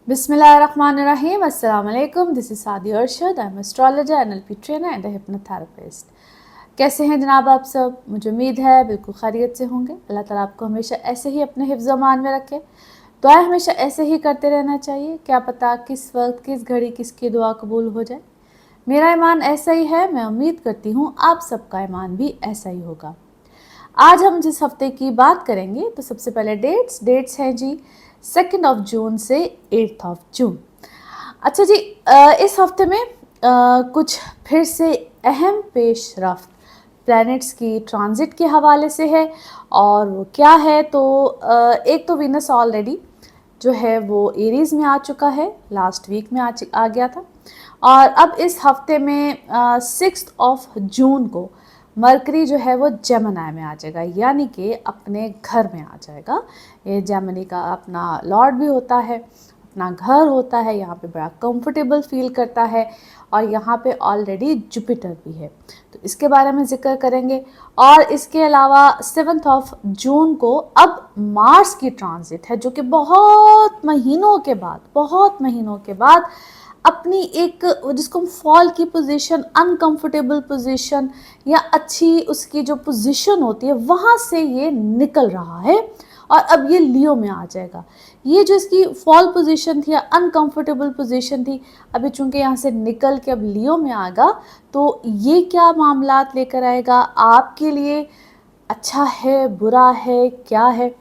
Bismillahirrahmanirrahim. Assalamu alaikum. This is Saadi Arshad. I'm an astrologer, NLP trainer and a hypnotherapist. कैसे हैं जनाब आप सब? मुझे उम्मीद है बिल्कुल खैरियत से होंगे। अल्लाह ताला आपको हमेशा ऐसे ही अपने हिफ्ज़ अमान में रखे। दुआ हमेशा ऐसे ही करते रहना चाहिए। क्या पता किस वक्त किस घड़ी किसकी दुआ कबूल हो जाए। मेरा ईमान ऐसा ही है। मैं उम्मीद करती हूँ आप सबका ईमान भी ऐसा ही होगा। आज हम जिस हफ्ते की बात करेंगे तो सबसे पहले डेट्स हैं जी 2 जून से 8 जून। अच्छा जी, इस हफ्ते में कुछ फिर से अहम पेशरफ्त प्लैनेट्स की ट्रांजिट के हवाले से है। और वो क्या है तो एक तो वीनस ऑलरेडी जो है वो एरीज में आ चुका है, लास्ट वीक में आ गया था। और अब इस हफ्ते में 6 जून को मरकरी जो है वो जेमिनी में आ जाएगा, यानी कि अपने घर में आ जाएगा। ये जेमिनी का अपना लॉर्ड भी होता है, अपना घर होता है, यहाँ पे बड़ा कंफर्टेबल फील करता है। और यहाँ पे ऑलरेडी जुपिटर भी है, तो इसके बारे में जिक्र करेंगे। और इसके अलावा 7 जून को अब मार्स की ट्रांजिट है, जो कि बहुत महीनों के बाद अपनी एक जिसको हम फॉल की पोजीशन, अनकंफर्टेबल पोजीशन या अच्छी उसकी जो पोजीशन होती है वहाँ से ये निकल रहा है और अब ये लियो में आ जाएगा। ये जो इसकी फॉल पोजीशन थी या अनकंफर्टेबल पोजीशन थी, अभी चूंकि यहाँ से निकल के अब लियो में आएगा, तो ये क्या मामलात लेकर आएगा आपके लिए? अच्छा है, बुरा है, क्या है,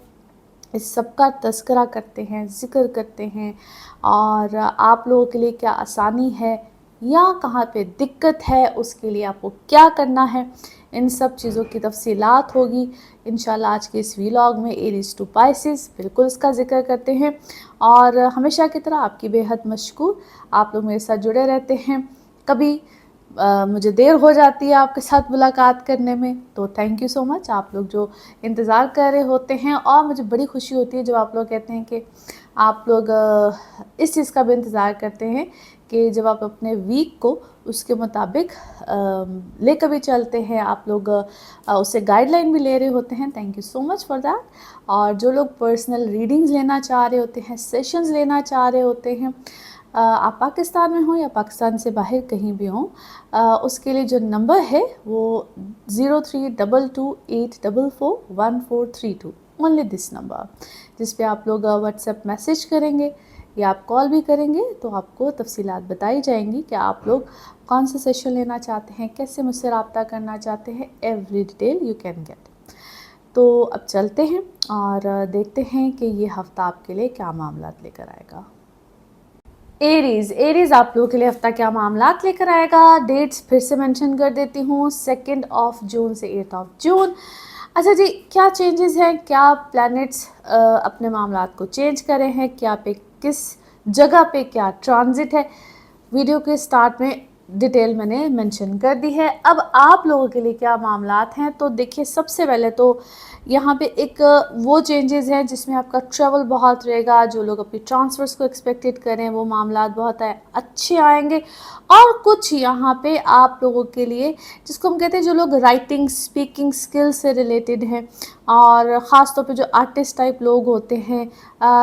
इस सब का तज़किरा करते हैं, ज़िक्र करते हैं। और आप लोगों के लिए क्या आसानी है या कहाँ पे दिक्कत है, उसके लिए आपको क्या करना है, इन सब चीज़ों की तफसीलात होगी इंशाल्लाह आज के इस व्लॉग में। एरीज टू पाइसेस बिल्कुल इसका जिक्र करते हैं। और हमेशा की तरह आपकी बेहद मशकूर, आप लोग मेरे साथ जुड़े रहते हैं। कभी मुझे देर हो जाती है आपके साथ मुलाकात करने में, तो थैंक यू सो मच। आप लोग जो इंतज़ार कर रहे होते हैं, और मुझे बड़ी खुशी होती है जब आप लोग कहते हैं कि आप लोग इस चीज़ का भी इंतज़ार करते हैं कि जब आप अपने वीक को उसके मुताबिक लेकर भी चलते हैं, आप लोग उससे गाइडलाइन भी ले रहे होते हैं। Thank you so much for that. और जो लोग पर्सनल रीडिंग्स लेना चाह रहे होते हैं, सेशंस लेना चाह रहे होते हैं, आप पाकिस्तान में हो या पाकिस्तान से बाहर कहीं भी हों, उसके लिए जो नंबर है वो 0322844142, ओनली दिस नंबर, जिस पे आप लोग व्हाट्सएप मैसेज करेंगे या आप कॉल भी करेंगे तो आपको तफसीलात बताई जाएंगी कि आप लोग कौन सा सेशन लेना चाहते हैं, कैसे मुझसे रब्ता करना चाहते हैं, every detail you can get. तो अब चलते हैं और देखते हैं कि ये हफ्ता आपके लिए क्या मामलात लेकर आएगा। एरीज आप लोगों के लिए हफ्ता क्या मामलात लेकर आएगा। डेट्स फिर से मेंशन कर देती हूँ, 2 जून से 8 जून। अच्छा जी, क्या चेंजेस हैं, क्या प्लैनेट्स अपने मामलात को चेंज करे हैं, क्या पे किस जगह पे क्या ट्रांजिट है, वीडियो के स्टार्ट में डिटेल मैंने मेंशन कर दी है। अब आप लोगों के लिए क्या मामलात हैं, तो देखिए सबसे पहले तो यहाँ पे एक वो चेंजेस हैं जिसमें आपका ट्रैवल बहुत रहेगा। जो लोग अपनी ट्रांसफ़र्स को एक्सपेक्टेड करें वो मामलात बहुत अच्छे आएंगे। और कुछ यहाँ पे आप लोगों के लिए जिसको हम कहते हैं, जो लोग राइटिंग स्पीकिंग स्किल से रिलेटेड हैं, और ख़ास तौर पे जो आर्टिस्ट टाइप लोग होते हैं,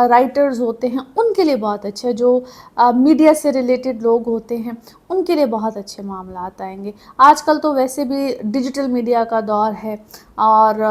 राइटर्स होते हैं, उनके लिए बहुत अच्छा है। जो मीडिया से रिलेटेड लोग होते हैं उनके लिए बहुत अच्छे मामलात आएंगे। आजकल तो वैसे भी डिजिटल मीडिया का दौर है, और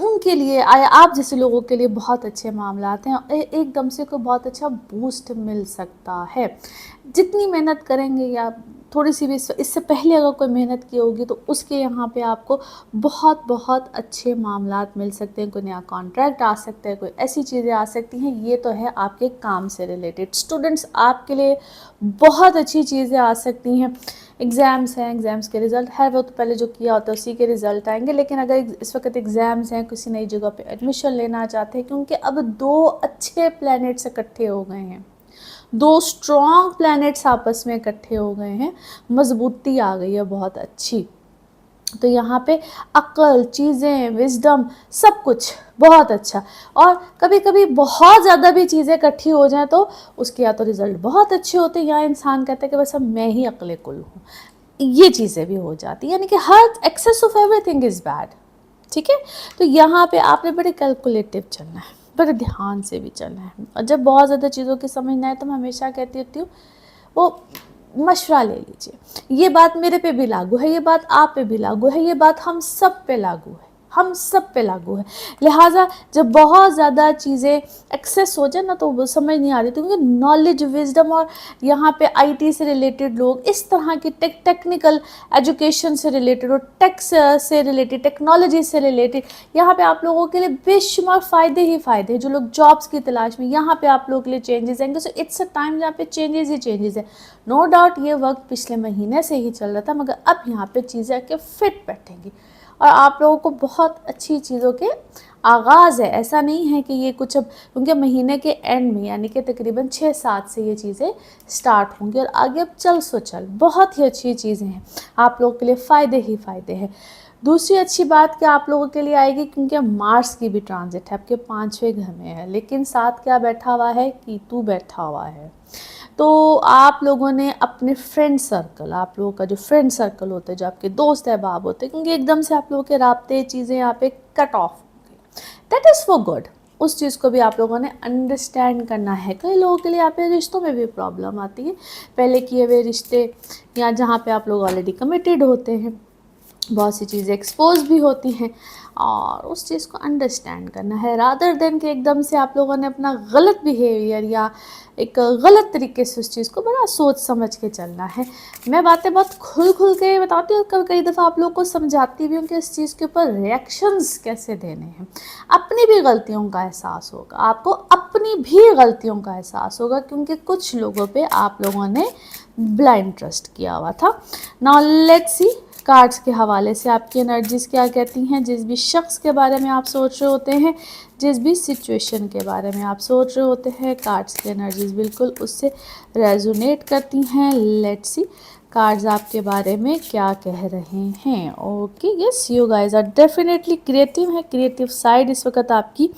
उनके लिए आप जैसे लोगों के लिए बहुत अच्छे मामलात हैं। एकदम से कोई बहुत अच्छा बूस्ट मिल सकता है। जितनी मेहनत करेंगे या थोड़ी सी भी इससे पहले अगर कोई मेहनत की होगी तो उसके यहाँ पे आपको बहुत बहुत अच्छे मामलात मिल सकते हैं। कोई नया कॉन्ट्रैक्ट आ सकता है, कोई ऐसी चीज़ें आ सकती हैं। ये तो है आपके काम से रिलेटेड। स्टूडेंट्स आपके लिए बहुत अच्छी चीज़ें आ सकती हैं। एग्ज़ाम्स हैं, एग्ज़ाम्स के रिज़ल्ट है वो तो पहले जो किया होता है उसी के रिज़ल्ट आएंगे। लेकिन अगर इस वक्त एग्ज़ाम्स हैं, किसी नई जगह पे एडमिशन लेना चाहते हैं, क्योंकि अब 2 अच्छे प्लैनेट्स इकट्ठे हो गए हैं, 2 स्ट्रॉन्ग प्लैनेट्स आपस में इकट्ठे हो गए हैं, मजबूती आ गई है बहुत अच्छी। तो यहाँ पे अक्ल, चीज़ें, विजडम, सब कुछ बहुत अच्छा। और कभी कभी बहुत ज़्यादा भी चीज़ें इकट्ठी हो जाएं तो उसके या तो रिज़ल्ट बहुत अच्छे होते हैं या इंसान कहता है कि बस अब मैं ही अक्ल कुल हूँ, ये चीज़ें भी हो जाती हैं। यानी कि हर excess of everything is bad. ठीक है, तो यहाँ पे आपने बड़े कैलकुलेटिव चलना है। बड़े ध्यान से भी चलना है। और जब बहुत ज़्यादा चीज़ों की समझ ना आए तो मैं हमेशा कहती होती हूँ वो मशवरा ले लीजिए। ये बात मेरे पे भी लागू है, ये बात आप पे भी लागू है, ये बात हम सब पे लागू है, हम सब पे लागू है। लिहाजा जब बहुत ज़्यादा चीज़ें एक्सेस हो जाए ना तो वो समझ नहीं आ रही, क्योंकि नॉलेज, विजडम और यहाँ पे आईटी से रिलेटेड लोग, इस तरह की टेक्निकल एजुकेशन से रिलेटेड और टेक से रिलेटेड, टेक्नोलॉजी से रिलेटेड, यहाँ पे आप लोगों के लिए बेशुमार फ़ायदे ही फ़ायदे हैं। जो लोग जॉब्स की तलाश में, यहाँ पे आप लोगों के लिए चेंजेस आएंगे। सो इट्स अ टाइम जहाँ पे चेंजेस ही चेंजेस है। नो डाउट ये वक्त पिछले महीने से ही चल रहा था, मगर अब यहाँ पे चीज़ें आके फिट बैठेंगी और आप लोगों को बहुत अच्छी चीज़ों के आगाज़ है। ऐसा नहीं है कि ये कुछ अब, क्योंकि महीने के एंड में यानी कि तकरीबन 6-7 से ये चीज़ें स्टार्ट होंगी और आगे अब चल सो चल बहुत ही अच्छी चीज़ें हैं, आप लोगों के लिए फ़ायदे ही फ़ायदे हैं। दूसरी अच्छी बात क्या आप लोगों के लिए आएगी, क्योंकि मार्स की भी ट्रांजिट है, आपके 5वें घर में है, लेकिन साथ क्या बैठा हुआ है, कीतु बैठा हुआ है। तो आप लोगों ने अपने फ्रेंड सर्कल, आप लोगों का जो फ्रेंड सर्कल होता है, जो आपके दोस्त अहबाब होते हैं, क्योंकि एकदम से आप लोगों के राब्ते चीज़ें यहाँ पे कट ऑफ होंगी, दैट इज़ फॉर गुड। उस चीज़ को भी आप लोगों ने अंडरस्टैंड करना है। कई लोगों के लिए यहाँ पे रिश्तों में भी प्रॉब्लम आती है, पहले किए हुए रिश्ते या जहाँ पे आप लोग ऑलरेडी कमिटेड होते हैं, बहुत सी चीज़ें एक्सपोज भी होती हैं और उस चीज़ को अंडरस्टैंड करना है, रादर देन कि एकदम से आप लोगों ने अपना गलत बिहेवियर या एक गलत तरीके से उस चीज़ को बड़ा सोच समझ के चलना है। मैं बातें बहुत खुल के बताती हूँ, कई दफ़ा आप लोगों को समझाती भी हूँ कि इस चीज़ के ऊपर रिएक्शंस कैसे देने हैं। अपनी भी गलतियों का एहसास होगा, आपको अपनी भी गलतियों का एहसास होगा, क्योंकि कुछ लोगों पे आप लोगों ने ब्लाइंड ट्रस्ट किया हुआ था। नाउ लेट्स सी कार्ड्स के हवाले से आपकी एनर्जीज़ क्या कहती हैं। जिस भी शख्स के बारे में आप सोच रहे होते हैं, जिस भी सिचुएशन के बारे में आप सोच रहे होते हैं, कार्ड्स की एनर्जीज़ बिल्कुल उससे रेजोनेट करती हैं। लेट्स सी कार्ड्स आपके बारे में क्या कह रहे हैं। Okay, yes, you guys are definitely creative है। क्रिएटिव साइड इस वक्त आपकी,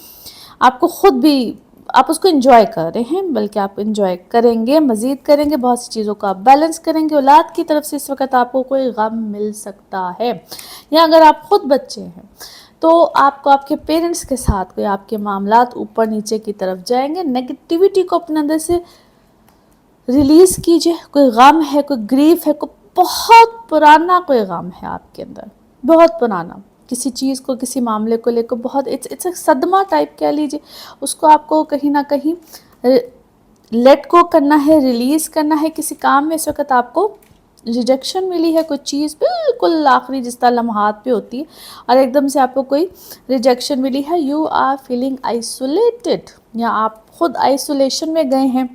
आपको खुद भी आप उसको एंजॉय कर रहे हैं, बल्कि आप एंजॉय करेंगे, मज़ीद करेंगे, बहुत सी चीज़ों का आप बैलेंस करेंगे। औलाद की तरफ से इस वक्त आपको कोई गम मिल सकता है, या अगर आप खुद बच्चे हैं तो आपको आपके पेरेंट्स के साथ कोई आपके मामलात ऊपर नीचे की तरफ जाएंगे। नेगेटिविटी को अपने अंदर से रिलीज़ कीजिए। कोई गम है, कोई ग्रीफ है, कोई बहुत पुराना कोई गम है आपके अंदर, बहुत पुराना, किसी चीज़ को, किसी मामले को लेकर बहुत इट्स एक सदमा टाइप कह लीजिए, उसको आपको कहीं ना कहीं लेट गो करना है, रिलीज़ करना है। किसी काम में इस वक्त आपको रिजेक्शन मिली है, कोई चीज़ बिल्कुल आखिरी जिस तरह लम्हात पे होती है और एकदम से आपको कोई रिजेक्शन मिली है। यू आर फीलिंग आइसोलेटेड, या आप खुद आइसोलेशन में गए हैं,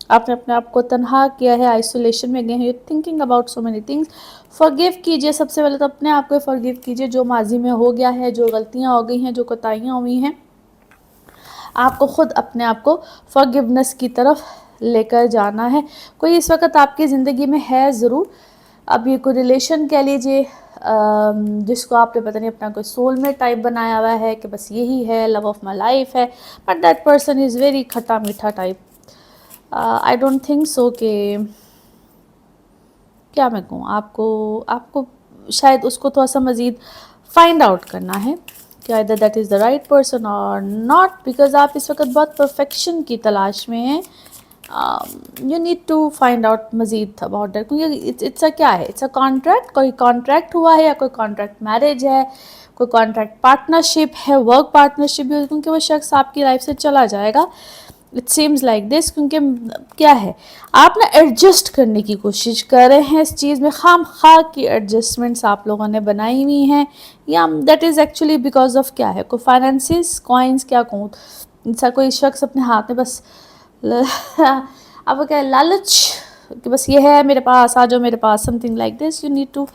आपने अपने आप को तन्हा किया है, आइसोलेशन में गए हैं, you thinking about so many things. Forgive कीजिए, सबसे पहले तो अपने आप को फॉरगिव कीजिए, जो माजी में हो गया है, जो गलतियां हो गई हैं, जो कोताहियां हुई हैं, आपको खुद अपने आप को फॉरगिवनेस की तरफ लेकर जाना है। कोई इस वक्त आपकी ज़िंदगी में है ज़रूर, अब ये कोई रिलेशन कह लीजिए जिसको आपने पता नहीं अपना कोई सोलमेट टाइप बनाया हुआ है कि बस यही है, लव ऑफ माई लाइफ है, but that person is very खट्टा मीठा type. I don't think so कि, क्या मैं कहूँ, आपको शायद उसको थोड़ा सा मज़ीद फाइंड आउट करना है कि either that is the right person और नॉट, बिकॉज आप इस वक्त बहुत परफेक्शन की तलाश में हैं। You need to find out मज़ीद अबाउट दैट, क्योंकि इट्स अ क्या है, इट्स अ कॉन्ट्रैक्ट, कोई कॉन्ट्रैक्ट हुआ है या कोई कॉन्ट्रैक्ट मैरिज है, कोई कॉन्ट्रैक्ट पार्टनरशिप है, वर्क पार्टनरशिप भी, क्योंकि वो शख्स आपकी लाइफ से चला जाएगा। इट सीम्स लाइक दिस, क्योंकि क्या है, आप ना एडजस्ट करने की कोशिश कर रहे हैं इस चीज़ में, खाम खा की एडजस्टमेंट्स आप लोगों ने बनाई हुई हैं, या that is actually because of क्या है, कोई फाइनेंसिस कॉइन्स, क्या कहूँ, ऐसा कोई शख्स अपने हाथ में बस अब क्या है, लालच कि बस ये है मेरे पास, आ जाओ मेरे पास, something like this. You need to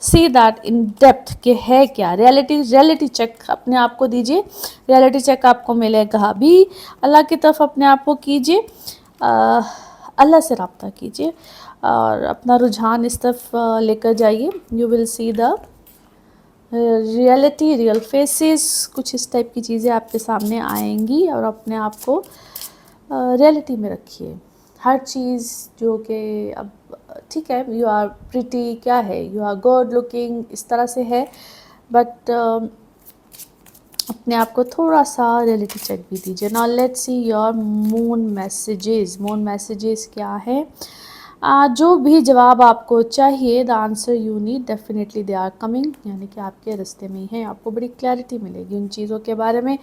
see that in depth कि है क्या, रियलिटी चेक अपने आप को दीजिए। रियलिटी चेक आपको मिलेगा भी, अल्लाह की तरफ अपने आप को कीजिए, अल्लाह से रब्ता कीजिए और अपना रुझान इस तरफ लेकर जाइए। You will see the reality, real faces, कुछ इस टाइप की चीज़ें आपके सामने आएंगी और अपने आप को रियलिटी में रखिए। हर चीज़ जो कि अब ठीक है, यू आर प्रिटी, क्या है, यू आर गुड लुकिंग, इस तरह से है, बट अपने आप को थोड़ा सा रियलिटी चेक भी दीजिए। Now let's see your moon messages. Moon messages क्या है? जो भी जवाब आपको चाहिए, the answer you need, definitely they are coming, यानी कि आपके रास्ते में ही है। आपको बड़ी क्लैरिटी मिलेगी उन चीज़ों के बारे में।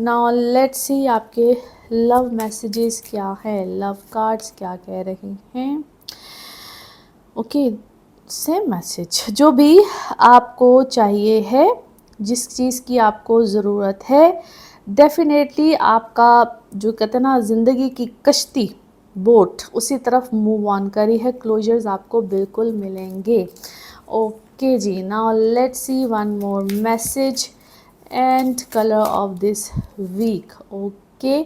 नाउ लेट्स सी आपके लव मैसेजेस क्या है, लव कार्ड्स क्या कह रहे हैं। Okay, same message. जो भी आपको चाहिए है, जिस चीज़ की आपको ज़रूरत है, डेफिनेटली आपका जो कहते हैं ना ज़िंदगी की कश्ती, बोट, उसी तरफ मूव ऑन करी है। क्लोजर्स आपको बिल्कुल मिलेंगे। ओके जी, now let's see one more message and colour of this week. Okay,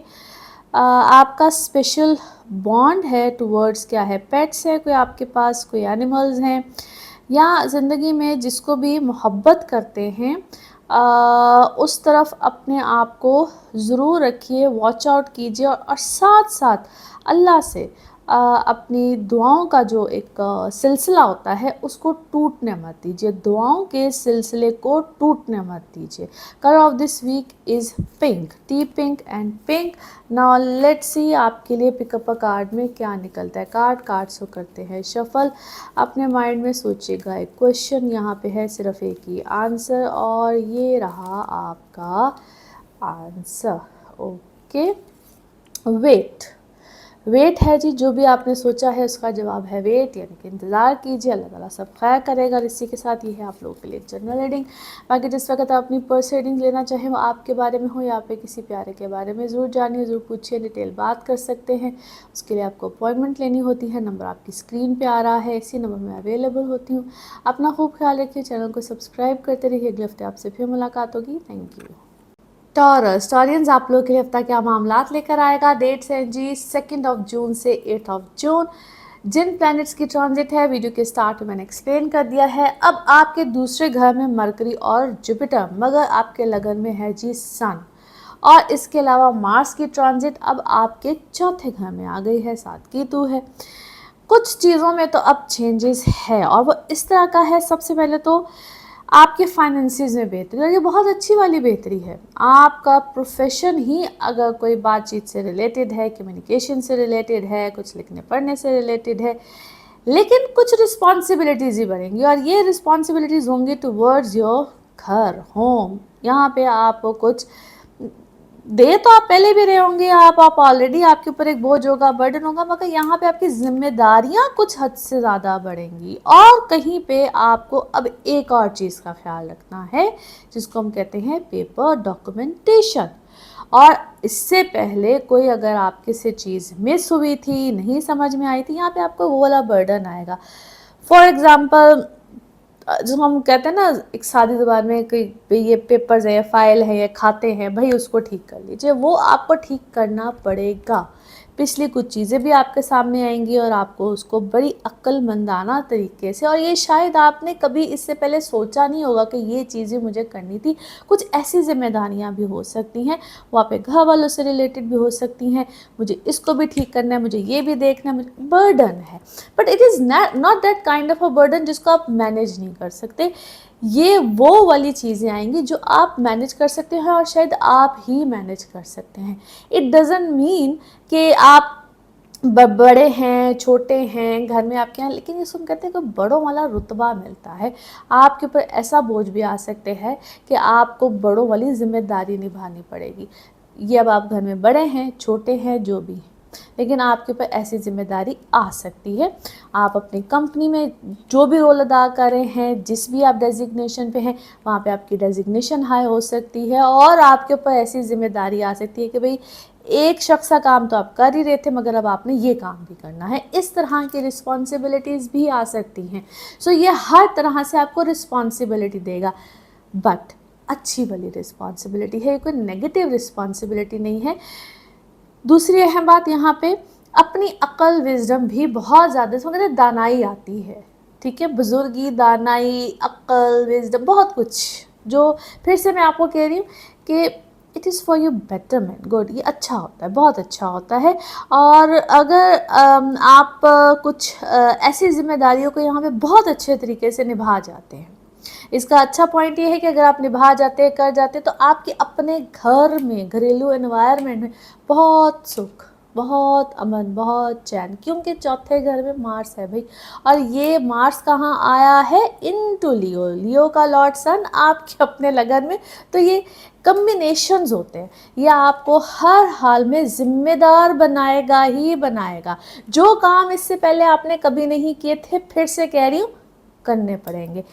आपका स्पेशल बॉन्ड है टुवर्ड्स क्या है? पेट्स है कोई आपके पास, कोई एनिमल्स हैं, या ज़िंदगी में जिसको भी मोहब्बत करते हैं उस तरफ अपने आप को ज़रूर रखिए, वॉच आउट कीजिए, और साथ साथ अल्लाह से अपनी दुआओं का जो एक सिलसिला होता है उसको टूटने मत दीजिए। दुआओं के सिलसिले को टूटने मत दीजिए। Colour of this week is pink, tea pink and pink. Now let's see आपके लिए पिकअप अ कार्ड में क्या निकलता है। कार्ड्स को करते हैं शफल। अपने माइंड में सोचिएगा एक क्वेश्चन, यहाँ पे है सिर्फ एक ही आंसर, और ये रहा आपका आंसर। ओके, वेट है जी, जो भी आपने सोचा है उसका जवाब है वेट, यानी कि इंतज़ार कीजिए, अल्लाह ताला सब खैर करेगा। और इसी के साथ ये है आप लोगों के लिए जनरल रीडिंग। बाकी जिस वक्त आप अपनी पर्सनल रीडिंग लेना चाहें, वो आपके बारे में हो या पे किसी प्यारे के बारे में, ज़रूर जानिए, ज़रूर पूछिए, डिटेल बात कर सकते हैं। उसके लिए आपको अपॉइंटमेंट लेनी होती है। नंबर आपकी स्क्रीन पर आ रहा है, इसी नंबर में अवेलेबल होती हूँ। अपना खूब ख्याल रखिए, चैनल को सब्सक्राइब करते रहिए। अगले हफ्ते आपसे फिर मुलाकात होगी। Thank you. टॉरस, टॉरियंस आप लोगों के लिए हफ्ता क्या मामलात लेकर आएगा। डेट्स हैं जी 2 जून से 8 जून। जिन प्लैनेट्स की ट्रांजिट है वीडियो के स्टार्ट में मैंने एक्सप्लेन कर दिया है। अब आपके दूसरे घर में मरकरी और जुपिटर, मगर आपके लगन में है जी सन, और इसके अलावा मार्स की ट्रांजिट अब आपके चौथे घर में आ गई है, 7 केतु है। कुछ चीज़ों में तो अब चेंजेस है, और वो इस तरह का है। सबसे पहले तो आपके फाइनेंसिस में बेहतरी, और ये बहुत अच्छी वाली बेहतरी है। आपका प्रोफेशन ही अगर कोई बातचीत से रिलेटेड है, कम्युनिकेशन से रिलेटेड है, कुछ लिखने पढ़ने से रिलेटेड है, लेकिन कुछ रिस्पॉन्सिबिलिटीज़ ही बढ़ेंगी, और ये रिस्पॉन्सिबिलिटीज़ होंगी टुवर्ड्स योर घर, होम। यहाँ पे आपको कुछ दे तो आप पहले भी रहे होंगे, आप ऑलरेडी, आपके ऊपर एक बोझ होगा, बर्डन होगा, मगर यहाँ पे आपकी जिम्मेदारियाँ कुछ हद से ज़्यादा बढ़ेंगी। और कहीं पे आपको अब एक और चीज़ का ख्याल रखना है, जिसको हम कहते हैं पेपर डॉक्यूमेंटेशन। और इससे पहले कोई अगर आपके से चीज़ मिस हुई थी, नहीं समझ में आई थी, यहाँ पे आपको वो वाला बर्डन आएगा। फॉर एग्ज़ाम्पल, जो हम कहते हैं ना एक सादी ज़ुबान में कि ये पेपर्स है, ये फाइल है, ये खाते हैं, भाई उसको ठीक कर लीजिए, वो आपको ठीक करना पड़ेगा। पिछली कुछ चीज़ें भी आपके सामने आएंगी, और आपको उसको बड़ी अक्लमंदाना तरीके से, और ये शायद आपने कभी इससे पहले सोचा नहीं होगा कि ये चीज़ें मुझे करनी थी। कुछ ऐसी जिम्मेदारियां भी हो सकती हैं, वो आपके घर वालों से रिलेटेड भी हो सकती हैं। मुझे इसको भी ठीक करना है, मुझे ये भी देखना है, मुझे बर्डन है, but it is not that kind of a burden जिसको आप मैनेज नहीं कर सकते। ये वो वाली चीज़ें आएंगी जो आप मैनेज कर सकते हैं, और शायद आप ही मैनेज कर सकते हैं। इट डज़ंट मीन कि आप बड़े हैं, छोटे हैं घर में आपके यहाँ, लेकिन ये सुन कहते हैं कि बड़ों वाला रुतबा मिलता है। आपके ऊपर ऐसा बोझ भी आ सकते हैं कि आपको बड़ों वाली जिम्मेदारी निभानी पड़ेगी। ये अब आप घर में बड़े हैं, छोटे हैं, जो भी, लेकिन आपके ऊपर ऐसी जिम्मेदारी आ सकती है। आप अपनी कंपनी में जो भी रोल अदा कर रहे हैं, जिस भी आप डेजिग्नेशन पे हैं, वहाँ पे आपकी डेजिग्नेशन हाई हो सकती है, और आपके ऊपर ऐसी जिम्मेदारी आ सकती है कि भाई एक शख्स का काम तो आप कर ही रहे थे, मगर अब आपने ये काम भी करना है। इस तरह की रिस्पॉन्सिबिलिटीज़ भी आ सकती हैं। सो ये हर तरह से आपको रिस्पॉन्सिबिलिटी देगा, बट अच्छी वाली रिस्पॉन्सिबिलिटी है, कोई नेगेटिव रिस्पॉन्सिबिलिटी नहीं है। दूसरी अहम बात यहाँ पे, अपनी अक्ल विजडम भी बहुत ज़्यादा, इसमें कहते हैं दानाई आती है, ठीक है, बुजुर्गी, दानाई, अक्ल, विजडम, बहुत कुछ, जो फिर से मैं आपको कह रही हूँ कि it is for you betterment, good, ये अच्छा होता है, बहुत अच्छा होता है। और अगर आप कुछ ऐसी जिम्मेदारियों को यहाँ पे बहुत अच्छे तरीके से निभा जाते हैं, इसका अच्छा पॉइंट ये है कि अगर आप निभा जाते हैं, कर जाते हैं, तो आपके अपने घर में, घरेलू एनवायरनमेंट में बहुत सुख, बहुत अमन, बहुत चैन, क्योंकि चौथे घर में मार्स है भाई। और ये मार्स कहाँ आया है? इनटू लियो, लियो का लॉर्ड सन आपके अपने लगन में। तो ये कम्बिनेशंस होते हैं, ये आपको हर हाल में जिम्मेदार बनाएगा ही बनाएगा। जो काम इससे पहले आपने कभी नहीं किए थे, फिर से कह रही हूँ, करने पड़ेंगे।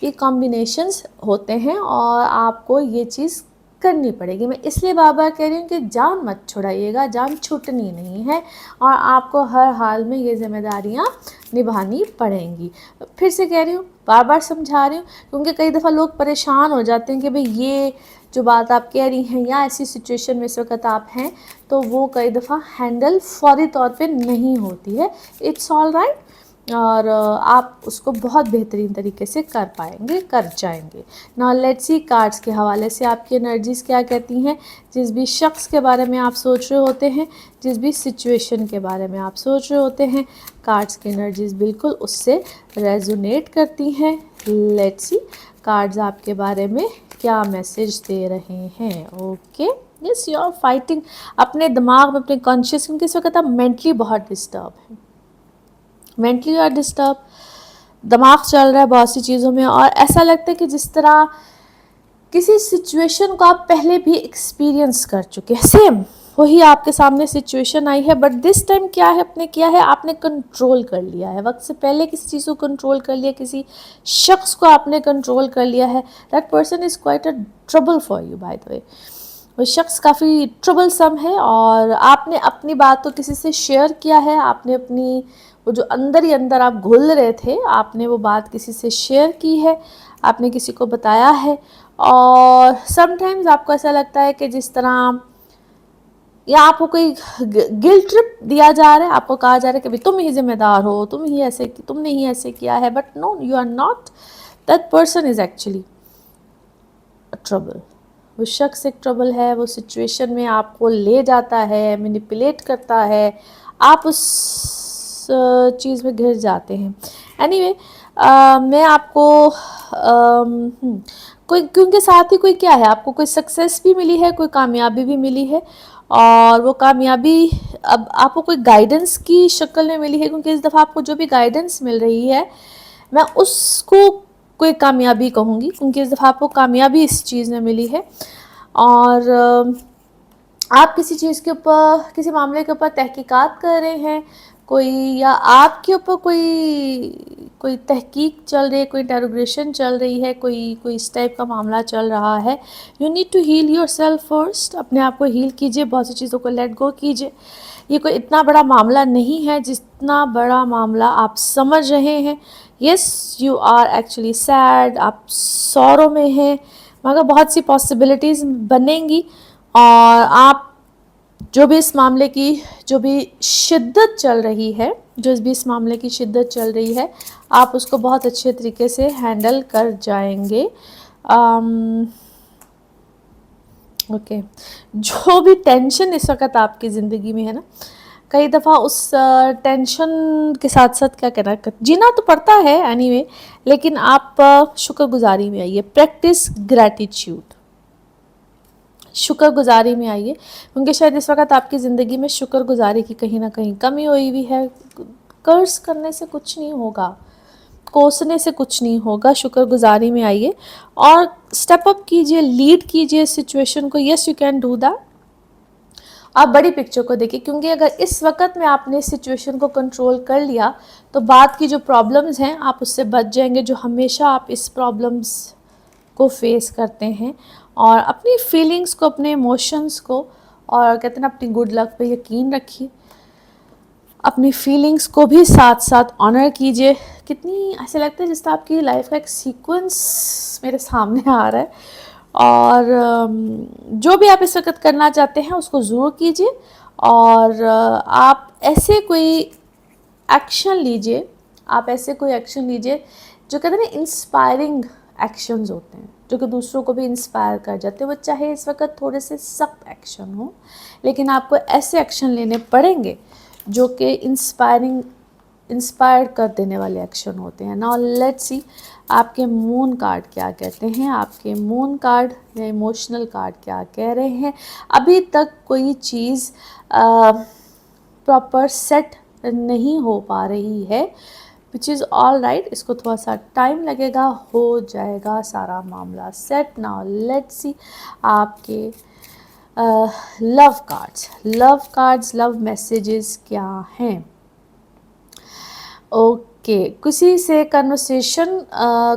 ये कॉम्बिनेशंस होते हैं और आपको ये चीज़ करनी पड़ेगी। मैं इसलिए बार बार कह रही हूँ कि जान मत छुड़ाइएगा, जान छूटनी नहीं है और आपको हर हाल में ये जिम्मेदारियाँ निभानी पड़ेंगी। फिर से कह रही हूँ, बार बार समझा रही हूँ, क्योंकि कई दफ़ा लोग परेशान हो जाते हैं कि भाई ये जो बात आप कह रही हैं या ऐसी सिचुएशन में इस वक्त आप हैं, तो वो कई दफ़ा हैंडल फौरी तौर पे नहीं होती है। इट्स ऑल राइट, और आप उसको बहुत बेहतरीन तरीके से कर पाएंगे, कर जाएंगे। नाउ लेट्स सी कार्ड्स के हवाले से आपकी एनर्जीज़ क्या कहती हैं। जिस भी शख्स के बारे में आप सोच रहे होते हैं, जिस भी सिचुएशन के बारे में आप सोच रहे होते हैं, कार्ड्स की एनर्जीज़ बिल्कुल उससे रेजोनेट करती हैं। लेट्स सी कार्ड्स आपके बारे में क्या मैसेज दे रहे हैं। Okay, yes, you are fighting अपने दिमाग में, अपने कॉन्शियस, क्योंकि इस वक्त आप मेंटली बहुत डिस्टर्ब हैं, मेंटली और डिस्टर्ब, दिमाग चल रहा है बहुत सी चीज़ों में, और ऐसा लगता है कि जिस तरह किसी सिचुएशन को आप पहले भी एक्सपीरियंस कर चुके हैं, सेम वही आपके सामने सिचुएशन आई है, बट दिस टाइम क्या है, आपने किया है, आपने कंट्रोल कर लिया है। वक्त से पहले किसी चीज़ को कंट्रोल कर लिया, किसी शख्स को आपने कंट्रोल कर लिया है। That person is quite a trouble for you by the way. वो शख्स काफ़ी ट्रबलसम है और आपने अपनी बात तो किसी से शेयर किया है, आपने अपनी वो जो अंदर ही अंदर आप घुल रहे थे, आपने वो बात किसी से शेयर की है, आपने किसी को बताया है। और समटाइम्स आपको ऐसा लगता है कि जिस तरह या आपको कोई गिल्ट ट्रिप दिया जा रहा है, आपको कहा जा रहा है कि भाई तुम ही जिम्मेदार हो, तुमने ही ऐसे किया है, but no, you are not. That person is actually trouble. वो शख्स एक ट्रबल है, वो सिचुएशन में आपको ले जाता है, मैनिपुलेट करता है, आप उस चीज़ में घिर जाते हैं। एनीवे, मैं आपको कोई, क्योंकि साथ ही कोई क्या है, आपको कोई सक्सेस भी मिली है, कोई कामयाबी भी मिली है, और वो कामयाबी अब आपको कोई गाइडेंस की शक्ल में मिली है, क्योंकि इस दफ़ा आपको जो भी गाइडेंस मिल रही है, मैं उसको कोई कामयाबी कहूँगी, क्योंकि इस दफ़ा आपको कामयाबी इस चीज़ में मिली है। और आप किसी चीज़ के ऊपर, किसी मामले के ऊपर तहकीकात कर रहे हैं, कोई, या आपके ऊपर कोई तहकीक चल रही है, कोई इंटेरोगेशन चल रही है, कोई इस टाइप का मामला चल रहा है। You need to heal yourself first. अपने आप को हील कीजिए, बहुत सी चीज़ों को लेट गो कीजिए। ये कोई इतना बड़ा मामला नहीं है जितना बड़ा मामला आप समझ रहे हैं। Yes, you are actually sad, आप सौरों में हैं, मगर बहुत सी पॉसिबिलिटीज़ बनेंगी, और आप जो भी इस मामले की जो भी शिद्दत चल रही है, जो भी इस मामले की शिद्दत चल रही है, आप उसको बहुत अच्छे तरीके से हैंडल कर जाएंगे। ओके, जो भी टेंशन इस वक्त आपकी ज़िंदगी में है ना, कई दफ़ा उस टेंशन के साथ साथ क्या कहना, जीना तो पड़ता है एनीवे, लेकिन आप शुक्रगुजारी में आइए, प्रैक्टिस ग्रैटिट्यूड, शुक्रगुजारी में आइए, क्योंकि शायद इस वक्त आपकी ज़िंदगी में शुक्रगुजारी की कहीं ना कहीं कमी हुई हुई है। कर्ज करने से कुछ नहीं होगा, कोसने से कुछ नहीं होगा, शुक्रगुजारी में आइए और स्टेप अप कीजिए, लीड कीजिए सिचुएशन को। Yes, you can do that. आप बड़ी पिक्चर को देखिए, क्योंकि अगर इस वक्त में आपने सिचुएशन को कंट्रोल कर लिया, तो बाद की जो प्रॉब्लम्स हैं आप उससे बच जाएंगे, जो हमेशा आप इस प्रॉब्लम्स को फेस करते हैं। और अपनी फीलिंग्स को, अपने इमोशंस को, और कहते हैं ना, अपनी गुड लक पे यकीन रखिए, अपनी फीलिंग्स को भी साथ साथ ऑनर कीजिए। कितनी ऐसे लगता है जैसे आपकी लाइफ का एक सीक्वेंस मेरे सामने आ रहा है, और जो भी आप इस वक्त करना चाहते हैं उसको ज़रूर कीजिए, और आप ऐसे कोई एक्शन लीजिए, आप ऐसे कोई एक्शन लीजिए जो कहते हैं ना इंस्पायरिंग एक्शंस होते हैं, जो कि दूसरों को भी इंस्पायर कर जाते हैं। वो चाहे इस वक्त थोड़े से सख्त एक्शन हो, लेकिन आपको ऐसे एक्शन लेने पड़ेंगे जो कि इंस्पायर कर देने वाले एक्शन होते हैं। नाउ लेट्स सी आपके मून कार्ड क्या कहते हैं, आपके मून कार्ड या इमोशनल कार्ड क्या कह रहे हैं। अभी तक कोई चीज़ प्रॉपर सेट नहीं हो पा रही है, विच इज़ ऑल राइट, इसको थोड़ा सा टाइम लगेगा, हो जाएगा सारा मामला सेट। नाउ लेट्स सी आपके लव कार्ड्स, लव मैसेजेस क्या हैं। ओके, किसी से कन्वर्सेशन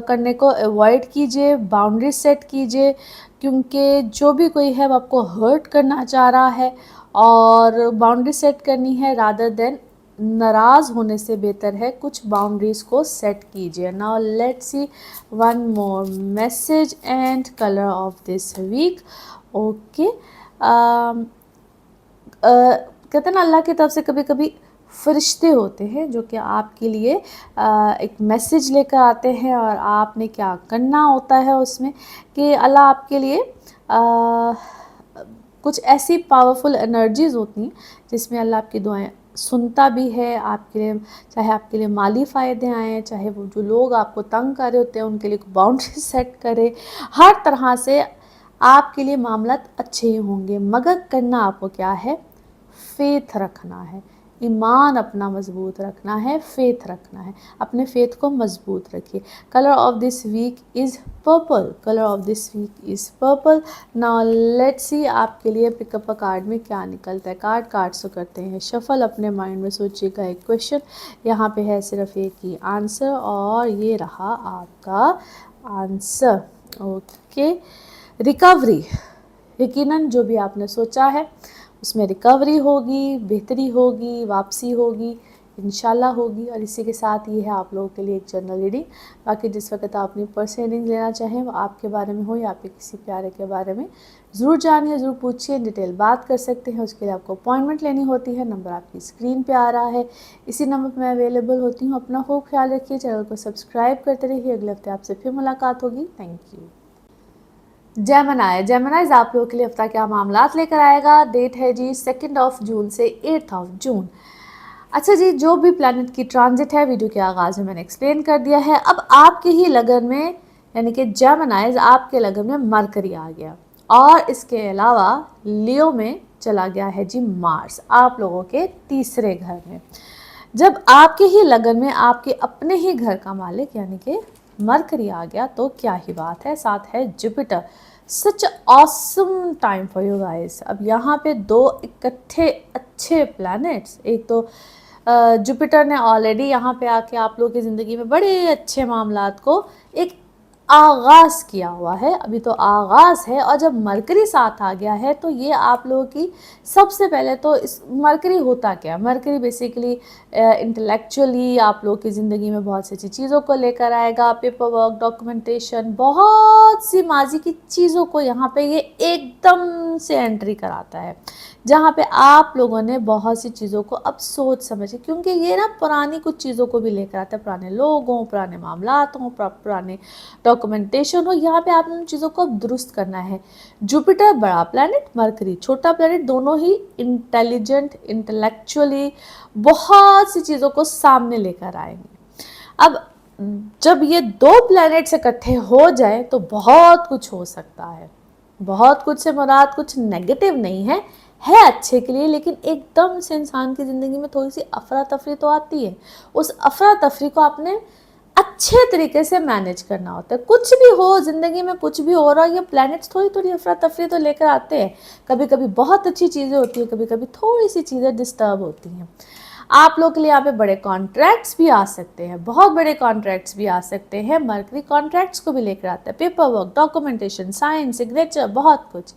करने को अवॉइड कीजिए, बाउंड्री सेट कीजिए, क्योंकि जो भी कोई है वो आपको हर्ट करना चाह रहा है और बाउंड्री सेट करनी है रादर देन नाराज़ होने से बेहतर है कुछ बाउंड्रीज़ को सेट कीजिए। Now let's see one more message and colour of this week. Okay, कहते हैं ना अल्लाह की तरफ से कभी कभी फरिश्ते होते हैं जो कि आपके लिए एक मैसेज लेकर आते हैं और आपने क्या करना होता है उसमें कि अल्लाह आपके लिए कुछ ऐसी पावरफुल एनर्जीज़ होती हैं जिसमें अल्लाह आपकी दुआएं सुनता भी है आपके लिए, चाहे आपके लिए माली फ़ायदे आएँ, चाहे वो जो लोग आपको तंग कर रहे होते हैं उनके लिए बाउंड्री सेट करे, हर तरह से आपके लिए मामला अच्छे ही होंगे। मगर करना आपको क्या है, फेथ रखना है, ईमान अपना मजबूत रखना है, फेथ रखना है, अपने फेथ को मजबूत रखिए। Colour of this week is purple, colour of this week is purple. Now let's see आपके लिए पिकअप अ कार्ड में क्या निकलता है। कार्ड्स तो करते हैं शफल, अपने माइंड में सोचिएगा एक क्वेश्चन, यहाँ पे है सिर्फ एक ही आंसर और ये रहा आपका आंसर। ओके, रिकवरी, यकीनन जो भी आपने सोचा है उसमें रिकवरी होगी, बेहतरी होगी, वापसी होगी, इंशाल्लाह होगी। और इसी के साथ ये है आप लोगों के लिए एक जनरल रीडिंग। बाकी जिस वक्त आप अपनी पर्सनल रीडिंग लेना चाहें वो आपके बारे में हो या आपके किसी प्यारे के बारे में, ज़रूर जानिए, ज़रूर पूछिए, डिटेल बात कर सकते हैं। उसके लिए आपको अपॉइंटमेंट लेनी होती है, नंबर आपकी स्क्रीन पे आ रहा है, इसी नंबर पर मैं अवेलेबल होती हूँ। अपना खूब ख्याल रखिए, चैनल को सब्सक्राइब करते रहिए। अगले हफ्ते आपसे फिर मुलाकात होगी। Thank you. जेमिनाइज आप लोगों के लिए हफ्ता क्या मामलात लेकर आएगा। डेट है जी 2 जून से 8 जून। अच्छा जी, जो भी प्लैनेट की ट्रांजिट है वीडियो के आगाज़ में मैंने एक्सप्लेन कर दिया है। अब आपके ही लगन में यानी कि जेमिनाइज आपके लगन में मरकरी आ गया और इसके अलावा लियो में चला गया है जी मार्स आप लोगों के तीसरे घर में। जब आपके ही लगन में आपके अपने ही घर का मालिक यानी कि मरकरी आ गया तो क्या ही बात है, साथ है Jupiter. Such awesome time for you guys. अब यहाँ पे दो इकट्ठे अच्छे प्लैनेट्स, एक तो जुपिटर ने ऑलरेडी यहाँ पे आके आप लोगों की ज़िंदगी में बड़े अच्छे मामलात को एक आगाज़ किया हुआ है, अभी तो आगाज़ है। और जब मरकरी साथ आ गया है तो ये आप लोगों की सबसे पहले तो इस मरकरी होता क्या, मरकरी बेसिकली इंटेलेक्चुअली आप लोगों की ज़िंदगी में बहुत सी अच्छी चीज़ों को लेकर आएगा, पेपर वर्क, डॉक्यूमेंटेशन, बहुत सी माजी की चीज़ों को यहाँ पे ये एकदम से एंट्री कराता है, जहाँ पे आप लोगों ने बहुत सी चीज़ों को अब सोच समझे, क्योंकि ये ना पुरानी कुछ चीज़ों को भी लेकर आता है, पुराने लोगों, पुराने मामलात हों, पुराने डॉक्यूमेंटेशन हो, यहाँ पे आपने उन चीज़ों को अब दुरुस्त करना है। जुपिटर बड़ा प्लैनेट, मरकरी छोटा प्लैनेट, दोनों ही इंटेलिजेंट, इंटेलेक्चुअली बहुत सी चीज़ों को सामने लेकर आएंगे। अब जब ये दो प्लैनेट्स इकट्ठे हो जाए तो बहुत कुछ हो सकता है। बहुत कुछ से मुराद कुछ नेगेटिव नहीं है अच्छे के लिए, लेकिन एकदम से इंसान की ज़िंदगी में थोड़ी सी अफरा तफरी तो आती है। उस अफरा तफरी को आपने अच्छे तरीके से मैनेज करना होता है। कुछ भी हो ज़िंदगी में, कुछ भी हो रहा है, ये प्लैनेट्स थोड़ी थोड़ी अफरा तफरी तो लेकर आते हैं। कभी कभी बहुत अच्छी चीज़ें होती हैं, कभी कभी थोड़ी सी चीज़ें डिस्टर्ब होती हैं। आप लोग के लिए यहाँ पे बड़े कॉन्ट्रैक्ट्स भी आ सकते हैं, बहुत बड़े कॉन्ट्रैक्ट्स भी आ सकते हैं। मरकरी कॉन्ट्रैक्ट्स को भी लेकर आता है, paper work, documentation, sign, signature, बहुत कुछ।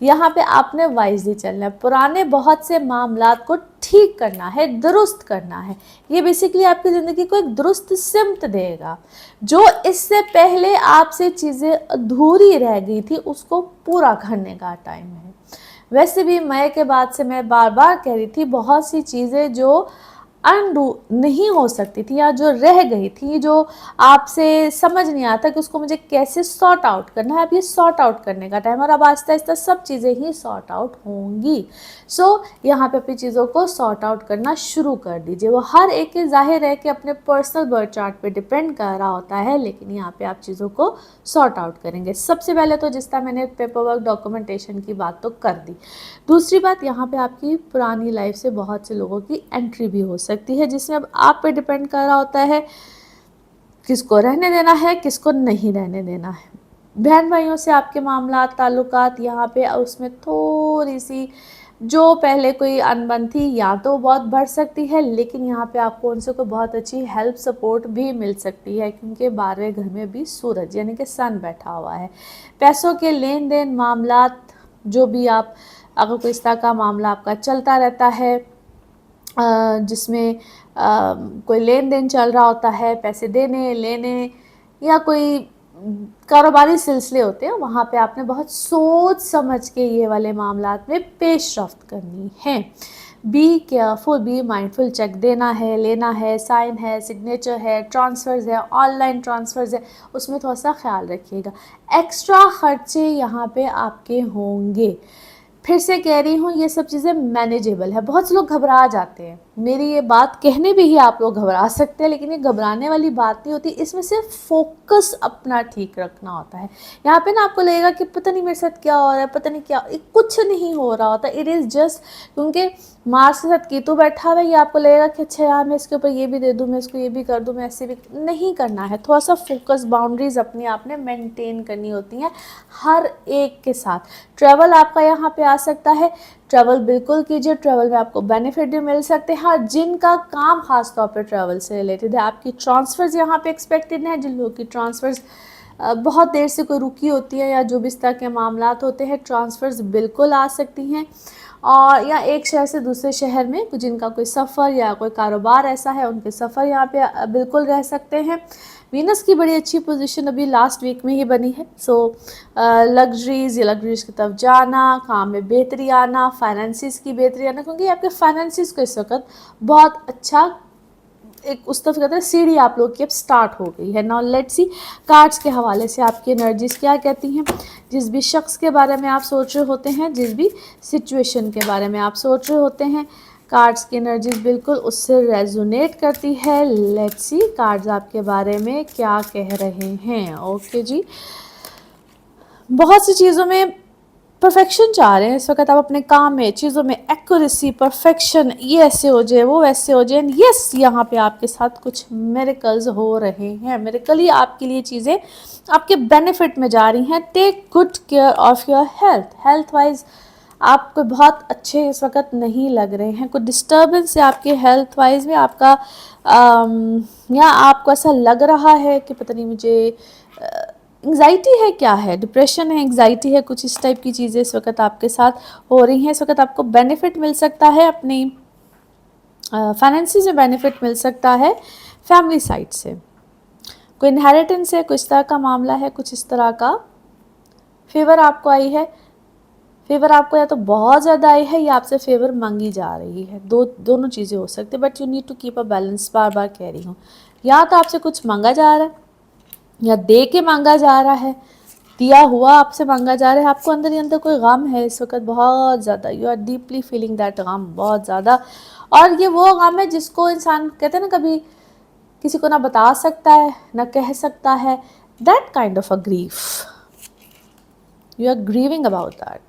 यहाँ पे आपने वाइजली चलना है, पुराने बहुत से मामलात को ठीक करना है, दुरुस्त करना है। ये बेसिकली आपकी ज़िंदगी को एक दुरुस्त सिमत देगा। जो इससे पहले आपसे चीज़ें अधूरी रह गई थी उसको पूरा करने का टाइम है। वैसे भी मई के बाद से मैं बार बार कह रही थी, बहुत सी चीज़ें जो अनडू नहीं हो सकती थी या जो रह गई थी, जो आपसे समझ नहीं आता कि उसको मुझे कैसे सॉर्ट आउट करना है, अब ये सॉर्ट आउट करने का टाइम, और अब आहिस्ता आहिस्ता सब चीज़ें ही सॉर्ट आउट होंगी। सो यहाँ पे अपनी चीज़ों को सॉर्ट आउट करना शुरू कर दीजिए। वो हर एक के जाहिर है कि अपने पर्सनल बर्थ चार्ट पे डिपेंड कर रहा होता है, लेकिन यहाँ पे आप चीज़ों को सॉर्ट आउट करेंगे। सबसे पहले तो जिस तरह मैंने पेपर वर्क डॉक्यूमेंटेशन की बात तो कर दी। दूसरी बात, यहाँ पे आपकी पुरानी लाइफ से बहुत से लोगों की एंट्री भी हो सकती है, जिसमें अब आप पे डिपेंड कर रहा होता है किसको रहने देना है, किसको नहीं रहने देना है। बहन भाइयों से आपके मामला ताल्लुकात यहाँ पे उसमें थोड़ी सी जो पहले कोई अनबन थी या तो बहुत बढ़ सकती है, लेकिन यहाँ पे आपको उनसे कोई बहुत अच्छी हेल्प सपोर्ट भी मिल सकती है, क्योंकि 12वें घर में भी सूरज यानी कि सन बैठा हुआ है। पैसों के लेन देन मामलात, जो भी आप अगर कोई इस तरह का मामला आपका चलता रहता है जिसमें कोई लेन देन चल रहा होता है, पैसे देने लेने या कोई कारोबारी सिलसिले होते हैं, वहाँ पे आपने बहुत सोच समझ के ये वाले मामलात में पेशरफ्त करनी है। Be careful, be mindful. Cheque देना है, लेना है, साइन है, सिग्नेचर है, ट्रांसफ़र्स है, ऑनलाइन ट्रांसफ़र्स है, उसमें थोड़ा सा ख्याल रखिएगा। एक्स्ट्रा खर्चे यहाँ पे आपके होंगे। फिर से कह रही हूँ, ये सब चीज़ें मैनेजेबल है। बहुत से लोग घबरा जाते हैं, मेरी ये बात कहने भी ही आप लोग घबरा सकते हैं, लेकिन ये घबराने वाली बात नहीं होती। इसमें सिर्फ फोकस अपना ठीक रखना होता है। यहाँ पे ना आपको लगेगा कि पता नहीं मेरे साथ क्या हो रहा है, पता नहीं क्या, कुछ नहीं हो रहा होता। इट इज़ जस्ट क्योंकि मार्स के साथ केतु बैठा हुआ है, ये आपको लगेगा कि अच्छा यार मैं इसके ऊपर ये भी दे दूँ, मैं इसको ये भी कर दूँ, मैं ऐसे भी नहीं करना है। थोड़ा सा फोकस, बाउंड्रीज अपने आप ने मेंटेन करनी होती हैं हर एक के साथ। ट्रैवल आपका यहाँ पे आ सकता है, ट्रैवल बिल्कुल कीजिए, ट्रैवल में आपको बेनिफिट भी मिल सकते हैं। हाँ, जिनका काम खास तौर पे ट्रैवल से रिलेटेड है, आपकी ट्रांसफ़र्स यहाँ पे एक्सपेक्टेड हैं। जिन लोगों की ट्रांसफ़र्स बहुत देर से कोई रुकी होती है या जो भी इस तरह के मामलात होते हैं, ट्रांसफ़र्स बिल्कुल आ सकती हैं। और या एक शहर से दूसरे शहर में जिनका कोई सफ़र या कोई कारोबार ऐसा है, उनके सफ़र यहाँ पे बिल्कुल रह सकते हैं। वीनस की बड़ी अच्छी पोजीशन अभी लास्ट वीक में ही बनी है। सो लग्जरीज की तरफ जाना, काम में बेहतरी आना, फाइनेंसिस की बेहतरी आना, क्योंकि आपके फाइनेंसिस को इस वक्त बहुत अच्छा एक उस तरफ कहते हैं सीढ़ी आप लोग की अब स्टार्ट हो गई है। नाउ लेट्स सी कार्ड्स के हवाले से आपकी एनर्जीज क्या कहती हैं। जिस भी शख्स के बारे में आप सोच रहे होते हैं, जिस भी सिचुएशन के बारे में आप सोच रहे होते हैं, कार्ड्स की एनर्जीज बिल्कुल उससे रेजोनेट करती है। लेट्स सी कार्ड्स आपके बारे में क्या कह रहे हैं। ओके जी, बहुत सी चीज़ों में परफेक्शन चाह रहे हैं इस वक्त आप अपने काम में, चीज़ों में एक्यूरेसी, परफेक्शन, ये ऐसे हो जाए, वो वैसे हो जाए। यस, यहाँ पे आपके साथ कुछ मिरेकल्स हो रहे हैं। मिरेकल ही आपके लिए चीज़ें आपके बेनिफिट में जा रही हैं। Take good care of your health. Health wise आपको बहुत अच्छे इस वक्त नहीं लग रहे हैं, कुछ डिस्टर्बेंस है आपके हेल्थ वाइज में। आपका या आपको ऐसा लग रहा है कि पता नहीं मुझे एंग्जाइटी है, क्या है, डिप्रेशन है, एंग्जाइटी है, कुछ इस टाइप की चीज़ें इस वक्त आपके साथ हो रही हैं। इस वक्त आपको बेनिफिट मिल सकता है, अपनी फाइनेंसिस में बेनिफिट मिल सकता है फैमिली साइड से। कोई इनहेरिटेंस है, कुछ तरह का मामला है, कुछ इस तरह का। फेवर आपको आई है, फेवर आपको या तो बहुत ज़्यादा आई है या आपसे फेवर मांगी जा रही है। दोनों चीज़ें हो सकती है, but you need to keep a balance. बार बार कह रही हूँ, या तो आपसे कुछ मांगा जा रहा है या दे के मांगा जा रहा है, दिया हुआ आपसे मांगा जा रहा है। आपको अंदर ही अंदर कोई गम है इस वक्त बहुत ज़्यादा। You are deeply feeling that गम, बहुत ज़्यादा। और ये वो गम है जिसको इंसान कहते हैं ना, कभी किसी को ना बता सकता है ना कह सकता है। That kind of a grief, you are grieving about that.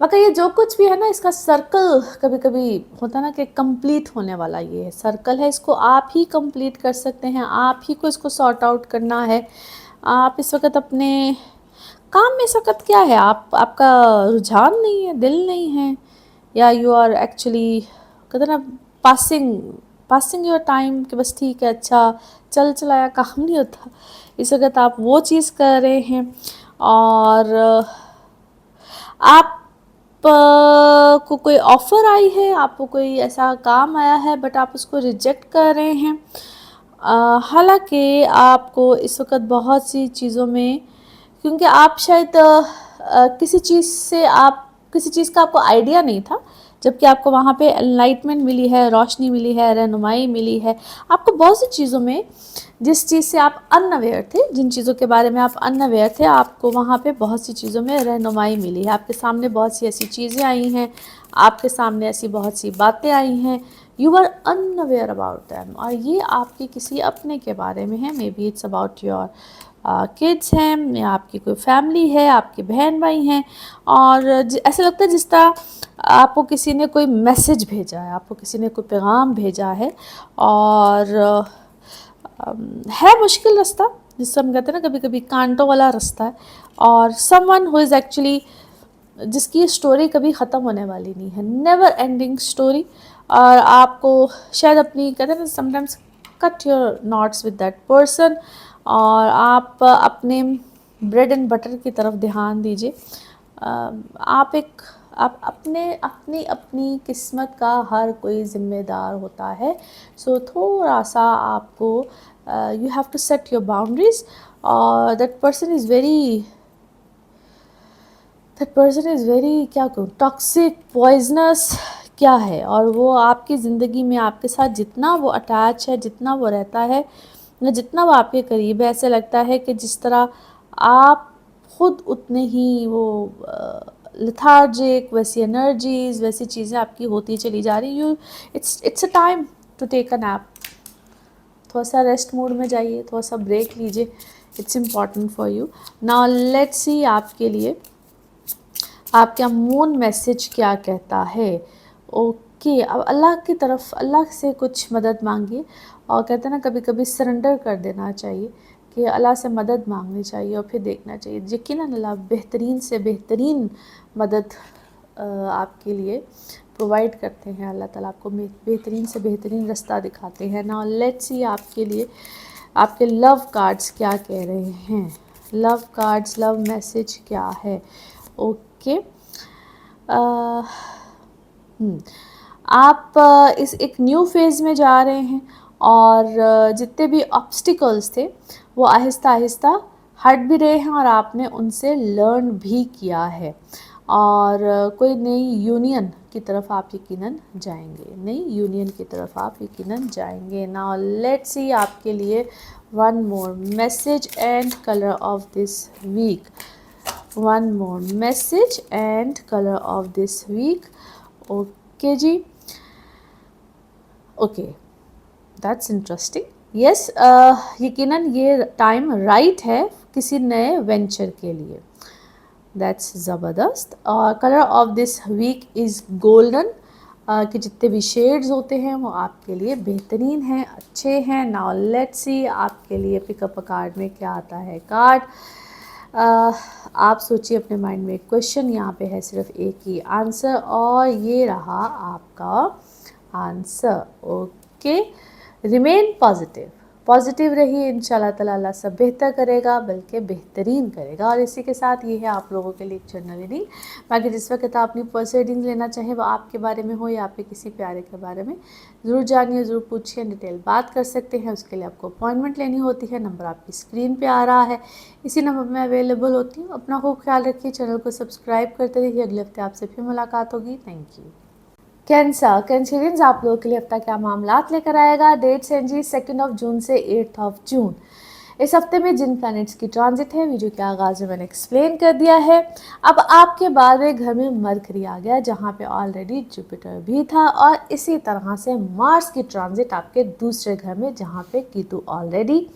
मगर ये जो कुछ भी है ना, इसका सर्कल कभी कभी होता है ना कि कंप्लीट होने वाला ये सर्कल है। इसको आप ही कंप्लीट कर सकते हैं, आप ही को इसको सॉर्ट आउट करना है। आप इस वक्त अपने काम में इस वक्त क्या है, आपका रुझान नहीं है, दिल नहीं है, या यू आर एक्चुअली कहते ना पासिंग योर टाइम कि बस ठीक है, अच्छा चल चलाया काम नहीं होता। इस वक्त आप वो चीज़ कर रहे हैं और आप को कोई ऑफ़र आई है, आपको कोई ऐसा काम आया है, बट आप उसको रिजेक्ट कर रहे हैं। हालांकि आपको इस वक्त बहुत सी चीज़ों में, क्योंकि आप शायद किसी चीज़ का आपको आइडिया नहीं था, जबकि आपको वहाँ पे एनलाइटमेंट मिली है, रोशनी मिली है, रहनुमाई मिली है। आपको बहुत सी चीज़ों में जिस चीज़ से आप अनअवेयर थे, जिन चीज़ों के बारे में आप अनअवेयर थे, आपको वहाँ पे बहुत सी चीज़ों में रहनुमाई मिली है। आपके सामने बहुत सी ऐसी चीज़ें आई हैं, आपके सामने ऐसी बहुत सी बातें आई हैं, you are unaware about them, और ये आपके किसी अपने के बारे में है। Maybe it's about your kids हैं, या आपकी कोई फैमिली है, आपके बहन भाई हैं, और ऐसा लगता है जिस तरह आपको किसी ने कोई मैसेज भेजा है, आपको किसी ने कोई पैगाम भेजा है, और है मुश्किल रास्ता, जिससे हम कहते हैं ना कभी कभी कांटों वाला रास्ता है, और समवन हु इज़ एक्चुअली, जिसकी स्टोरी कभी ख़त्म होने वाली नहीं है, नेवर एंडिंग स्टोरी। और आपको शायद अपनी, कहते हैं ना sometimes cut your knots with that person, और आप अपने ब्रेड एंड बटर की तरफ ध्यान दीजिए। आप अपनी अपनी किस्मत का हर कोई ज़िम्मेदार होता है। सो थोड़ा सा आपको you have to set your boundaries, और दैट पर्सन इज़ वेरी क्या कहूँ, टॉक्सिक, पॉइजनस क्या है, और वो आपकी ज़िंदगी में आपके साथ जितना वो अटैच है, जितना वो रहता है, या जितना वो आपके करीब है, ऐसे लगता है कि जिस तरह आप खुद उतने ही वो लेथार्जिक, वैसी एनर्जीज, वैसी चीज़ें आपकी होती चली जा रही। You it's a time to take a nap. थोड़ा सा रेस्ट मोड में जाइए, थोड़ा सा ब्रेक लीजिए, it's important for you. Now let's see आपके लिए आपका मून मैसेज क्या कहता है। ओके, अब अल्लाह की तरफ, अल्लाह से कुछ मदद मांगिए, और कहते हैं ना कभी कभी सरेंडर कर देना चाहिए, कि अल्लाह से मदद मांगनी चाहिए, और फिर देखना चाहिए। यकीनन अल्लाह बेहतरीन से बेहतरीन मदद आपके लिए प्रोवाइड करते हैं। अल्लाह ताला आपको बेहतरीन से बेहतरीन रास्ता दिखाते हैं। नाउ लेट्स सी आपके लिए आपके लव कार्ड्स क्या कह रहे हैं। लव कार्ड्स, लव मैसेज क्या है। ओके, आप इस एक न्यू फेज़ में जा रहे हैं, और जितने भी ऑब्स्टिकल्स थे वो आहिस्ता आहिस्ता हट भी रहे हैं, और आपने उनसे लर्न भी किया है, और कोई नई यूनियन की तरफ आप यकीनन जाएंगे, नई यूनियन की तरफ आप यकीनन जाएंगे। नाउ लेट्स सी आपके लिए one more message and colour of this week. One more message and colour of this week. Okay जी, ओके, दैट्स इंटरेस्टिंग। यस, यकीनन ये टाइम राइट है किसी नए वेंचर के लिए। दैट्स ज़बरदस्त। और colour of this week is golden, कि जितने भी शेड्स होते हैं वो आपके लिए बेहतरीन हैं, अच्छे हैं। नाउ लेट्स सी आपके लिए पिकअप अ कार्ड में क्या आता है। कार्ड, आप सोचिए अपने माइंड में एक क्वेश्चन, यहाँ पे है सिर्फ एक ही आंसर, और ये रहा आपका answer. Okay, remain positive, positive रहिए, इंशाल्लाह ताला अल्लाह सब बेहतर करेगा, बल्कि बेहतरीन करेगा। और इसी के साथ ये है आप लोगों के लिए एक जनरल रीडिंग। बाकी जिस वक्त आप अपनी पर्सनल रीडिंग लेना चाहें, वो आपके बारे में हो या आपके किसी प्यारे के बारे में, ज़रूर जानिए, ज़रूर पूछिए, डिटेल बात कर सकते हैं। उसके लिए आपको अपॉइंटमेंट लेनी होती है। नंबर आपकी स्क्रीन पर आ रहा है, इसी नंबर में अवेलेबल होती हूँ। अपना खूब ख्याल रखिए, चैनल को सब्सक्राइब करते रहिए। अगले हफ्ते आपसे फिर मुलाकात होगी। Thank you. कैंसर, कैंसरियंस आप लोगों के लिए हफ्ता क्या मामलात लेकर आएगा। डेट्स हैं जी 2 जून से 8 जून। इस हफ्ते में जिन प्लैनेट्स की ट्रांजिट है, वीडियो के आगाज़ में मैंने एक्सप्लेन कर दिया है। अब आपके 12वें घर में मरकरी आ गया, जहाँ पे ऑलरेडी जुपिटर भी था, और इसी तरह से मार्स की ट्रांजिट आपके दूसरे घर में, जहाँ पे केतु ऑलरेडी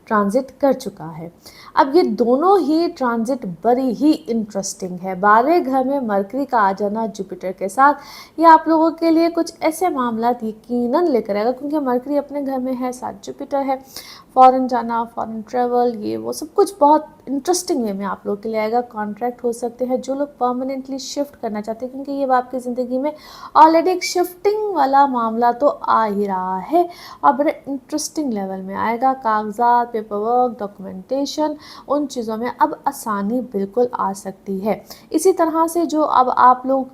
ट्रांजिट कर चुका है। अब ये दोनों ही ट्रांजिट बड़ी ही इंटरेस्टिंग है। 12वें घर में मरकरी का आ जाना जुपिटर के साथ, ये आप लोगों के लिए कुछ ऐसे मामलात यकीनन लेकर आएगा, क्योंकि मरकरी अपने घर में है, साथ जुपिटर है। फ़ॉरेन जाना, फ़ॉरेन ट्रैवल, ये वो सब कुछ बहुत इंटरेस्टिंग वे में आप लोग के लिए आएगा। कॉन्ट्रैक्ट हो सकते हैं, जो लोग परमानेंटली शिफ्ट करना चाहते हैं, क्योंकि ये आपकी ज़िंदगी में ऑलरेडी एक शिफ्टिंग वाला मामला तो आ ही रहा है, और बड़े इंटरेस्टिंग लेवल में आएगा। कागजात, पेपर वर्क, डॉक्यूमेंटेशन, उन चीज़ों में अब आसानी बिल्कुल आ सकती है। इसी तरह से जो अब आप लोग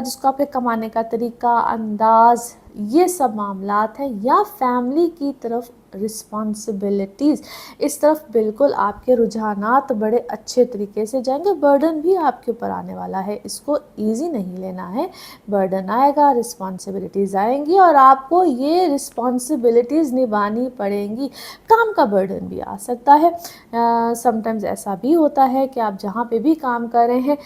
जिसको आपके कमाने का तरीका, अंदाज़, ये सब मामलात हैं, या फैमिली की तरफ रिस्पॉन्सिबिलिटीज़, इस तरफ बिल्कुल आपके रुझानात बड़े अच्छे तरीके से जाएंगे। बर्डन भी आपके ऊपर आने वाला है, इसको इजी नहीं लेना है। बर्डन आएगा, रिस्पॉन्सिबिलिटीज़ आएंगी और आपको ये रिस्पॉन्सिबिलिटीज़ निभानी पड़ेंगी। काम का बर्डन भी आ सकता है। समटाइम्स ऐसा भी होता है कि आप जहाँ पे भी काम कर रहे हैं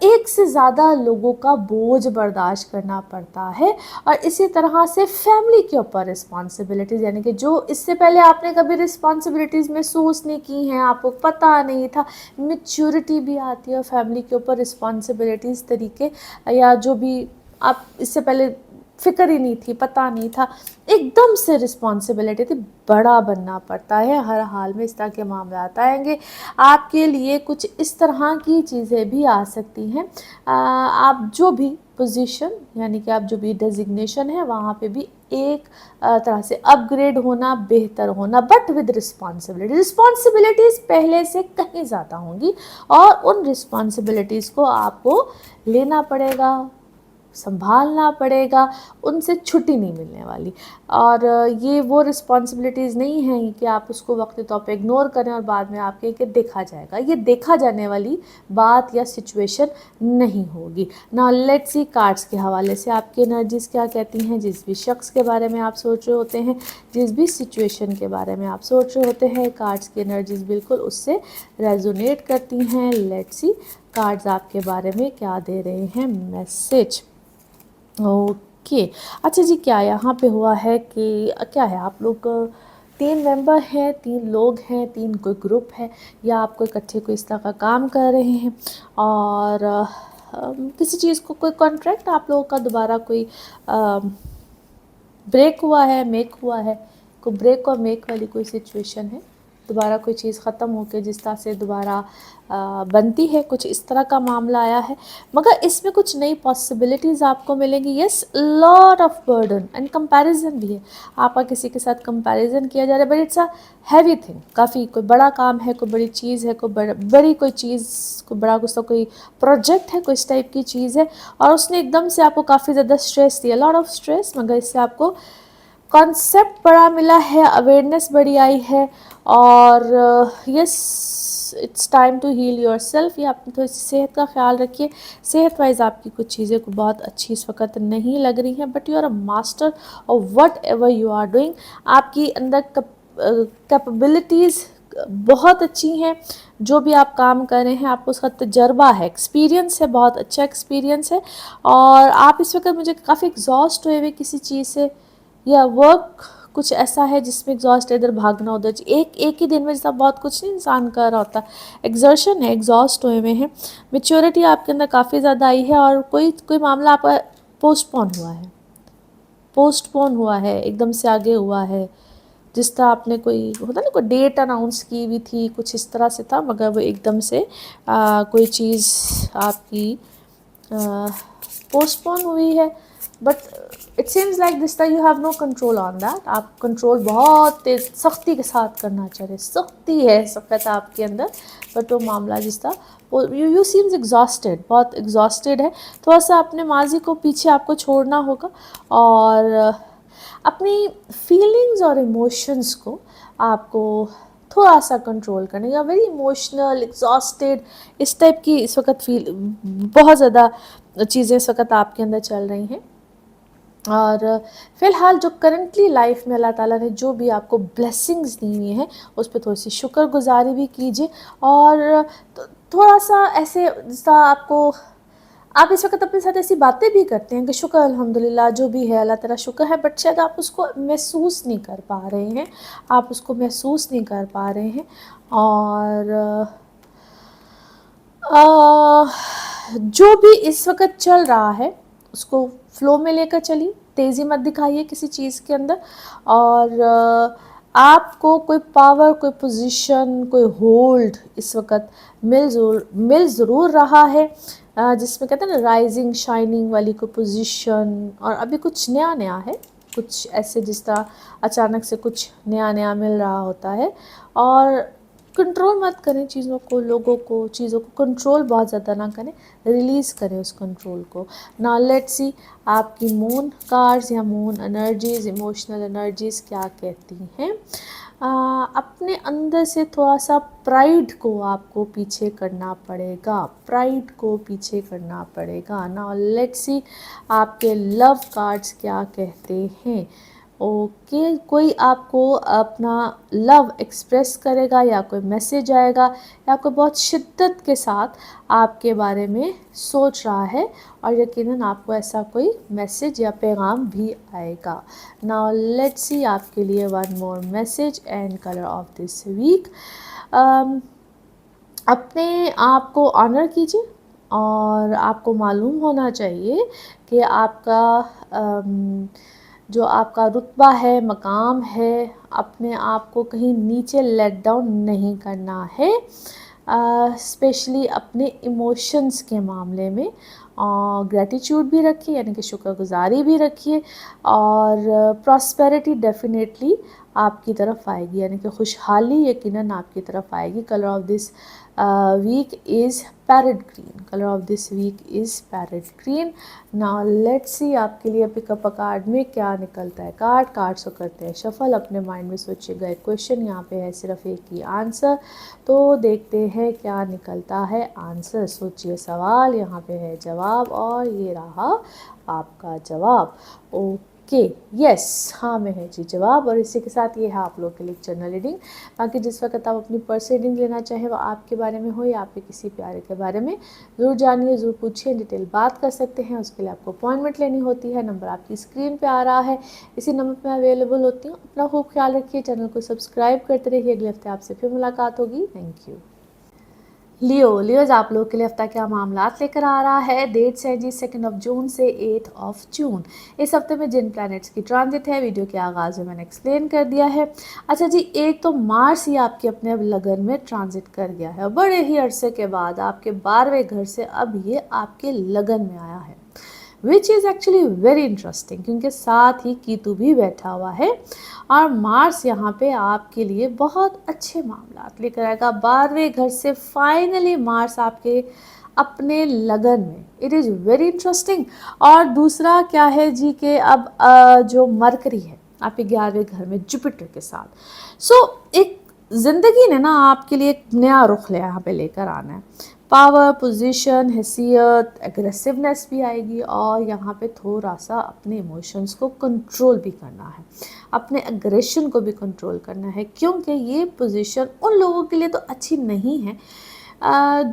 एक से ज़्यादा लोगों का बोझ बर्दाश्त करना पड़ता है। और इसी तरह से फैमिली के ऊपर रिस्पॉन्सिबिलिटीज़, यानी कि जो इससे पहले आपने कभी रिस्पॉन्सिबिलिटीज़ महसूस नहीं की हैं, आपको पता नहीं था, मैच्योरिटी भी आती है फैमिली के ऊपर रिस्पॉन्सिबिलिटीज़ तरीके, या जो भी आप इससे पहले फिक्र ही नहीं थी, पता नहीं था, एकदम से रिस्पॉन्सिबिलिटी थी, बड़ा बनना पड़ता है। हर हाल में इस तरह के मामला आएंगे। आपके लिए कुछ इस तरह की चीज़ें भी आ सकती हैं। आप जो भी पोजीशन, यानी कि आप जो भी डेजिग्नेशन है वहाँ पे भी एक तरह से अपग्रेड होना, बेहतर होना, बट विद रिस्पॉन्सिबिलिटीज़ पहले से कहीं ज़्यादा होंगी और उन रिस्पॉन्सिबिलिटीज़ को आपको लेना पड़ेगा, संभालना पड़ेगा, उनसे छुट्टी नहीं मिलने वाली। और ये वो रिस्पॉन्सिबिलिटीज़ नहीं हैं कि आप उसको वक्ती तौर पे इग्नोर करें और बाद में आपके कि देखा जाएगा, ये देखा जाने वाली बात या सिचुएशन नहीं होगी ना। लेट्स सी कार्ड्स के हवाले से आपकी एनर्जीज़ क्या कहती हैं। जिस भी शख्स के बारे में आप सोच रहे होते हैं, जिस भी सिचुएशन के बारे में आप सोच रहे होते हैं, कार्ड्स की एनर्जीज़ बिल्कुल उससे रेजोनेट करती हैं। लेट्स सी कार्ड्स आपके बारे में क्या दे रहे हैं मैसेज। ओके अच्छा जी, क्या यहाँ पे हुआ है कि क्या है, आप लोग 3 मेंबर हैं, 3 लोग हैं, 3 कोई ग्रुप है, या आप कोई इकट्ठे कोई इस तरह का काम कर रहे हैं और किसी चीज़ को कोई कॉन्ट्रैक्ट आप लोगों का दोबारा कोई ब्रेक हुआ है, मेक हुआ है, कोई ब्रेक और मेक वाली कोई सिचुएशन है, दोबारा कोई चीज़ ख़त्म होकर जिस तरह से दोबारा बनती है, कुछ इस तरह का मामला आया है। मगर इसमें कुछ नई पॉसिबिलिटीज़ आपको मिलेंगी। Yes, lot of burden and comparison भी है, आपका किसी के साथ कंपैरिजन किया जा रहा है, but it's a heavy thing, काफ़ी कोई बड़ा काम है, कोई बड़ी चीज़ है, कोई बड़ी कोई चीज़, कोई बड़ा कुछ तो कोई प्रोजेक्ट है, कोई इस टाइप की चीज़ है और उसने एकदम से आपको काफ़ी ज़्यादा स्ट्रेस दिया, लॉट ऑफ स्ट्रेस, मगर इससे आपको कॉन्सेप्ट बड़ा मिला है, अवेयरनेस बड़ी आई है। और yes, it's time to heal yourself. ये आप थोड़ी सी सेहत का ख्याल रखिए। सेहत वाइज आपकी कुछ चीज़ें को बहुत अच्छी इस वक्त नहीं लग रही हैं, but you are a master of whatever you are doing. आपकी अंदर कैपेबिलिटीज़ बहुत अच्छी हैं। जो भी आप काम कर रहे हैं आपको उसका तजर्बा है, एक्सपीरियंस है, बहुत अच्छा एक्सपीरियंस है। और आप इस वक्त मुझे काफ़ी एग्जॉस्ट हुए हुए किसी चीज़ से, या वर्क कुछ ऐसा है जिसमें एग्जॉस्ट, इधर भागना उधर, एक ही दिन में जैसा बहुत कुछ नहीं इंसान कर रहा होता, एग्जर्शन है, एग्जॉस्ट हुए हुए हैं। मेच्योरिटी आपके अंदर काफ़ी ज़्यादा आई है और कोई मामला आपका पोस्टपोन हुआ है, एकदम से आगे हुआ है। जिस तरह आपने कोई होता ना, कोई डेट अनाउंस की हुई थी, कुछ इस तरह से था, मगर वो एकदम से कोई चीज़ आपकी पोस्टपोन हुई है। But it seems like this that you have no control on that. आप कंट्रोल बहुत तेज सख्ती के साथ करना चाह रहे, सख्ती है, सख्त आपके अंदर, बट वो मामला जिस तरह यू सीम्स एग्जॉस्टेड, बहुत एग्जॉस्टेड है। थोड़ा सा अपने माजी को पीछे आपको छोड़ना होगा और अपनी फीलिंग्स और इमोशंस को आपको थोड़ा सा कंट्रोल करने, या वेरी इमोशनल, एग्जॉस्टेड, इस टाइप की इस वक्त फील, बहुत ज़्यादा चीज़ें इस वक्त आपके अंदर चल रही हैं। और फ़िलहाल जो करंटली लाइफ में अल्लाह ताला ने जो भी आपको ब्लेसिंग्स दी हुई हैं उस पर थोड़ी सी शुक्रगुजारी भी कीजिए। और थोड़ा सा ऐसे जैसा आप इस वक्त अपने साथ ऐसी बातें भी करते हैं कि शुक्र अल्हम्दुलिल्लाह जो भी है अल्लाह ताला शुक्र है, बट शायद आप उसको महसूस नहीं कर पा रहे हैं, आप उसको महसूस नहीं कर पा रहे हैं। और जो भी इस वक्त चल रहा है उसको फ्लो में लेकर चलिए, तेज़ी मत दिखाइए किसी चीज़ के अंदर। और आपको कोई पावर, कोई पोजीशन, कोई होल्ड इस वक्त मिल ज़रूर रहा है, जिसमें कहते हैं ना राइजिंग शाइनिंग वाली कोई पोजीशन। और अभी कुछ नया है, कुछ ऐसे जिस तरह अचानक से कुछ नया मिल रहा होता है। और कंट्रोल मत करें चीज़ों को, लोगों को, चीज़ों को कंट्रोल बहुत ज़्यादा ना करें, रिलीज़ करें उस कंट्रोल को। नाउ लेट्स सी आपकी मून कार्ड्स या मून एनर्जीज, इमोशनल एनर्जीज क्या कहती हैं। अपने अंदर से थोड़ा सा प्राइड को आपको पीछे करना पड़ेगा, प्राइड को पीछे करना पड़ेगा। नाउ लेट्स सी आपके लव कार्ड्स क्या कहते हैं। ओके कोई आपको अपना लव एक्सप्रेस करेगा या कोई मैसेज आएगा या कोई बहुत शिद्दत के साथ आपके बारे में सोच रहा है और यकीनन आपको ऐसा कोई मैसेज या पैगाम भी आएगा। नाउ लेट्स सी आपके लिए one more message and colour of this week. अपने आप को ऑनर कीजिए और आपको मालूम होना चाहिए कि आपका जो आपका रुतबा है, मकाम है, अपने आप को कहीं नीचे लेट डाउन नहीं करना है, स्पेशली अपने इमोशंस के मामले में। ग्रैटिट्यूड भी रखिए यानी कि शुक्रगुजारी भी रखिए और प्रॉस्पेरिटी डेफिनेटली आपकी तरफ आएगी यानी कि खुशहाली यकीनन आपकी तरफ आएगी। Colour of this week is parrot green, colour of this week is parrot green. Now let's see आपके लिए पिकअप अ कार्ड में क्या निकलता है। कार्ड्स को करते हैं शफल। अपने माइंड में सोचिएगा एक क्वेश्चन, यहाँ पे है सिर्फ एक ही आंसर, तो देखते हैं क्या निकलता है आंसर। सोचिए सवाल, यहाँ पे है जवाब और ये रहा आपका जवाब। ओके यस, हाँ में है जी जवाब। और इसी के साथ ये है आप लोग के लिए जनरल रीडिंग। बाकी जिस वक्त आप अपनी पर्सनल रीडिंग लेना चाहें वो आपके बारे में हो या आपके किसी प्यारे के बारे में, ज़रूर जानिए, ज़रूर पूछिए, डिटेल बात कर सकते हैं। उसके लिए आपको अपॉइंटमेंट लेनी होती है। नंबर आपकी स्क्रीन पे आ रहा है, इसी नंबर पर अवेलेबल होती हूँ। अपना खूब ख्याल रखिए, चैनल को सब्सक्राइब करते रहिए। अगले हफ्ते आपसे फिर मुलाकात होगी। Thank you. लियोज आप लोग के लिए हफ्ता क्या मामलात लेकर आ रहा है। डेट्स है जी 2 जून से 8 जून। इस हफ्ते में जिन प्लैनेट्स की ट्रांजिट है वीडियो के आगाज़ में मैंने एक्सप्लेन कर दिया है। अच्छा जी, एक तो मार्स ही आपके अपने लगन में ट्रांजिट कर गया है, बड़े ही अरसे के बाद आपके 12वें घर से अब ये आपके लगन में आया है, विच इज़ एक्चुअली वेरी इंटरेस्टिंग क्योंकि साथ ही कीतु भी बैठा हुआ है और मार्स यहाँ पे आपके लिए बहुत अच्छे मामलात लेकर आएगा। 12वें घर से फाइनली मार्स आपके अपने लगन में, इट इज़ वेरी इंटरेस्टिंग। और दूसरा क्या है जी कि अब जो मरकरी है आपके 11वें घर में जुपिटर के साथ, सो एक ज़िंदगी ने ना आपके लिए एक नया रुख यहाँ पे लेकर आना है। पावर, पोजीशन, हैसियत, एग्रेसिवनेस भी आएगी और यहाँ पे थोड़ा सा अपने इमोशंस को कंट्रोल भी करना है, अपने एग्रेशन को भी कंट्रोल करना है क्योंकि ये पोजीशन उन लोगों के लिए तो अच्छी नहीं है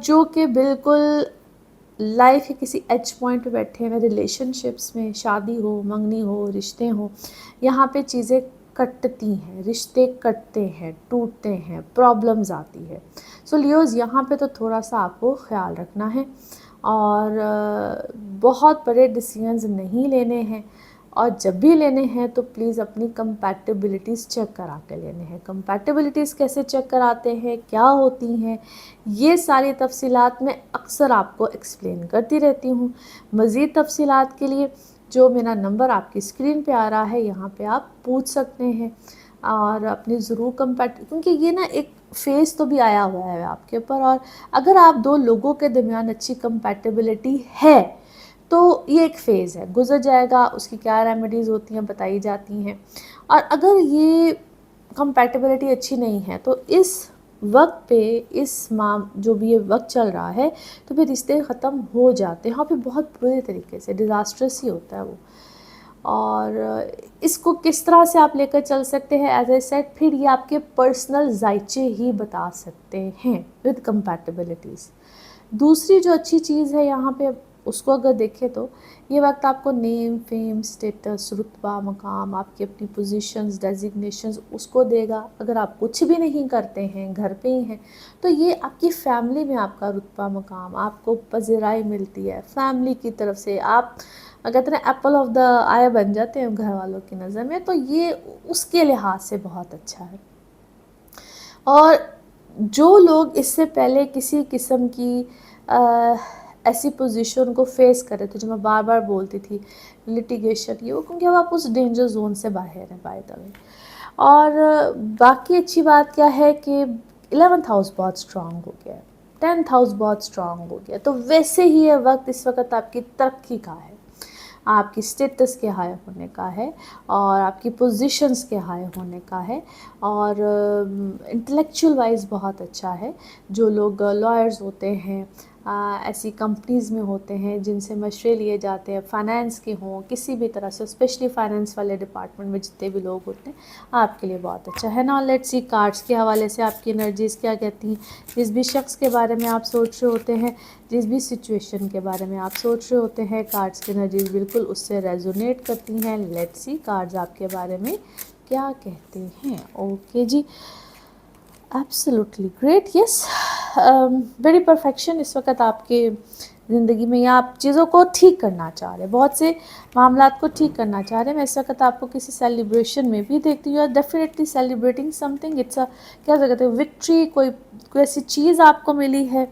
जो कि बिल्कुल लाइफ के किसी एज पॉइंट पे बैठे हैं, रिलेशनशिप्स में, शादी हो, मंगनी हो, रिश्ते हो, यहाँ पे चीज़ें कटती हैं, रिश्ते कटते हैं, टूटते हैं, प्रॉब्लम्स आती है। सो लियोज़ यहाँ पे तो थोड़ा सा आपको ख्याल रखना है और बहुत बड़े डिसीजंस नहीं लेने हैं और जब भी लेने हैं तो प्लीज़ अपनी कंपैटिबिलिटीज़ चेक करा के लेने हैं। कंपैटिबिलिटीज़ कैसे चेक कराते हैं, क्या होती हैं, ये सारी तफसीलात मैं अक्सर आपको एक्सप्लेन करती रहती हूँ। मज़ीद तफसीलात के लिए जो मेरा नंबर आपकी स्क्रीन पे आ रहा है यहाँ पे आप पूछ सकते हैं और अपनी ज़रूर क्योंकि ये ना एक फेज़ तो भी आया हुआ है आपके ऊपर और अगर आप दो लोगों के दरमियान अच्छी कंपैटिबिलिटी है तो ये एक फ़ेज़ है, गुजर जाएगा। उसकी क्या रेमेडीज़ होती हैं बताई जाती हैं और अगर ये कंपैटिबिलिटी अच्छी नहीं है तो इस वक्त पे जो भी ये वक्त चल रहा है तो फिर रिश्ते ख़त्म हो जाते हैं और फिर बहुत बुरे तरीके से डिज़ास्ट्रस ही होता है वो। और इसको किस तरह से आप लेकर चल सकते हैं एज ए सेट, फिर ये आपके पर्सनल जायचे ही बता सकते हैं विद कंपैटिबिलिटीज़। दूसरी जो अच्छी चीज़ है यहाँ पे उसको अगर देखें तो ये वक्त आपको नेम, फेम, स्टेटस, रुतबा, मकाम, आपकी अपनी पोजीशंस, डेजिग्नेशंस उसको देगा। अगर आप कुछ भी नहीं करते हैं, घर पे ही हैं, तो ये आपकी फैमिली में आपका रुतबा, मकाम आपको पज़िराई मिलती है फैमिली की तरफ से। आप कहते हैं एप्पल ऑफ द आई बन जाते हैं घर वालों की नज़र में, तो ये उसके लिहाज से बहुत अच्छा है। और जो लोग इससे पहले किसी किस्म की ऐसी पोजीशन को फेस कर रहे थे, जो मैं बार बार बोलती थी लिटिगेशन ये वो, क्योंकि अब आप उस डेंजर जोन से बाहर हैं बाय द वे। और बाकी अच्छी बात क्या है कि 11th हाउस बहुत स्ट्रांग हो गया है, 10th हाउस बहुत स्ट्रांग हो गया। तो वैसे ही ये वक्त इस वक्त आपकी तरक्की का है, आपकी स्टेटस के हाई होने का है और आपकी पोजीशंस के हाई होने का है। और इंटेलेक्चुअल वाइज बहुत अच्छा है। जो लोग लॉयर्स होते हैं, ऐसी कंपनीज़ में होते हैं जिनसे मशवरे लिए जाते हैं, फाइनेंस के हों, किसी भी तरह से, स्पेशली फाइनेंस वाले डिपार्टमेंट में जितने भी लोग होते हैं, आपके लिए बहुत अच्छा है। नाउ लेट्स सी कार्ड्स के हवाले से आपकी एनर्जीज़ क्या कहती हैं। जिस भी शख्स के बारे में आप सोच रहे होते हैं, जिस भी सिचुएशन के बारे में आप सोच रहे होते हैं, कार्ड्स की एनर्जीज़ बिल्कुल उससे रेजोनेट करती हैं। लेट्स सी कार्ड्स आपके बारे में क्या कहते हैं। ओके जी, absolutely great, yes, very perfection इस वक्त आपके ज़िंदगी में, या आप चीज़ों को ठीक करना चाह रहे हैं, बहुत से मामलात को ठीक करना चाह रहे हैं। मैं इस वक्त आपको किसी सेलिब्रेशन में भी देखती हूँ, definitely celebrating something, it's a क्या कहते हैं, विक्ट्री, कोई ऐसी चीज़ आपको मिली है,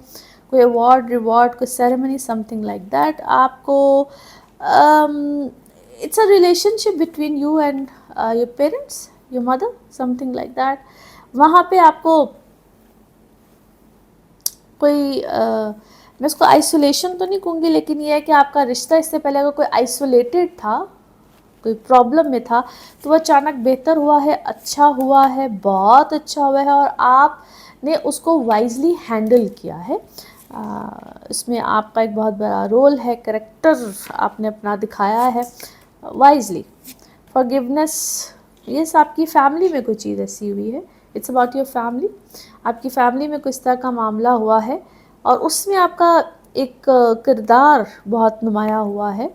कोई अवार्ड, रिवॉर्ड, कोई सेरेमनी, समथिंग लाइक दैट आपको। It's a relationship between you and your parents, your mother, something like that. वहाँ पे आपको कोई मैं उसको आइसोलेशन तो नहीं कहूँगी, लेकिन ये है कि आपका रिश्ता इससे पहले अगर कोई आइसोलेटेड था, कोई प्रॉब्लम में था, तो वह अचानक बेहतर हुआ है, अच्छा हुआ है, बहुत अच्छा हुआ है, और आपने उसको वाइजली हैंडल किया है। इसमें आपका एक बहुत बड़ा रोल है, करेक्टर आपने अपना दिखाया है वाइजली। फॉरगिवनेस, यस, आपकी फैमिली में कोई चीज़ ऐसी हुई है, इट्स अबाउट योर फैमिली। आपकी फैमिली में कुछ तरह का मामला हुआ है और उसमें आपका एक किरदार बहुत नुमाया हुआ है।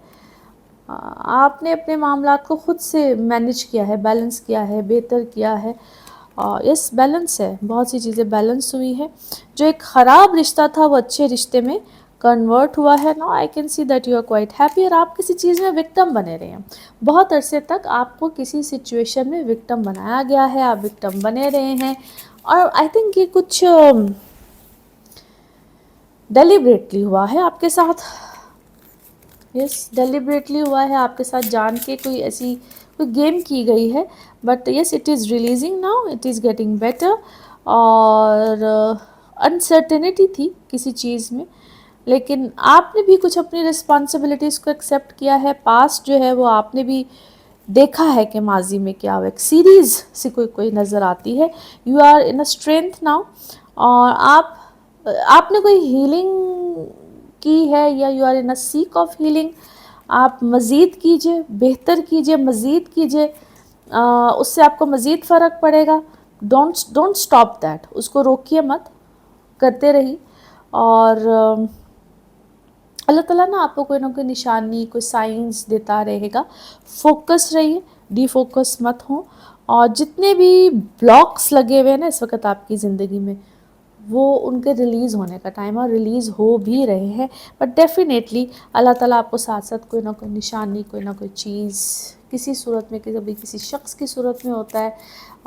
आपने अपने मामलात को खुद से मैनेज किया है, बैलेंस किया है, बेहतर किया है। यस, बैलेंस है, बहुत सी चीज़ें बैलेंस हुई है। जो एक ख़राब रिश्ता था वो अच्छे रिश्ते में कन्वर्ट हुआ है। Now I can see that you are quite happy. और आप किसी चीज़ में विक्टिम बने रहे हैं, बहुत अरसे तक आपको किसी सिचुएशन में विक्टिम बनाया गया है, आप विक्टिम बने रहे हैं। और आई थिंक ये कुछ डेलिब्रेटली हुआ है आपके साथ, यस, डेलिब्रेटली हुआ है आपके साथ, जान के कोई ऐसी कोई गेम की गई है। But yes, it is releasing now, it is getting better. और अनसर्टेनिटी थी किसी चीज़ में, लेकिन आपने भी कुछ अपनी रिस्पॉन्सिबिलिटीज़ को एक्सेप्ट किया है। पास्ट जो है वो आपने भी देखा है कि माजी में क्या हुआ, एक सीरीज़ से कोई नज़र आती है। You are in a strength now, और आपने कोई हीलिंग की है, या you are in a seek of healing. आप मज़ीद कीजिए, बेहतर कीजिए, मज़ीद कीजिए, उससे आपको मज़ीद फ़र्क पड़ेगा। डोंट स्टॉप दैट, उसको रोकिए मत, करते रहिए। और अल्लाह ताला ना आपको कोई ना कोई निशानी, कोई साइंस देता रहेगा। फोकस रहिए, डिफोकस मत हो। और जितने भी ब्लॉक्स लगे हुए हैं ना इस वक्त आपकी ज़िंदगी में, वो उनके रिलीज़ होने का टाइम है, और रिलीज़ हो भी रहे हैं। बट डेफिनेटली अल्लाह ताला आपको साथ साथ कोई ना कोई निशानी, कोई ना कोई चीज़ किसी सूरत में, कभी किसी शख्स की सूरत में होता है,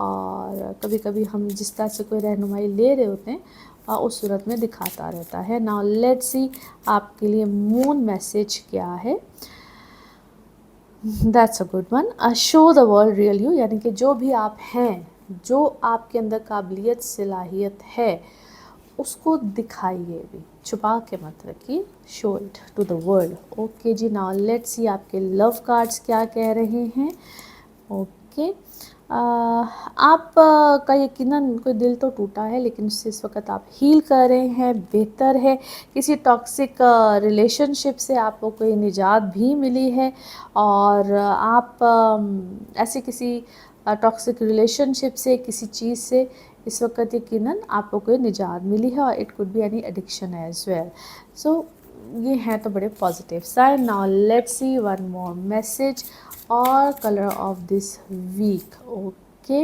और कभी कभी हम जिस तरह से कोई रहनुमाई ले रहे होते हैं उस सूरत में दिखाता रहता है। नाउ लेट्स सी आपके लिए मून मैसेज क्या है। That's a good one. Show the world real you, यानी कि जो भी आप हैं, जो आपके अंदर काबिलियत, सलाहियत है, उसको दिखाइए भी, छुपा के मत रखिए। Show it to the world. Okay जी, नाउ लेट्स सी आपके लव कार्ड्स क्या कह रहे हैं। ओके, आप का यकीनन कोई दिल तो टूटा है, लेकिन उससे इस वक्त आप हील कर रहे हैं, बेहतर है। किसी टॉक्सिक रिलेशनशिप से आपको कोई निजात भी मिली है, और आप ऐसे किसी टॉक्सिक रिलेशनशिप से, किसी चीज़ से इस वक्त यकीनन आपको कोई निजात मिली है, और it could be any addiction as well. So ये हैं तो बड़े positive sign. Now let's see one more message और colour of this week. Okay,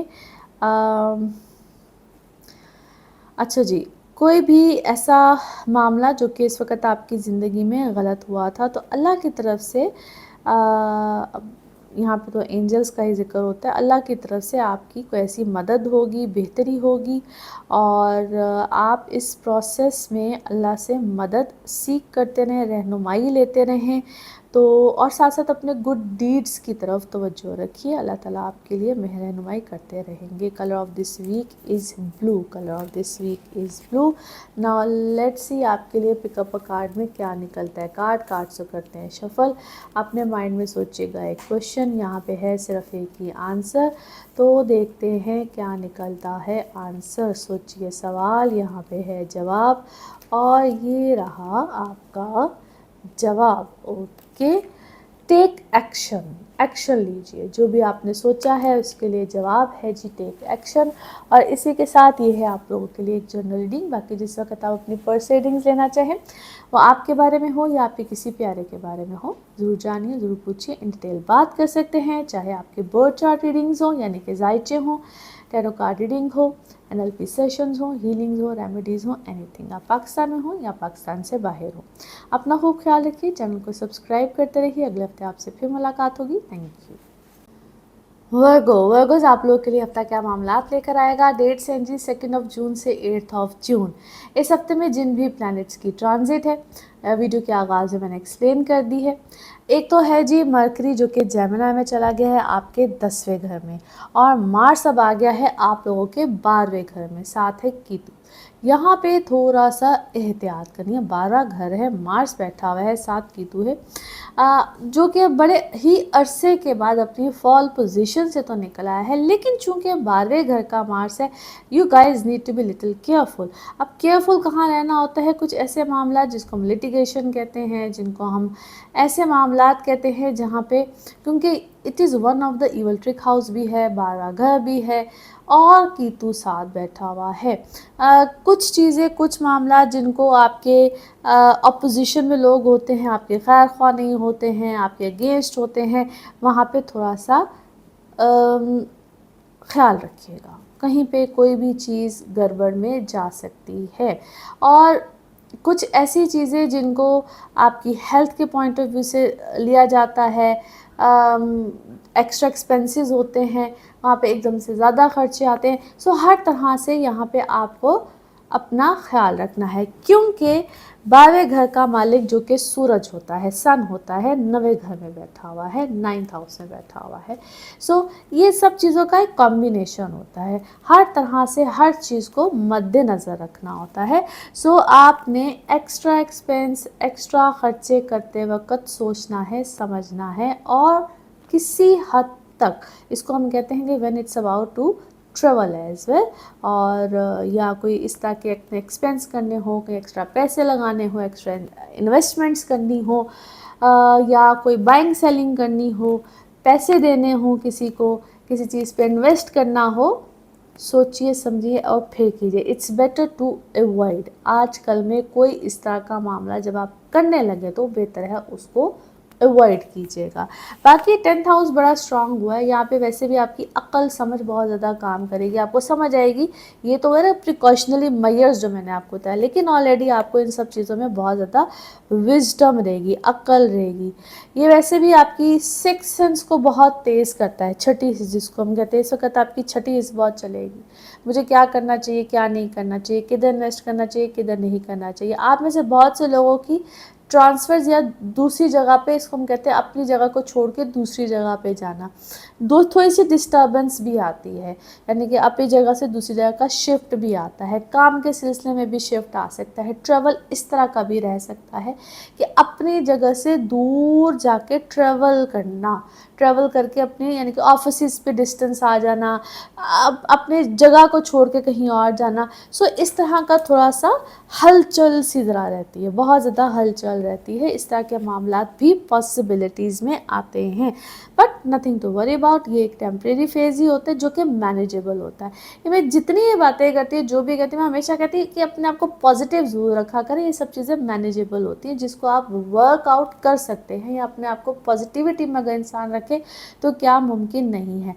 अच्छा जी, कोई भी ऐसा मामला जो कि इस वक्त आपकी ज़िंदगी में गलत हुआ था, तो अल्लाह की तरफ से यहाँ पे तो एंजल्स का ही ज़िक्र होता है, अल्लाह की तरफ से आपकी कोई ऐसी मदद होगी, बेहतरी होगी, और आप इस प्रोसेस में अल्लाह से मदद सीख करते रहें, रहनुमाई लेते रहें। तो और साथ साथ अपने गुड डीड्स की तरफ तवज्जो रखिए। अल्लाह ताला आपके लिए मेहरनुमाई करते रहेंगे। Colour of this week is blue, colour of this week is blue. Now let's see आपके लिए पिकअप अ कार्ड में क्या निकलता है। कार्ड से करते हैं शफल। अपने माइंड में सोचिएगा एक क्वेश्चन, यहाँ पे है सिर्फ एक ही आंसर, तो देखते हैं क्या निकलता है आंसर। सोचिए सवाल, यहाँ पे है जवाब और ये रहा आपका जवाब। ओके, टेक एक्शन, एक्शन लीजिए। जो भी आपने सोचा है उसके लिए जवाब है जी टेक एक्शन। और इसी के साथ ये है आप लोगों के लिए एक जनरल रीडिंग। बाकी जिस वक्त आप अपनी पर्स रीडिंग्स लेना चाहें, वो आपके बारे में हो या आपके किसी प्यारे के बारे में हो, ज़रूर जानिए, ज़रूर पूछिए, इन डिटेल बात कर सकते हैं। चाहे आपके बर्थ चार्ट रीडिंग्स हो यानी कि जायचे हों, टैरो कार्ड रीडिंग हो, NLP सेशंस हो, हीलिंग्स हो, रेमेडीज़ हो, एनीथिंग। आप पाकिस्तान में हो या पाकिस्तान से बाहर हो। अपना खूब ख्याल रखिए, चैनल को सब्सक्राइब करते रहिए। अगले हफ्ते आपसे फिर मुलाकात होगी। Thank you. वर्गोज आप लोगों के लिए हफ्ता क्या मामलात लेकर आएगा। डेट्स हैं जी 2 जून से 8 जून। इस हफ्ते में जिन भी प्लैनेट्स की ट्रांजिट है वीडियो के आगाज़ में मैंने एक्सप्लेन कर दी है। एक तो है जी मरकरी जो कि जेमिनी में चला गया है आपके 10वें घर में, और मार्स अब आ गया है आप लोगों के 12वें घर में। साथ है कीतु। यहाँ पे थोड़ा सा एहतियात करनी है। 12 घर है, मार्स बैठा हुआ है, साथ कीतु है, जो कि बड़े ही अरसे के बाद अपनी फॉल पोजीशन से तो निकल आया है, लेकिन चूंकि 12वें घर का मार्स है, you guys need to be little careful. अब केयरफुल कहाँ रहना होता है? कुछ ऐसे मामला जिसको हम लिटिगेशन कहते हैं, जिनको हम ऐसे मामलात कहते हैं जहाँ पे, क्योंकि it is one of the evil trick house भी है, 12 घर भी है और कीतु साथ बैठा हुआ है। कुछ चीज़ें, कुछ मामला जिनको आपके अपोजिशन में लोग होते हैं, आपके खैर ख्वाह नहीं होते हैं, आपके अगेंस्ट होते हैं, वहाँ पे थोड़ा सा ख्याल रखिएगा। कहीं पे कोई भी चीज़ गड़बड़ में जा सकती है। और कुछ ऐसी चीज़ें जिनको आपकी हेल्थ के पॉइंट ऑफ व्यू से लिया जाता है, एक्स्ट्रा एक्सपेंसेस होते हैं, वहाँ पे एकदम से ज़्यादा खर्चे आते हैं। सो हर तरह से यहाँ पे आपको अपना ख्याल रखना है, क्योंकि 12वें घर का मालिक जो कि सूरज होता है, सन होता है, 9वें घर में बैठा हुआ है, 9th हाउस में बैठा हुआ है। सो ये सब चीज़ों का एक कॉम्बिनेशन होता है। हर तरह से हर चीज़ को मद्देनज़र रखना होता है। सो आपने एक्स्ट्रा एक्सपेंस, एक्स्ट्रा खर्चे करते वक्त सोचना है, समझना है, और किसी हद तक इसको हम कहते हैं कि when it's about to travel as well, और या कोई इस तरह के एक्सपेंस करने हो, कोई एक्स्ट्रा पैसे लगाने हो, एक्स्ट्रा इन्वेस्टमेंट्स करनी हो, या कोई बाइंग सेलिंग करनी हो, पैसे देने हो किसी को, किसी चीज़ पे इन्वेस्ट करना हो, सोचिए समझिए और फिर कीजिए। It's better to avoid. आजकल में कोई इस तरह का मामला जब आप करने लगे तो बेहतर है उसको अवॉइड कीजिएगा। बाकी 10th हाउस बड़ा स्ट्रांग हुआ है यहाँ पे। वैसे भी आपकी अक्ल समझ बहुत ज़्यादा काम करेगी, आपको समझ आएगी। ये तो है ना प्रिकॉशनरी मेजर्स जो मैंने आपको बताया, लेकिन ऑलरेडी आपको इन सब चीज़ों में बहुत ज़्यादा विजडम रहेगी, अक्ल रहेगी। ये वैसे भी आपकी सिक्स सेंस को बहुत तेज़ करता है। छठी जिसको हम कहते हैं, इस वक्त आपकी छठी हिस्स बहुत चलेगी। मुझे क्या करना चाहिए, क्या नहीं करना चाहिए, किधर इन्वेस्ट करना चाहिए, किधर नहीं करना चाहिए। आप में से बहुत से लोगों की ट्रांसफ़र्स या दूसरी जगह पे, इसको हम कहते हैं अपनी जगह को छोड़ के दूसरी जगह पे जाना, दो थोड़ी सी डिस्टर्बेंस भी आती है, यानी कि अपनी जगह से दूसरी जगह का शिफ्ट भी आता है। काम के सिलसिले में भी शिफ्ट आ सकता है। ट्रैवल इस तरह का भी रह सकता है कि अपनी जगह से दूर जाके ट्रैवल करना, ट्रैवल करके अपने यानी कि ऑफिस पे डिस्टेंस आ जाना, अपने जगह को छोड़ के कहीं और जाना। सो इस तरह का थोड़ा सा हलचल सी ज़रा रहती है, बहुत ज़्यादा हलचल रहती है। इस तरह के मामलात भी पॉसिबिलिटीज़ में आते हैं, but nothing to worry about. ये एक टेम्परेरी फेज़ ही होता है जो कि मैनेजेबल होता है। ये मैं जितनी ये बातें करती हूँ, जो भी कहती हूँ, मैं हमेशा कहती हूँ कि अपने आप को पॉजिटिव ज़रूर रखा करें। ये सब चीज़ें मैनेजेबल होती हैं जिसको आप वर्कआउट कर सकते हैं, या अपने आप को पॉजिटिविटी में अगर इंसान रखे तो क्या मुमकिन नहीं है।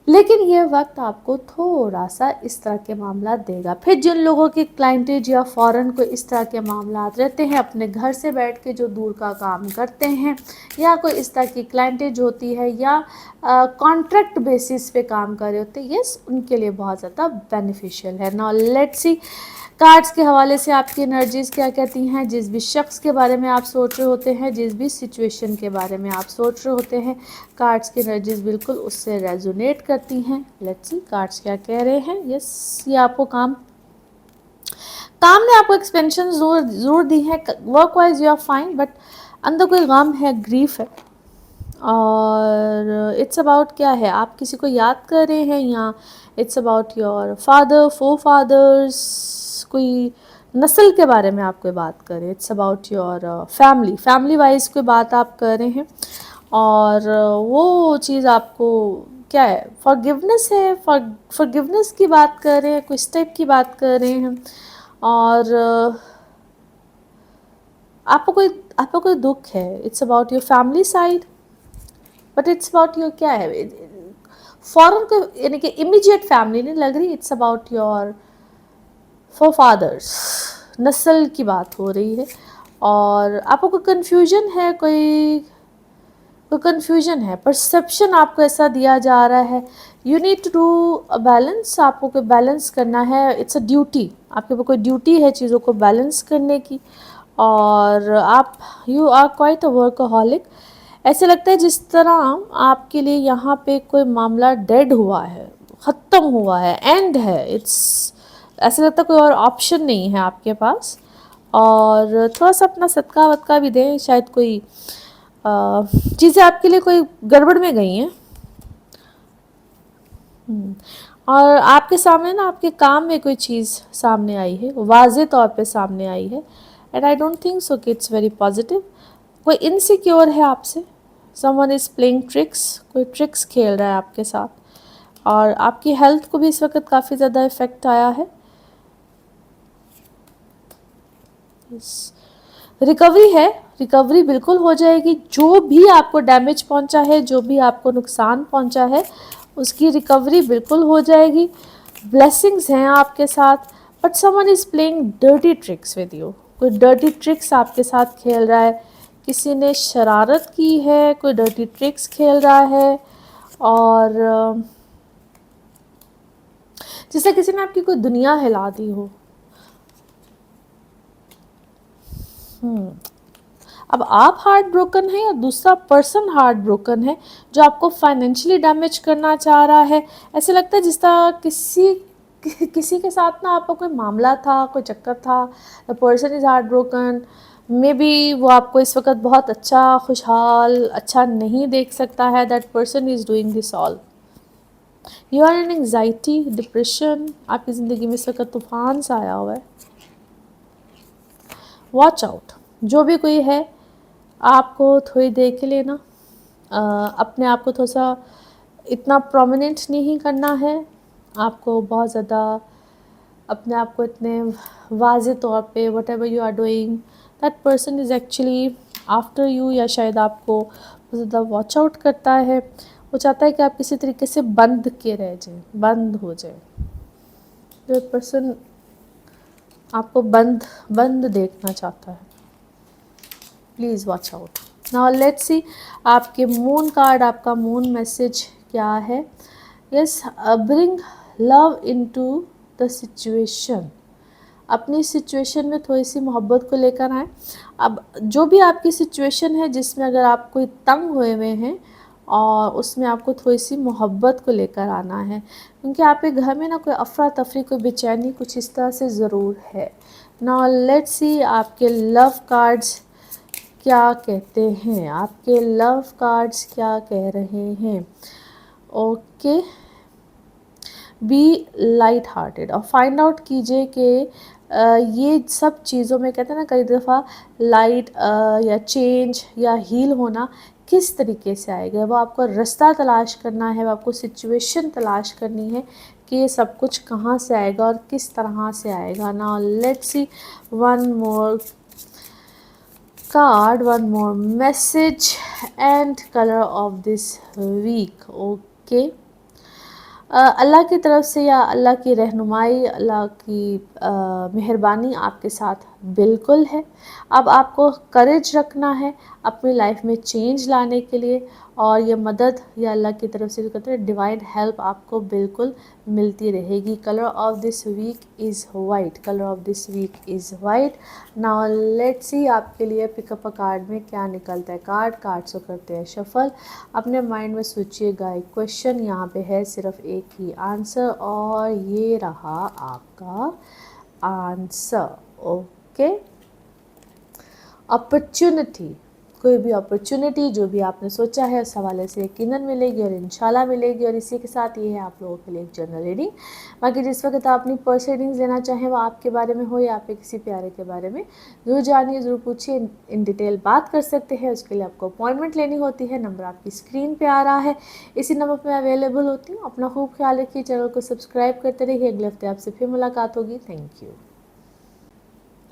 लेकिन ये वक्त आपको थोड़ा सा इस तरह के मामला देगा। फिर जिन लोगों की क्लाइंटेज या फ़ॉरेन को इस तरह के मामला रहते हैं, अपने घर से बैठ के जो दूर का काम करते हैं, या कोई इस तरह की क्लाइंटेज होती है, या कॉन्ट्रैक्ट बेसिस पे काम कर रहे होते हैं, यस, उनके लिए बहुत ज़्यादा बेनिफिशियल है। नाउ लेट्स सी कार्ड्स के हवाले से आपकी एनर्जीज क्या कहती हैं, जिस भी शख्स के बारे में आप सोच रहे होते हैं, जिस भी सिचुएशन के बारे में आप सोच रहे होते हैं, कार्ड्स की एनर्जीज बिल्कुल उससे रेजोनेट करती हैं। लेट्स सी कार्ड्स क्या कह रहे हैं। यस, ये आपको काम ने आपको एक्सपेंशन जरूर दी है। Work wise you are fine, but अंदर कोई गम है, ग्रीफ है। और इट्स अबाउट क्या है, आप किसी को याद कर रहे हैं, या it's about your father, forefathers, कोई नस्ल के बारे में आप कोई बात करें। It's about your family wise कोई बात आप कर रहे हैं। और वो चीज़ आपको क्या है, फॉरगिवनेस है, फॉरगिवनेस की बात कर रहे हैं, कोई स्टेप की बात कर रहे हैं। और आपको कोई दुख है। It's about your family side, but it's about your क्या है, फॉरन को यानी कि इमीडिएट फैमिली नहीं लग रही। It's about your forefathers, नस्ल की बात हो रही है। और आपको कोई कन्फ्यूजन है, कोई कन्फ्यूजन है, परसेप्शन आपको ऐसा दिया जा रहा है। You need to do a balance, आपको कोई बैलेंस करना है। इट्स अ ड्यूटी, आपके ऊपर कोई ड्यूटी है चीज़ों को बैलेंस करने की। और आप you are quite a workaholic. ऐसे लगता है जिस तरह आपके लिए यहाँ पे कोई मामला डेड हुआ है, ख़त्म हुआ है, एंड है। इट्स ऐसा लगता है कोई और ऑप्शन नहीं है आपके पास। और थोड़ा सा अपना सदका वदका भी दें, शायद कोई चीज़ें आपके लिए कोई गड़बड़ में गई हैं। और आपके सामने ना, आपके काम में कोई चीज़ सामने आई है, वाज़े तौर पे सामने आई है। And I don't think so कि इट्स वेरी पॉजिटिव। कोई इनसिक्योर है आपसे, समवन इज़ प्लेइंग ट्रिक्स, कोई ट्रिक्स खेल रहा है आपके साथ। और आपकी हेल्थ को भी इस वक्त काफ़ी ज़्यादा इफ़ेक्ट आया है। रिकवरी है, रिकवरी बिल्कुल हो जाएगी। जो भी आपको डैमेज पहुंचा है, जो भी आपको नुकसान पहुंचा है, उसकी रिकवरी बिल्कुल हो जाएगी। ब्लेसिंग्स हैं आपके साथ, but someone is playing dirty tricks with you. कोई डर्टी ट्रिक्स आपके साथ खेल रहा है, किसी ने शरारत की है, कोई डर्टी ट्रिक्स खेल रहा है। और जैसे किसी ने आपकी कोई दुनिया हिला दी हो। अब आप हार्ट ब्रोकन है, या दूसरा पर्सन हार्ट ब्रोकन है जो आपको फाइनेंशियली डैमेज करना चाह रहा है। ऐसे लगता है जिस तरह किसी के साथ ना आपका कोई मामला था, कोई चक्कर था। The person is heart broken. May be वो आपको इस वक्त बहुत अच्छा, खुशहाल, अच्छा नहीं देख सकता है। That person is doing this all. You are in anxiety, depression, आपकी ज़िंदगी में इस वक्त तूफान सा आया हुआ है। Watch out. जो भी कोई है, आपको थोड़ी देर के लिए ना अपने आप को थोड़ा सा इतना प्रोमिनेंट नहीं करना है। आपको बहुत ज़्यादा अपने आप को इतने वाज़े तौर पे whatever you are doing, that person is actually after you, या शायद आपको बहुत ज़्यादा वॉच आउट करता है। वो चाहता है कि आप किसी तरीके से बंद के रह जाए, बंद हो जाए। जो पर्सन आपको बंद देखना चाहता है, please watch out. Now let's see आपके मून कार्ड, आपका मून मैसेज क्या है। Yes, bring love into the situation. अपनी सिचुएशन में थोड़ी सी मोहब्बत को लेकर आए। अब जो भी आपकी सिचुएशन है जिसमें अगर आप कोई तंग हुए हुए हैं, और उसमें आपको थोड़ी सी मोहब्बत को लेकर आना है, क्योंकि आपके घर में ना कोई अफरा तफरी, कोई बेचैनी, कुछ इस तरह से ज़रूर है। नाउ लेट्स सी आपके लव कार्ड्स क्या कहते हैं, आपके लव कार्ड्स क्या कह रहे हैं। ओके, बी लाइट हार्टेड, और फाइंड आउट कीजिए कि ये सब चीज़ों में कहते हैं ना, कई दफ़ा लाइट या चेंज या हील होना किस तरीके से आएगा। वो आपको रास्ता तलाश करना है, वो आपको सिचुएशन तलाश करनी है कि ये सब कुछ कहाँ से आएगा और किस तरह से आएगा। Now let's see one more card, one more message and color of this week. Okay, अल्लाह की तरफ से या अल्लाह की रहनुमाई, अल्लाह की मेहरबानी आपके साथ बिल्कुल है। अब आपको करेज रखना है अपनी लाइफ में चेंज लाने के लिए, और ये मदद ये अल्लाह की तरफ से जो कहते हैं डिवाइन हेल्प आपको बिल्कुल मिलती रहेगी। Colour of this week is white, colour of this week is white. Now let's see आपके लिए पिकअप अ कार्ड में क्या निकलता है। कार्ड्स को करते हैं शफल। अपने माइंड में सोचिएगा एक क्वेश्चन, यहाँ पे है सिर्फ एक ही आंसर और ये रहा आपका आंसर। ओके, अपॉर्चुनिटी, कोई भी अपॉर्चुनिटी जो भी आपने सोचा है उस हवाले से यकीनन मिलेगी और इंशाल्लाह मिलेगी। और इसी के साथ ये है आप लोगों के लिए एक जनरल रीडिंग। बाकी जिस वक्त आप अपनी पर्सनल रीडिंग्स लेना चाहें वो आपके बारे में हो या आपके किसी प्यारे के बारे में, ज़रूर जानिए, ज़रूर पूछिए, इन डिटेल बात कर सकते हैं। उसके लिए आपको अपॉइंटमेंट लेनी होती है। नंबर आपकी स्क्रीन पर आ रहा है, इसी नंबर पर अवेलेबल होती हूँ। अपना खूब ख्याल रखिए, चैनल को सब्सक्राइब करते रहिए। अगले हफ्ते आपसे फिर मुलाकात होगी। Thank you.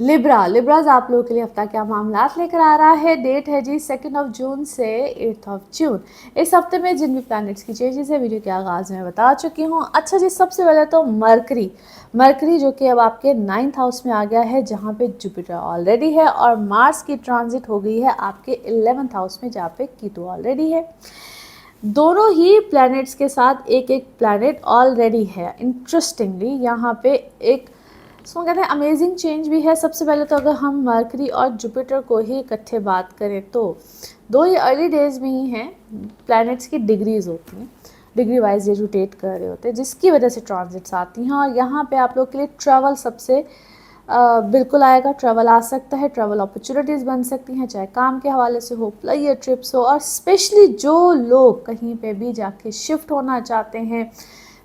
लिब्राज आप लोगों के लिए हफ्ता क्या मामला लेकर आ रहा है। डेट है जी 2 जून से 8 जून। इस हफ्ते में जिन भी प्लैनेट्स की चेंजेस है वीडियो के आगाज़ में बता चुकी हूँ। अच्छा जी, सबसे पहले तो मरकरी जो कि अब आपके 9th हाउस में आ गया है, जहाँ पे जुपिटर ऑलरेडी है, और मार्स की ट्रांजिट हो गई है आपके 11th हाउस में, जहाँ पे कीतु ऑलरेडी है। दोनों ही प्लैनेट्स के साथ एक एक प्लैनेट ऑलरेडी है। इंटरेस्टिंगली यहाँ पे एक इसको कहते हैं अमेजिंग चेंज भी है। सबसे पहले तो अगर हम मरकरी और जुपिटर को ही इकट्ठे बात करें तो दो ही अर्ली डेज में ही हैं। प्लैनेट्स की डिग्रीज होती हैं, डिग्री वाइज ये रोटेट कर रहे होते हैं, जिसकी वजह से ट्रांजिट्स आती हैं। और यहाँ पे आप लोग के लिए ट्रैवल सबसे बिल्कुल आएगा। ट्रैवल आ सकता है, ट्रैवल अपॉर्चुनिटीज़ बन सकती हैं, चाहे काम के हवाले से हो, प्लेयर ट्रिप्स हो, और स्पेशली जो लोग कहीं पे भी जाके शिफ्ट होना चाहते हैं,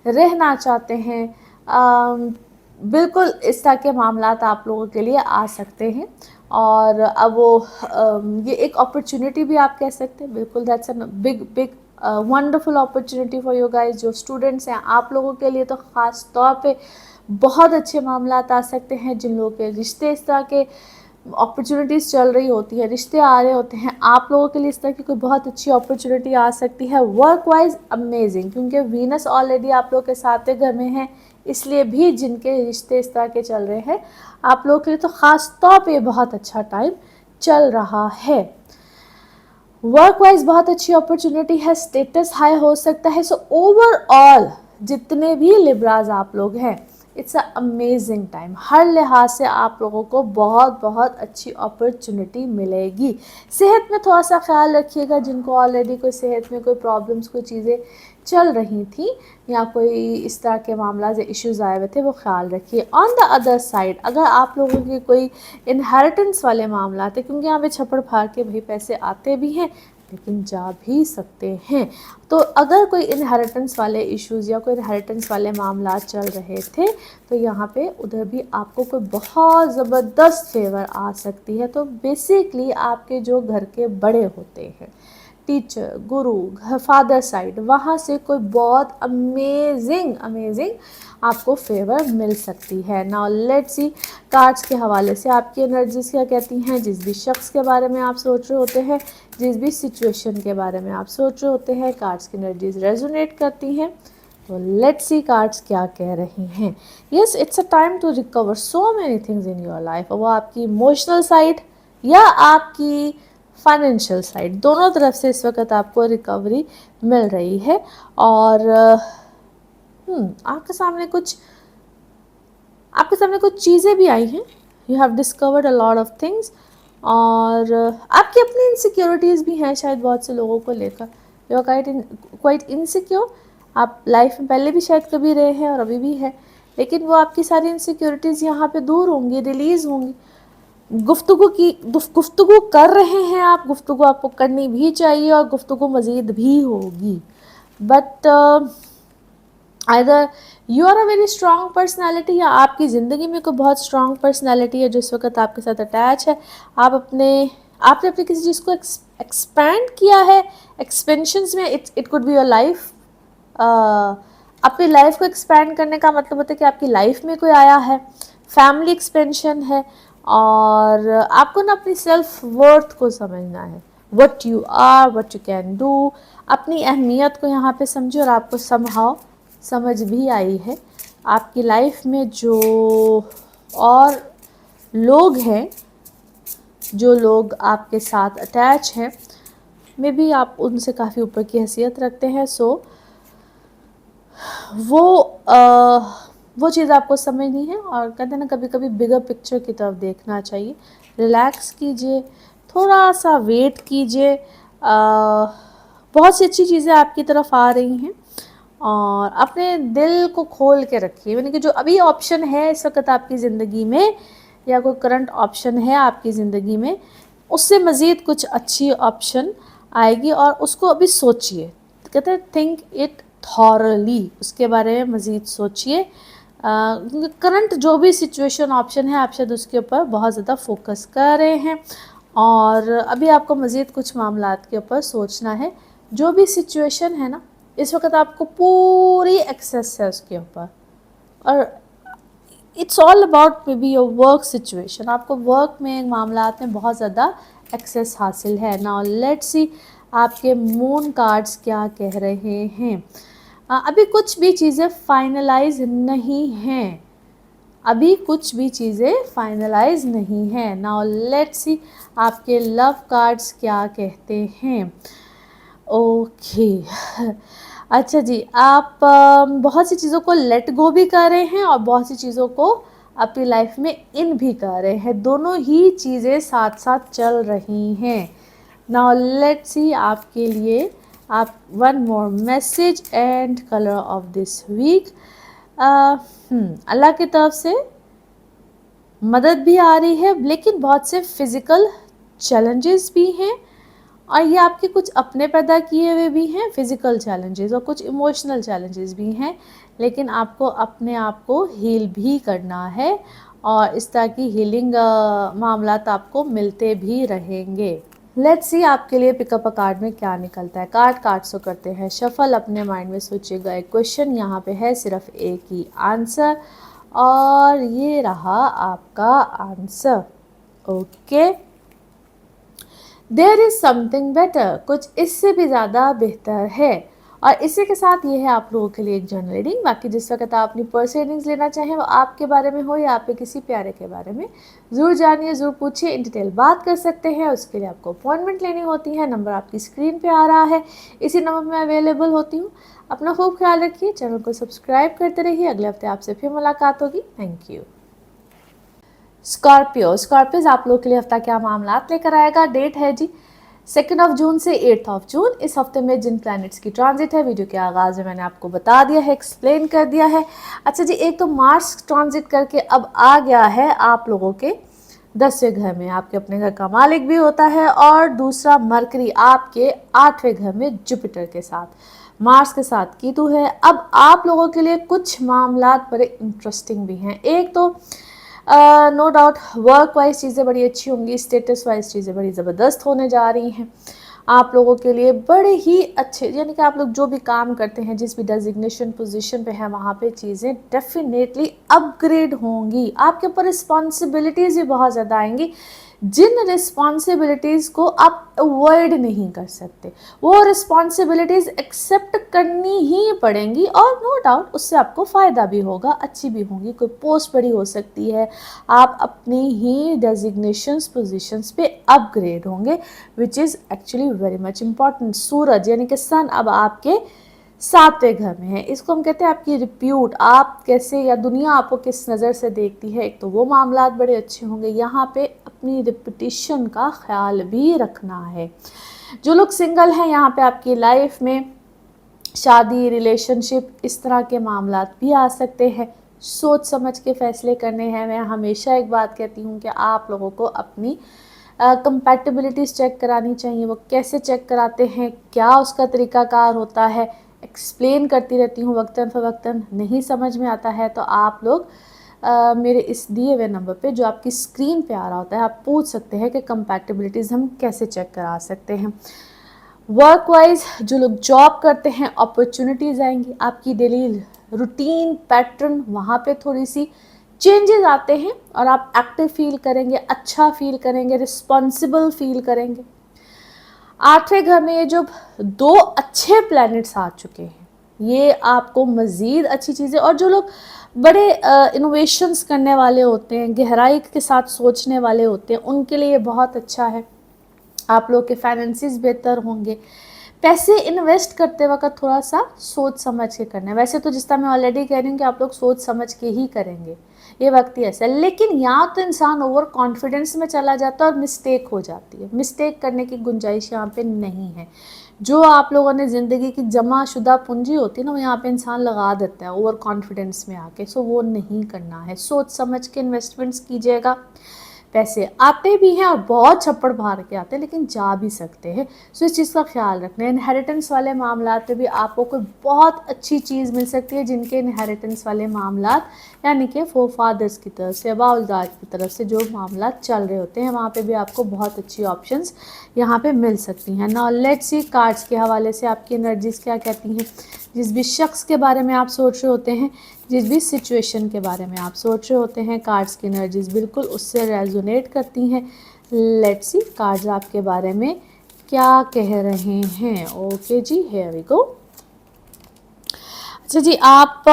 रहना चाहते हैं, बिल्कुल इस तरह के मामलात आप लोगों के लिए आ सकते हैं। और अब वो ये एक अपॉर्चुनिटी भी आप कह सकते हैं। बिल्कुल that's a big wonderful opportunity for you guys. जो स्टूडेंट्स हैं आप लोगों के लिए तो ख़ास तौर पे बहुत अच्छे मामलात आ सकते हैं। जिन लोगों के रिश्ते इस तरह के अपॉर्चुनिटीज़ चल रही होती है, रिश्ते आ रहे होते हैं, आप लोगों के लिए इस तरह की कोई बहुत अच्छी अपॉर्चुनिटी आ सकती है। वर्क वाइज अमेजिंग, क्योंकि वीनस ऑलरेडी आप लोगों के 7वें घर में है, इसलिए भी जिनके रिश्ते इस तरह के चल रहे हैं आप लोगों के लिए तो ख़ास तौर पे बहुत अच्छा टाइम चल रहा है। वर्क वाइज बहुत अच्छी अपॉर्चुनिटी है, स्टेटस हाई हो सकता है। सो ओवरऑल जितने भी लिब्राज आप लोग हैं, इट्स अ अमेजिंग टाइम। हर लिहाज से आप लोगों को बहुत बहुत अच्छी अपॉर्चुनिटी मिलेगी। सेहत में थोड़ा सा ख्याल रखिएगा। जिनको ऑलरेडी कोई सेहत में कोई प्रॉब्लम्स, कोई चीज़ें चल रही थी या कोई इस तरह के मामला या इश्यूज़ आए हुए थे, वो ख्याल रखिए। ऑन द अदर साइड अगर आप लोगों के कोई इनहेरिटेंस वाले मामला थे, क्योंकि यहाँ पे छप्पड़ फाड़ के भाई पैसे आते भी हैं लेकिन जा भी सकते हैं, तो अगर कोई इनहेरिटेंस वाले इश्यूज़ या कोई इनहेरिटेंस वाले मामला चल रहे थे तो यहाँ पे उधर भी आपको कोई बहुत ज़बरदस्त फेवर आ सकती है। तो बेसिकली आपके जो घर के बड़े होते हैं, टीचर, गुरु, फादर साइड, वहाँ से कोई बहुत अमेजिंग आपको फेवर मिल सकती है। नाउ लेट्स सी कार्ड्स के हवाले से आपकी एनर्जीज क्या कहती हैं। जिस भी शख्स के बारे में आप सोच रहे होते हैं, जिस भी सिचुएशन के बारे में आप सोच रहे होते हैं, कार्ड्स की एनर्जीज रेजोनेट करती हैं। तो लेट्स सी कार्ड्स क्या कह रही हैं। Yes, it's a time to recover so many things in your life. वो आपकी इमोशनल साइड या आपकी फाइनेंशियल साइड, दोनों तरफ से इस वक्त आपको रिकवरी मिल रही है। और आपके सामने कुछ चीज़ें भी आई हैं। You have discovered a lot of things. और आपकी अपनी इनसिक्योरिटीज़ भी हैं शायद बहुत से लोगों को लेकर। You are quite insecure. आप लाइफ में पहले भी शायद कभी रहे हैं और अभी भी है, लेकिन वो आपकी सारी इनसिक्योरिटीज़ यहाँ पे दूर होंगी, रिलीज़ होंगी। गुफ्तगू कर रहे हैं आप, गुफ्तगू आपको करनी भी चाहिए और गुफ्तगू मज़ीद भी होगी। But either you are a very strong personality या आपकी ज़िंदगी में कोई बहुत स्ट्रॉन्ग पर्सनैलिटी है जो इस वक्त आपके साथ अटैच है। आपने अपनी किसी चीज़ को एक्सपैंड किया है। एक्सपेंशंस में it could be your life. अपनी लाइफ को एक्सपैंड करने का मतलब होता है कि आपकी लाइफ में कोई आया है, फैमिली एक्सपेंशन है। और आपको ना अपनी सेल्फ वर्थ को समझना है, what you are, what you can do. अपनी अहमियत को यहाँ पे समझो। और आपको समहाउ समझ भी आई है आपकी लाइफ में जो और लोग हैं, जो लोग आपके साथ अटैच हैं, मे बी आप उनसे काफ़ी ऊपर की हैसियत रखते हैं, सो वो वो चीज़ आपको समझनी है। और कहते हैं ना, कभी कभी बिगर पिक्चर की तरफ देखना चाहिए। रिलैक्स कीजिए, थोड़ा सा वेट कीजिए, बहुत सी अच्छी चीज़ें आपकी तरफ आ रही हैं और अपने दिल को खोल के रखिए। यानी कि जो अभी ऑप्शन है इस वक्त आपकी ज़िंदगी में, या कोई करंट ऑप्शन है आपकी ज़िंदगी में, उससे मज़ीद कुछ अच्छी ऑप्शन आएगी और उसको अभी सोचिए। कहते हैं थिंक इट थॉरली, उसके बारे में मज़ीद सोचिए। करंट जो भी सिचुएशन ऑप्शन है, आप शायद उसके ऊपर बहुत ज़्यादा फोकस कर रहे हैं और अभी आपको मज़ीद कुछ मामलात के ऊपर सोचना है। जो भी सिचुएशन है ना, इस वक्त आपको पूरी एक्सेस है उसके ऊपर। और it's all about may be your work situation, आपको वर्क में मामलात में बहुत ज़्यादा एक्सेस हासिल है। नाउ लेट्स सी आपके मून कार्ड्स क्या कह रहे हैं। अभी कुछ भी चीज़ें फाइनलाइज नहीं हैं, अभी कुछ भी चीज़ें फाइनलाइज नहीं हैं। नाउ लेट्स सी आपके लव कार्ड्स क्या कहते हैं। ओके अच्छा जी, आप बहुत सी चीज़ों को लेट गो भी कर रहे हैं और बहुत सी चीज़ों को अपनी लाइफ में इन भी कर रहे हैं। दोनों ही चीज़ें साथ साथ चल रही हैं। नाउ लेट्स सी आपके लिए आप one more message and colour of this week. अल्लाह की तरफ से मदद भी आ रही है, लेकिन बहुत से फिज़िकल चैलेंजेस भी हैं और ये आपके कुछ अपने पैदा किए हुए भी हैं फिज़िकल चैलेंजेस, और कुछ इमोशनल चैलेंजेस भी हैं। लेकिन आपको अपने आप को हील भी करना है और इस तरह की हीलिंग मामलात आपको मिलते भी रहेंगे। लेट्स सी आपके लिए पिकअप अ कार्ड में क्या निकलता है। कार्ड्स को करते हैं शफल। अपने माइंड में सोचिएगा एक क्वेश्चन, यहाँ पे है सिर्फ एक ही आंसर और ये रहा आपका answer. Okay, there is something better, कुछ इससे भी ज़्यादा बेहतर है। और इसी के साथ ये है आप लोगों के लिए एक जर्नल रीडिंग। बाकी जिस वक्त आप अपनी पर्सनल रीडिंग्स लेना चाहें, वो आपके बारे में हो या आपके किसी प्यारे के बारे में, ज़रूर जानिए, ज़रूर पूछिए, इन डिटेल बात कर सकते हैं। उसके लिए आपको अपॉइंटमेंट लेनी होती है। नंबर आपकी स्क्रीन पे आ रहा है, इसी नंबर में अवेलेबल होती हूँ। अपना खूब ख्याल रखिए, चैनल को सब्सक्राइब करते रहिए। अगले हफ्ते आपसे फिर मुलाकात होगी। Thank you. स्कॉर्पियोज आप लोग के लिए हफ्ता क्या मामलात लेकर आएगा। डेट है जी 2 जून से 8 जून। इस हफ्ते में जिन प्लैनेट्स की ट्रांजिट है, वीडियो के आगाज़ में मैंने आपको बता दिया है, एक्सप्लेन कर दिया है। अच्छा जी, एक तो मार्स ट्रांजिट करके अब आ गया है आप लोगों के 10वें घर में, आपके अपने घर का मालिक भी होता है, और दूसरा मरकरी आपके 8वें घर में जुपिटर के साथ, मार्स के साथ कीतु है। अब आप लोगों के लिए कुछ मामलात बड़े इंटरेस्टिंग भी हैं। एक तो नो डाउट वर्क वाइज चीज़ें बड़ी अच्छी होंगी, स्टेटस वाइज चीज़ें बड़ी ज़बरदस्त होने जा रही हैं आप लोगों के लिए, बड़े ही अच्छे। यानी कि आप लोग जो भी काम करते हैं, जिस भी डेजिग्नेशन पोजीशन पे हैं, वहाँ पे चीज़ें डेफिनेटली अपग्रेड होंगी। आपके ऊपर रिस्पॉन्सिबिलिटीज़ भी बहुत ज़्यादा आएंगी, जिन रिस्पॉन्सिबिलिटीज़ को आप अवॉइड नहीं कर सकते, वो रिस्पॉन्सिबिलिटीज़ एक्सेप्ट करनी ही पड़ेंगी। और नो डाउट उससे आपको फ़ायदा भी होगा, अच्छी भी होंगी। कोई पोस्ट बड़ी हो सकती है, आप अपनी ही डेजिग्नेशंस पोजीशंस पे अपग्रेड होंगे, which is actually very much important. सूरज यानी कि सन अब आपके 7वें घर में है। इसको हम कहते हैं आपकी रिप्यूट, आप कैसे या दुनिया आपको किस नज़र से देखती है, एक तो वो मामलात बड़े अच्छे होंगे। यहाँ पे अपनी रिपुटेशन का ख्याल भी रखना है। जो लोग सिंगल हैं, यहाँ पे आपकी लाइफ में शादी, रिलेशनशिप, इस तरह के मामलात भी आ सकते हैं। सोच समझ के फ़ैसले करने हैं। मैं हमेशा एक बात कहती हूँ कि आप लोगों को अपनी कंपैटिबिलिटीज़ चेक करानी चाहिए। वो कैसे चेक कराते हैं, क्या उसका तरीक़ाकार होता है, एक्सप्लेन करती रहती हूँ वक्तन फ़वक्तन। नहीं समझ में आता है तो आप लोग मेरे इस दिए हुए नंबर पे जो आपकी स्क्रीन पे आ रहा होता है, आप पूछ सकते हैं कि कंपैटिबिलिटीज़ हम कैसे चेक करा सकते हैं। वर्क वाइज जो लोग जॉब करते हैं, अपॉर्चुनिटीज़ आएंगी। आपकी डेली रूटीन पैटर्न, वहाँ पे थोड़ी सी चेंजेस आते हैं और आप एक्टिव फील करेंगे, अच्छा फील करेंगे, रिस्पॉन्सिबल फील करेंगे। 8वें घर में ये जो 2 अच्छे प्लैनेट्स आ चुके हैं, ये आपको मज़ीद अच्छी चीज़ें, और जो लोग बड़े इनोवेशंस करने वाले होते हैं, गहराई के साथ सोचने वाले होते हैं, उनके लिए बहुत अच्छा है। आप लोग के फाइनेंसिस बेहतर होंगे। पैसे इन्वेस्ट करते वक्त थोड़ा सा सोच समझ के करना है। वैसे तो जिस तरह मैं ऑलरेडी कह रही हूँ कि आप लोग सोच समझ के ही करेंगे, ये वक्त ही ऐसा है। लेकिन यहाँ तो इंसान ओवर कॉन्फिडेंस में चला जाता है और मिस्टेक हो जाती है। मिस्टेक करने की गुंजाइश यहाँ पे नहीं है। जो आप लोगों ने ज़िंदगी की जमाशुदा पूंजी होती है ना, वो यहाँ पे इंसान लगा देता है ओवर कॉन्फिडेंस में आके। सो वो नहीं करना है, सोच समझ के इन्वेस्टमेंट्स कीजिएगा। पैसे आते भी हैं और बहुत छप्पड़ मार के आते हैं, लेकिन जा भी सकते हैं। सो इस चीज़ का ख्याल रखना है। इनहेरिटेंस वाले मामला पे भी आपको कोई बहुत अच्छी चीज़ मिल सकती है, जिनके इनहेरिटेंस वाले मामला यानी कि फोर फादर्स की तरफ से, बाउलदाद की तरफ से जो मामला चल रहे होते हैं, वहाँ पे भी आपको बहुत अच्छी ऑप्शंस यहाँ पे मिल सकती हैं। नाउ लेट्स सी कार्ड्स के हवाले से आपकी एनर्जीज क्या कहती हैं। जिस भी शख्स के बारे में आप सोच रहे होते हैं, जिस भी सिचुएशन के बारे में आप सोच रहे होते हैं, कार्ड्स की एनर्जीज बिल्कुल उससे रेजोनेट करती हैं। लेट्स सी कार्ड्स आपके बारे में क्या कह रहे हैं। ओके जी, हियर वी गो। अच्छा जी, आप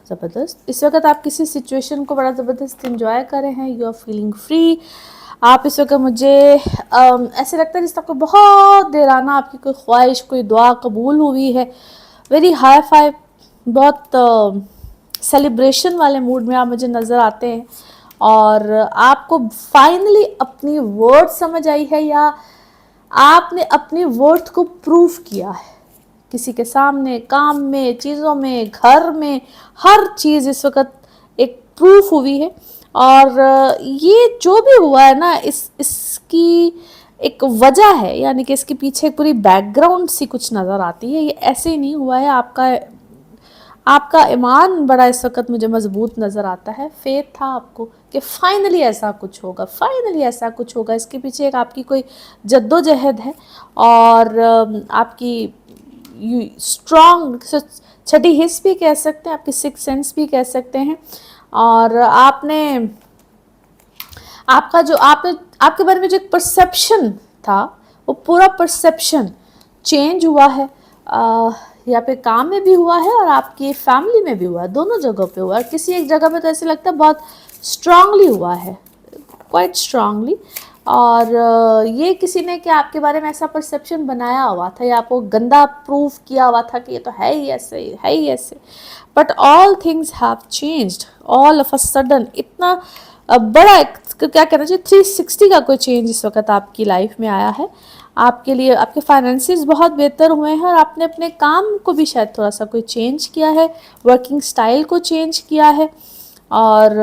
ज़बरदस्त इस वक्त आप किसी सिचुएशन को बड़ा ज़बरदस्त इंजॉय कर रहे हैं। You are feeling free. आप इस वक्त मुझे ऐसे लगता है जिस तरह को बहुत देर आना आपकी कोई ख्वाहिश, कोई दुआ कबूल हुई है। वेरी हाई फाई, बहुत सेलिब्रेशन वाले मूड में आप मुझे नज़र आते हैं और आपको फाइनली अपनी वर्थ समझ आई है, या आपने अपनी वर्थ को प्रूव किया है किसी के सामने, काम में, चीज़ों में, घर में, हर चीज़ इस वक्त एक प्रूफ हुई है। और ये जो भी हुआ है ना, इसकी एक वजह है, यानी कि इसके पीछे एक पूरी बैकग्राउंड सी कुछ नज़र आती है। ये ऐसे ही नहीं हुआ है। आपका ईमान बड़ा इस वक्त मुझे मजबूत नज़र आता है। फेथ था आपको कि फाइनली ऐसा कुछ होगा, फाइनली ऐसा कुछ होगा। इसके पीछे एक आपकी कोई जद्दोजहद है और आपकी स्ट्रॉन्ग छठी हिस्स भी कह सकते हैं, आपकी सिक्स सेंस भी कह सकते हैं। और आपके बारे में जो एक परसेप्शन था, वो पूरा परसेप्शन चेंज हुआ है। यहाँ पे काम में भी हुआ है और आपकी फैमिली में भी हुआ है, दोनों जगहों पे हुआ है। किसी एक जगह पे तो ऐसे लगता है बहुत स्ट्रांगली हुआ है, क्वाइट स्ट्रांगली। और ये किसी ने क्या आपके बारे में ऐसा परसेप्शन बनाया हुआ था या आपको गंदा प्रूफ किया हुआ था कि ये तो है ही ऐसे, है ही ऐसे। But all things have changed all of a sudden. इतना बड़ा क्या कहना चाहिए 360 का कोई चेंज इस वक्त आपकी लाइफ में आया है। आपके लिए आपके फाइनेंसिस बहुत बेहतर हुए हैं और आपने अपने काम को भी शायद थोड़ा सा कोई चेंज किया है, वर्किंग स्टाइल को चेंज किया है। और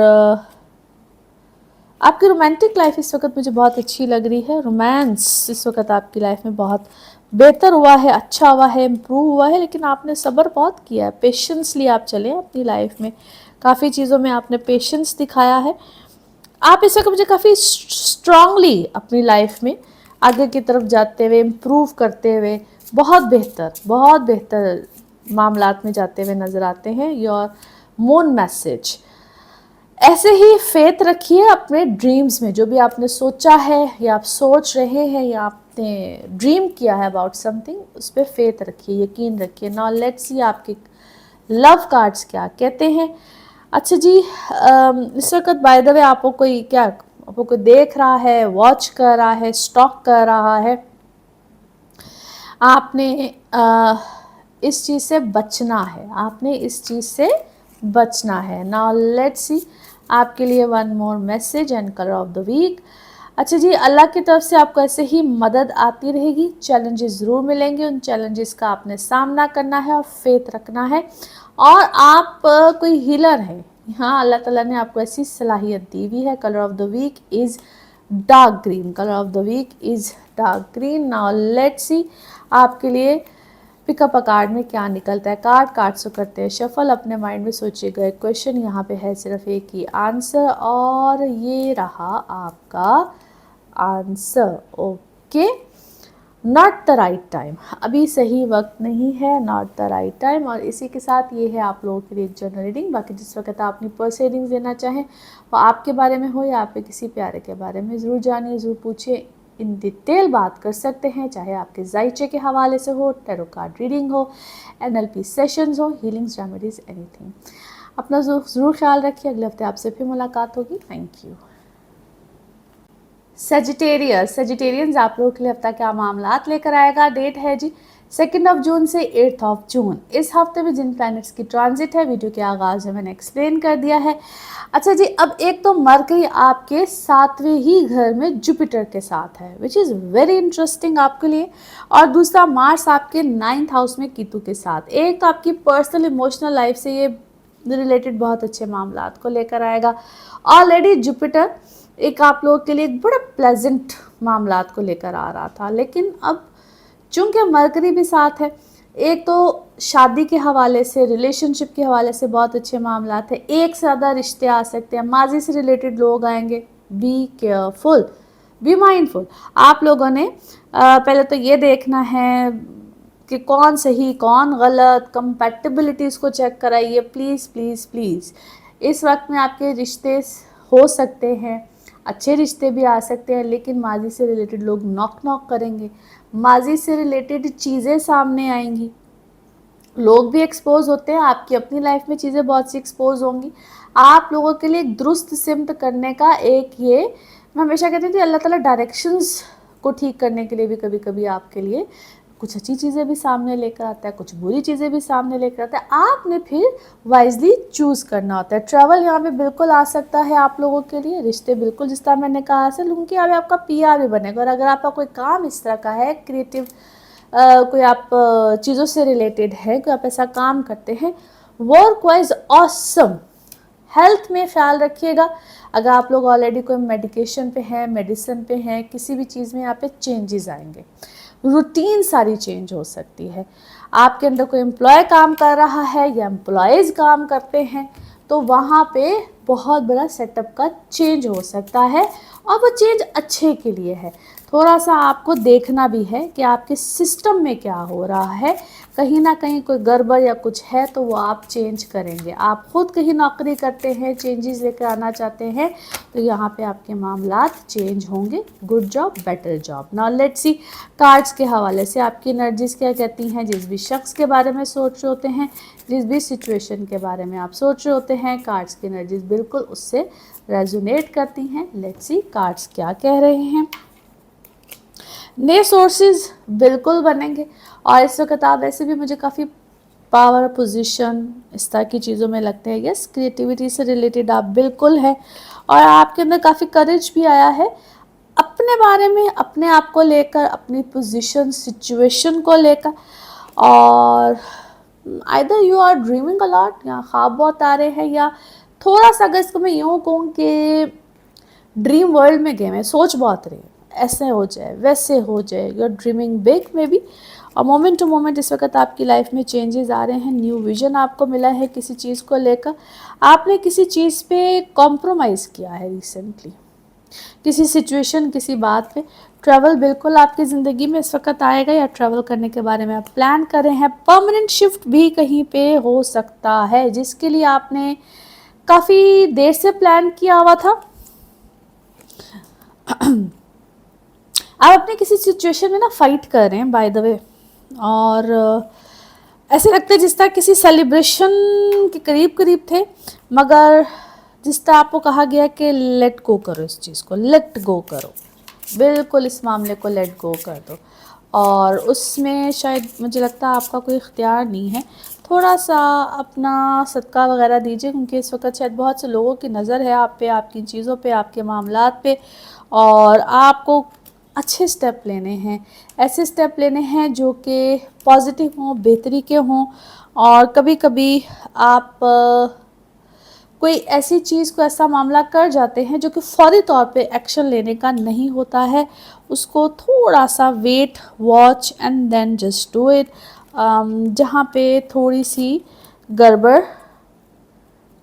आपकी रोमांटिक लाइफ इस वक्त मुझे बहुत अच्छी लग रही है। रोमांस इस वक्त आपकी लाइफ में बहुत बेहतर हुआ है, अच्छा हुआ है, इम्प्रूव हुआ है। लेकिन आपने सब्र बहुत किया है, पेशेंसली आप चले अपनी लाइफ में। काफ़ी चीज़ों में आपने पेशेंस दिखाया है। आप इस वक्त मुझे काफ़ी स्ट्रांगली अपनी लाइफ में आगे की तरफ जाते हुए, इम्प्रूव करते हुए, बहुत बेहतर मामलात में जाते हुए नज़र आते हैं। योर मून मैसेज, ऐसे ही फेथ रखिए अपने ड्रीम्स में। जो भी आपने सोचा है या आप सोच रहे हैं या आपने ड्रीम किया है अबाउट समथिंग, उस पर फेथ रखिए, यकीन रखिए। नाउ लेट्स सी आपके लव कार्ड्स क्या कहते हैं। अच्छा जी, इस वक्त बाय द वे आपको कोई देख रहा है, वॉच कर रहा है, स्टॉक कर रहा है। आपने इस चीज़ से बचना है, आपने इस चीज़ से बचना है। नाउ लेट्स सी आपके लिए one more message and colour of the week. अच्छा जी, अल्लाह की तरफ से आपको ऐसे ही मदद आती रहेगी। चैलेंजेस ज़रूर मिलेंगे, उन चैलेंजेस का आपने सामना करना है और फेथ रखना है। और आप कोई हीलर हैं, हाँ, अल्लाह ताला ने आपको ऐसी सलाहियत दी हुई है। Colour of the week is dark green, colour of the week is dark green. Now let's see आपके लिए पिकअप अ कार्ड में क्या निकलता है। कार्ड से करते हैं शफल। अपने माइंड में सोचिएगा एक क्वेश्चन, यहाँ पे है सिर्फ एक ही आंसर और ये रहा आपका answer. Okay, not the right time, अभी सही वक्त नहीं है, नॉट द राइट टाइम। और इसी के साथ ये है आप लोगों के लिए जनरल रीडिंग। बाकी जिस वक्त आप अपनी पर्सनल रीडिंग्स देना चाहें, वो आपके बारे में हो या आपके किसी प्यारे के बारे में, ज़रूर जानिए, ज़रूर पूछिए, इन डिटेल बात कर सकते हैं। चाहे आपके जायचे के हवाले से हो, टैरो कार्ड रीडिंग हो, NLP सेशंस हो, हीलिंग्स, रेमेडीज़, एनीथिंग। अपना ज़रूर ख्याल रखिए। अगले हफ्ते आपसे फिर मुलाकात होगी। Thank you. सेजिटेरियंस आप लोगों के लिए हफ्ता क्या मामलात लेकर आएगा। डेट है जी 2 जून से 8 जून। इस हफ्ते में जिन प्लैनेट्स की ट्रांजिट है वीडियो के आगाज में मैंने एक्सप्लेन कर दिया है। अच्छा जी, अब एक तो मरकरी आपके 7वें ही घर में जुपिटर के साथ है, विच इज़ वेरी इंटरेस्टिंग आपके लिए। और दूसरा मार्स आपके 9th हाउस में कीतु के साथ। एक तो आपकी पर्सनल इमोशनल लाइफ से ये रिलेटेड बहुत अच्छे मामलात को लेकर आएगा। ऑलरेडी जुपिटर एक आप लोगों के लिए एक बड़ा प्लेजेंट मामलात को लेकर आ रहा था, लेकिन अब चूंकि मरकरी भी साथ है, एक तो शादी के हवाले से, रिलेशनशिप के हवाले से बहुत अच्छे मामलात है। एक से ज़्यादा रिश्ते आ सकते हैं, माजी से रिलेटेड लोग आएंगे। B careful, be mindful. आप लोगों ने पहले तो ये देखना है कि कौन सही कौन गलत, कंपैटिबिलिटीज़ को चेक कराइए प्लीज़ प्लीज़ प्लीज़। इस वक्त में आपके रिश्ते हो सकते हैं, अच्छे रिश्ते भी आ सकते हैं, लेकिन माजी से रिलेटेड लोग नॉक करेंगे, माजी से रिलेटेड चीज़ें सामने आएंगी, लोग भी एक्सपोज होते हैं, आपकी अपनी लाइफ में चीज़ें बहुत सी एक्सपोज होंगी। आप लोगों के लिए एक दुरुस्त सिमत करने का एक ये मैं हमेशा कहती थी, अल्लाह ताला डायरेक्शंस को ठीक करने के लिए भी कभी कभी आपके लिए कुछ अच्छी चीज़ें भी सामने लेकर आता है, कुछ बुरी चीज़ें भी सामने लेकर आता है। आपने फिर वाइजली चूज़ करना होता है। ट्रैवल यहाँ पे बिल्कुल आ सकता है आप लोगों के लिए, रिश्ते बिल्कुल जिस तरह मैंने कहा है क्योंकि अभी आपका पीआर भी बनेगा। और अगर आपका कोई काम इस तरह का है क्रिएटिव, कोई आप चीज़ों से रिलेटेड है, कोई आप ऐसा काम करते हैं, वर्क वाइज ऑसम। हेल्थ में ख्याल रखिएगा। अगर आप लोग ऑलरेडी कोई मेडिकेशन पे हैं, मेडिसिन पे हैं, किसी भी चीज़ में यहाँ पे चेंजेस आएंगे, रूटीन सारी चेंज हो सकती है। आपके अंदर कोई एम्प्लॉय काम कर रहा है या एम्प्लॉयज़ काम करते हैं, तो वहाँ पे बहुत बड़ा सेटअप का चेंज हो सकता है, और वो चेंज अच्छे के लिए है। थोड़ा सा आपको देखना भी है कि आपके सिस्टम में क्या हो रहा है, कहीं ना कहीं कोई गड़बड़ या कुछ है तो वो आप चेंज करेंगे। आप खुद कहीं नौकरी करते हैं, चेंजेस लेकर आना चाहते हैं, तो यहाँ पे आपके मामलात चेंज होंगे। Good job, better job. Now let's C cards के हवाले से आपकी एनर्जीज क्या कहती हैं। जिस भी शख्स के बारे में सोच रहे होते हैं, जिस भी सिचुएशन के बारे में आप सोच रहे होते हैं, कार्ड्स की एनर्जीज बिल्कुल उससे रेजोनेट करती हैं। लेट्स सी कार्ड्स क्या कह रहे हैं। नए सोर्सेज बिल्कुल बनेंगे, और इस वक्त आप वैसे भी मुझे काफ़ी पावर पोजीशन इस तरह की चीज़ों में लगते हैं। यस, क्रिएटिविटी से रिलेटेड आप बिल्कुल हैं, और आपके अंदर काफ़ी करेज भी आया है अपने बारे में, अपने आप को लेकर, अपनी पोजीशन सिचुएशन को लेकर। और either you are dreaming a lot, या ख्वाब बहुत आ रहे हैं, या थोड़ा सा अगर इसको मैं यूँ कहूँ कि ड्रीम वर्ल्ड में गए हैं, सोच बहुत रही है ऐसे हो जाए वैसे हो जाए। You are dreaming big maybe. और मोमेंट टू मोमेंट इस वक्त आपकी लाइफ में चेंजेस आ रहे हैं, न्यू विजन आपको मिला है किसी चीज़ को लेकर। आपने किसी चीज़ पे कॉम्प्रोमाइज़ किया है रिसेंटली, किसी सिचुएशन, किसी बात पे। ट्रैवल बिल्कुल आपकी ज़िंदगी में इस वक्त आएगा, या ट्रैवल करने के बारे में आप प्लान कर रहे हैं। परमानेंट शिफ्ट भी कहीं पे हो सकता है, जिसके लिए आपने काफ़ी देर से प्लान किया हुआ था। आप अपने किसी सिचुएशन में ना फाइट कर रहे हैं बाय द वे, और ऐसे लगता है जिस तरह किसी सेलिब्रेशन के करीब करीब थे, मगर जिस तरह आपको कहा गया कि लेट गो करो, इस चीज़ को लेट गो करो, बिल्कुल इस मामले को लेट गो कर दो। और उसमें शायद मुझे लगता है आपका कोई इख्तियार नहीं है। थोड़ा सा अपना सदका वगैरह दीजिए, क्योंकि इस वक्त शायद बहुत से लोगों की नज़र है आप पे, आपकी चीज़ों पे, आपके मामलात पे, और आपको अच्छे स्टेप लेने हैं, ऐसे स्टेप लेने हैं जो कि पॉजिटिव हों, बेहतरी के हों। और कभी कभी आप कोई ऐसी चीज़ को, ऐसा मामला कर जाते हैं जो कि फौरी तौर पे एक्शन लेने का नहीं होता है, उसको थोड़ा सा wait, watch and then just do it. जहाँ पे थोड़ी सी गड़बड़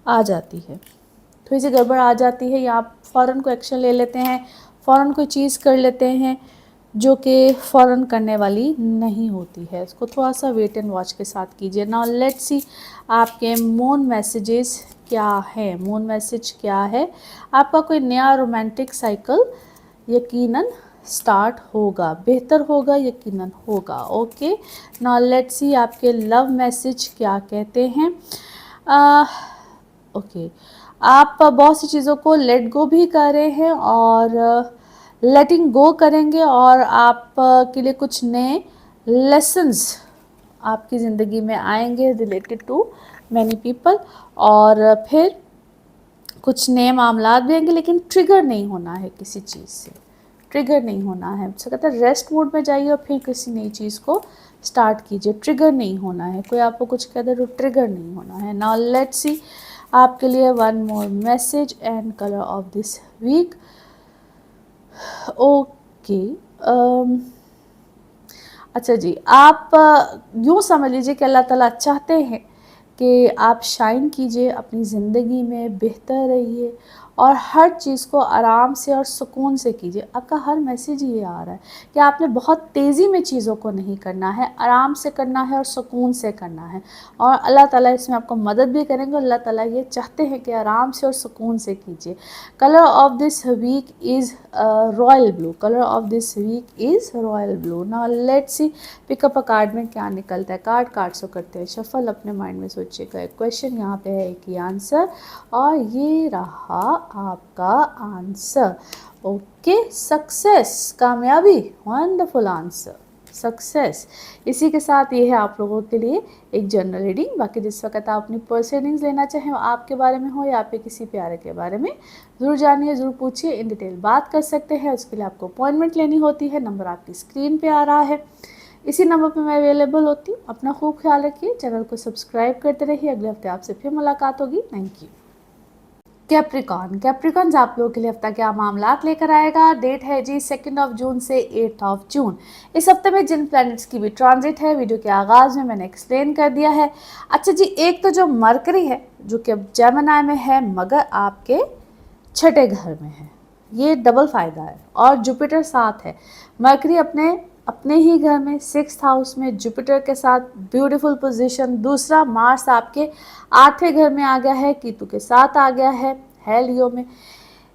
आ जाती है, थोड़ी सी गड़बड़ आ जाती है, या आप फ़ौरन को एक्शन ले लेते हैं, फ़ौरन कोई चीज़ कर लेते हैं जो कि फ़ौरन करने वाली नहीं होती है। इसको थोड़ा सा वेट एंड वॉच के साथ कीजिए। नाउ लेट्स सी आपके मून मैसेजेस क्या है। मून मैसेज क्या है, आपका कोई नया रोमांटिक साइकिल यकीनन स्टार्ट होगा, बेहतर होगा, यकीनन होगा। ओके, नाउ लेट्स सी आपके लव मैसेज क्या कहते हैं। ओके, आप बहुत सी चीज़ों को लेट गो भी कर रहे हैं, और लेटिंग गो करेंगे और आप के लिए कुछ नए लेसन्स आपकी ज़िंदगी में आएंगे रिलेटेड टू मैनी पीपल, और फिर कुछ नए मामलात भी आएंगे, लेकिन ट्रिगर नहीं होना है किसी चीज़ से, ट्रिगर नहीं होना है। तो कहता है रेस्ट मोड में जाइए और फिर किसी नई चीज़ को स्टार्ट कीजिए, ट्रिगर नहीं होना है। कोई आपको कुछ कह दे तो ट्रिगर नहीं होना है। नाउ लेट्स सी आपके लिए one more message and colour of this week. Okay, अच्छा जी, आप यूँ समझ लीजिए कि अल्लाह ताला चाहते हैं कि आप शाइन कीजिए, अपनी ज़िंदगी में बेहतर रहिए और हर चीज़ को आराम से और सुकून से कीजिए। आपका हर मैसेज ये आ रहा है कि आपने बहुत तेज़ी में चीज़ों को नहीं करना है, आराम से करना है और सुकून से करना है, और अल्लाह ताला इसमें आपको मदद भी करेंगे। अल्लाह ताला ये चाहते हैं कि आराम से और सुकून से कीजिए। Colour of this week is royal blue, colour of this week is royal blue. Now let's see pickup a card में क्या निकलता है। कार्ड्स को करते हैं शफल, अपने माइंड में सोचिएगा एक क्वेश्चन, यहाँ पे है एक ही आंसर, और ये रहा आपका आंसर। ओके, सक्सेस, कामयाबी, वंडरफुल आंसर, सक्सेस। इसी के साथ ये है आप लोगों के लिए एक जनरल रीडिंग। बाकी जिस वक्त आप अपनी पर्सनल रीडिंग्स लेना चाहें, आपके बारे में हो या आपके किसी प्यारे के बारे में, ज़रूर जानिए, ज़रूर पूछिए, इन डिटेल बात कर सकते हैं। उसके लिए आपको अपॉइंटमेंट लेनी होती है। नंबर आपकी स्क्रीन पे आ रहा है, इसी नंबर पे मैं अवेलेबल होती हूँ। अपना खूब ख्याल रखिए, चैनल को सब्सक्राइब करते रहिए। अगले हफ्ते आपसे फिर मुलाकात होगी। Thank you. कैप्रिकॉन्स आप लोगों के लिए हफ्ता क्या मामलात लेकर आएगा। डेट है जी 2 जून से 8 जून। इस हफ्ते में जिन प्लैनेट्स की भी ट्रांजिट है वीडियो के आगाज़ में मैंने एक्सप्लेन कर दिया है। अच्छा जी, एक तो जो मरकरी है जो कि अब जेमिनी में है मगर आपके छठे घर में है, ये डबल फ़ायदा है, और जुपिटर साथ है। मरकरी अपने ही घर में 6th हाउस में जुपिटर के साथ ब्यूटीफुल पोजीशन। दूसरा, मार्स आपके 8वें घर में आ गया है, कीतु के साथ आ गया है लियो में।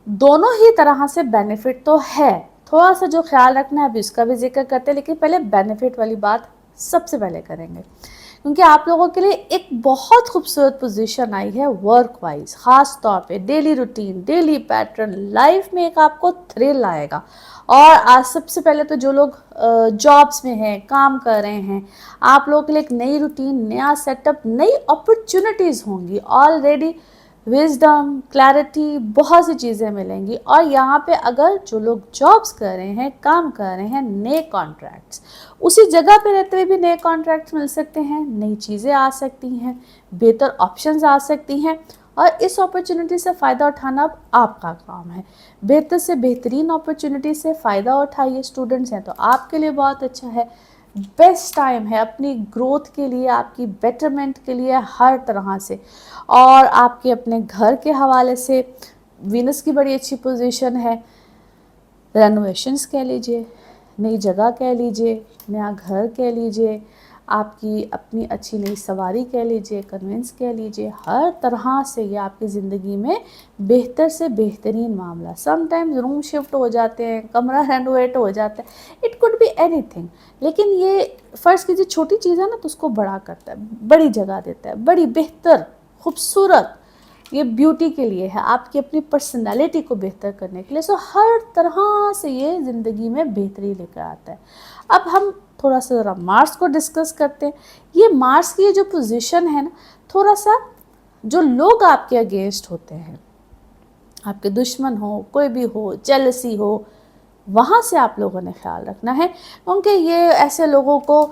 दोनों ही तरह से बेनिफिट तो है, थोड़ा सा जो ख्याल रखना है अभी उसका भी जिक्र करते हैं, लेकिन पहले बेनिफिट वाली बात सबसे पहले करेंगे, क्योंकि आप लोगों के लिए एक बहुत खूबसूरत पोजीशन आई है वर्क वाइज, ख़ास तौर पे daily routine, daily pattern, life में एक आपको थ्रिल आएगा। और आज सबसे पहले तो जो लोग जॉब्स में हैं, काम कर रहे हैं, आप लोगों के लिए एक नई रूटीन, नया सेटअप, नई अपॉर्चुनिटीज़ होंगी। ऑलरेडी विजडम, क्लैरिटी, बहुत सी चीज़ें मिलेंगी। और यहाँ पे अगर जो लोग जॉब्स कर रहे हैं, काम कर रहे हैं, नए कॉन्ट्रैक्ट्स, उसी जगह पे रहते हुए भी नए कॉन्ट्रैक्ट्स मिल सकते हैं, नई चीज़ें आ सकती हैं, बेहतर ऑप्शंस आ सकती हैं, और इस अपॉर्चुनिटी से फ़ायदा उठाना अब आपका काम है। बेहतर से बेहतरीन अपॉर्चुनिटी से फ़ायदा उठाइए। स्टूडेंट्स हैं तो आपके लिए बहुत अच्छा है, बेस्ट टाइम है अपनी ग्रोथ के लिए, आपकी बेटरमेंट के लिए हर तरह से। और आपके अपने घर के हवाले से वीनस की बड़ी अच्छी पोजीशन है। रेनोवेशंस कह लीजिए, नई जगह कह लीजिए, नया घर कह लीजिए, आपकी अपनी अच्छी नई सवारी कह लीजिए, कन्वेंस कह लीजिए, हर तरह से ये आपकी ज़िंदगी में बेहतर से बेहतरीन मामला। समटाइम्स रूम शिफ्ट हो जाते हैं, कमरा रेनोवेट हो जाता है, इट कुड बी एनीथिंग, लेकिन ये फ़र्ज़ कीजिए छोटी चीज़ है ना, तो उसको बड़ा करता है, बड़ी जगह देता है, बड़ी बेहतर खूबसूरत। ये ब्यूटी के लिए है, आपकी अपनी पर्सनालिटी को बेहतर करने के लिए। सो हर तरह से ये ज़िंदगी में बेहतरी लेकर आता है। अब हम थोड़ा सा ज़रा मार्स को डिस्कस करते हैं। ये मार्स की ये जो पोजीशन है ना, थोड़ा सा जो लोग आपके अगेंस्ट होते हैं, आपके दुश्मन हो, कोई भी हो, जेलसी हो, वहाँ से आप लोगों ने ख्याल रखना है, क्योंकि ये ऐसे लोगों को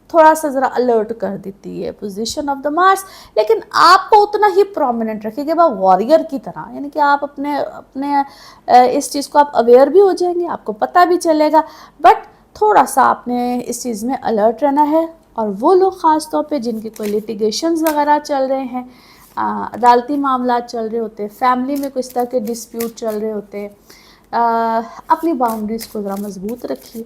थोड़ा सा ज़रा अलर्ट कर देती है पोजीशन ऑफ द मार्स। लेकिन आपको उतना ही प्रोमिनेंट रखिएगा वॉरियर की तरह, यानी कि आप अपने इस चीज़ को आप अवेयर भी हो जाएंगे, आपको पता भी चलेगा, बट थोड़ा सा आपने इस चीज़ में अलर्ट रहना है। और वो लोग ख़ास तौर पे जिनके कोई लिटिगेशंस वगैरह चल रहे हैं, अदालती मामला चल रहे होते हैं, फैमिली में कुछ तरह के डिस्प्यूट चल रहे होते हैं, अपनी बाउंड्रीज़ को ज़रा मजबूत रखिए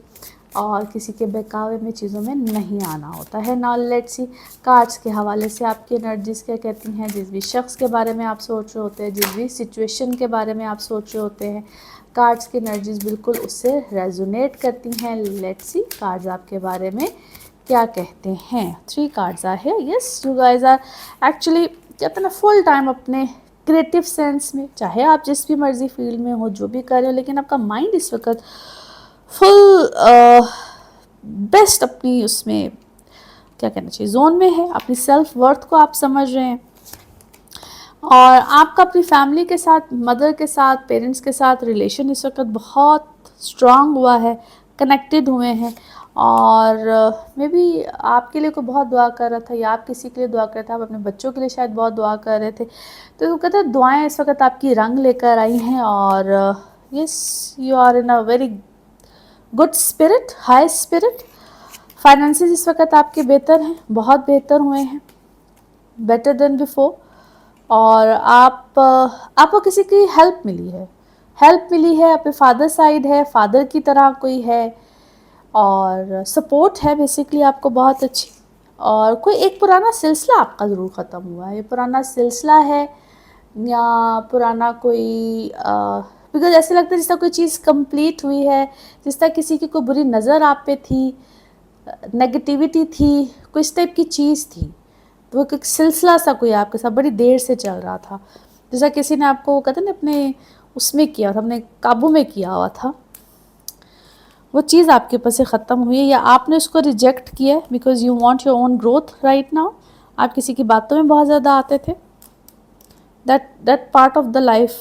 और किसी के बहकावे में चीज़ों में नहीं आना होता है। नाउ लेट्स सी कार्ड्स के हवाले से आपकी एनर्जीज़ क्या कहती हैं। जिस भी शख्स के बारे में आप सोच रहे होते हैं, जिस भी सिचुएशन के बारे में आप सोच रहे होते हैं, कार्ड्स की एनर्जीज़ बिल्कुल उससे रेजोनेट करती हैं। लेट्स सी कार्ड्स आपके बारे में क्या कहते हैं। 3 कार्ड्स आए हैं। Yes, you guys are actually कहते हैं ना फुल टाइम अपने क्रिएटिव सेंस में, चाहे आप जिस भी मर्जी फील्ड में हो, जो भी कर रहे हो, लेकिन आपका माइंड इस वक्त फुल बेस्ट अपनी उसमें क्या कहना चाहिए जोन में है, अपनी सेल्फ वर्थ को आप समझ रहे हैं। और आपका अपनी फैमिली के साथ, मदर के साथ, पेरेंट्स के साथ रिलेशन इस वक्त बहुत स्ट्रांग हुआ है, कनेक्टेड हुए हैं। और मे बी आपके लिए कोई बहुत दुआ कर रहा था, या आप किसी के लिए दुआ कर रहे थे, आप अपने बच्चों के लिए शायद बहुत दुआ कर रहे थे। तो वो कहते हैं दुआएं इस वक्त आपकी रंग लेकर आई हैं, और yes you are in a very good spirit, high spirit. Finances इस वक्त आपके बेहतर हैं, बहुत बेहतर हुए हैं, बेटर देन बिफोर। और आपको किसी की हेल्प मिली है, आपके फादर साइड है, फादर की तरह कोई है, और सपोर्ट है बेसिकली आपको बहुत अच्छी। और कोई एक पुराना सिलसिला आपका ज़रूर ख़त्म हुआ है, ये पुराना सिलसिला है, या पुराना कोई बिकॉज ऐसे लगता है जिस तरह कोई चीज़ कंप्लीट हुई है, जिस तरह किसी की कोई बुरी नज़र आप पे थी, नेगेटिविटी थी, कोई इस टाइप की चीज़ थी, तो वो एक सिलसिला सा कोई आपके साथ बड़ी देर से चल रहा था, जैसा किसी ने आपको कहते हैं ना अपने उसमें किया था, अपने काबू में किया हुआ था, वो चीज़ आपके ऊपर से ख़त्म हुई है, या आपने उसको रिजेक्ट किया because you want your own growth right now. आप किसी की बातों में बहुत ज़्यादा आते थे, that part of the life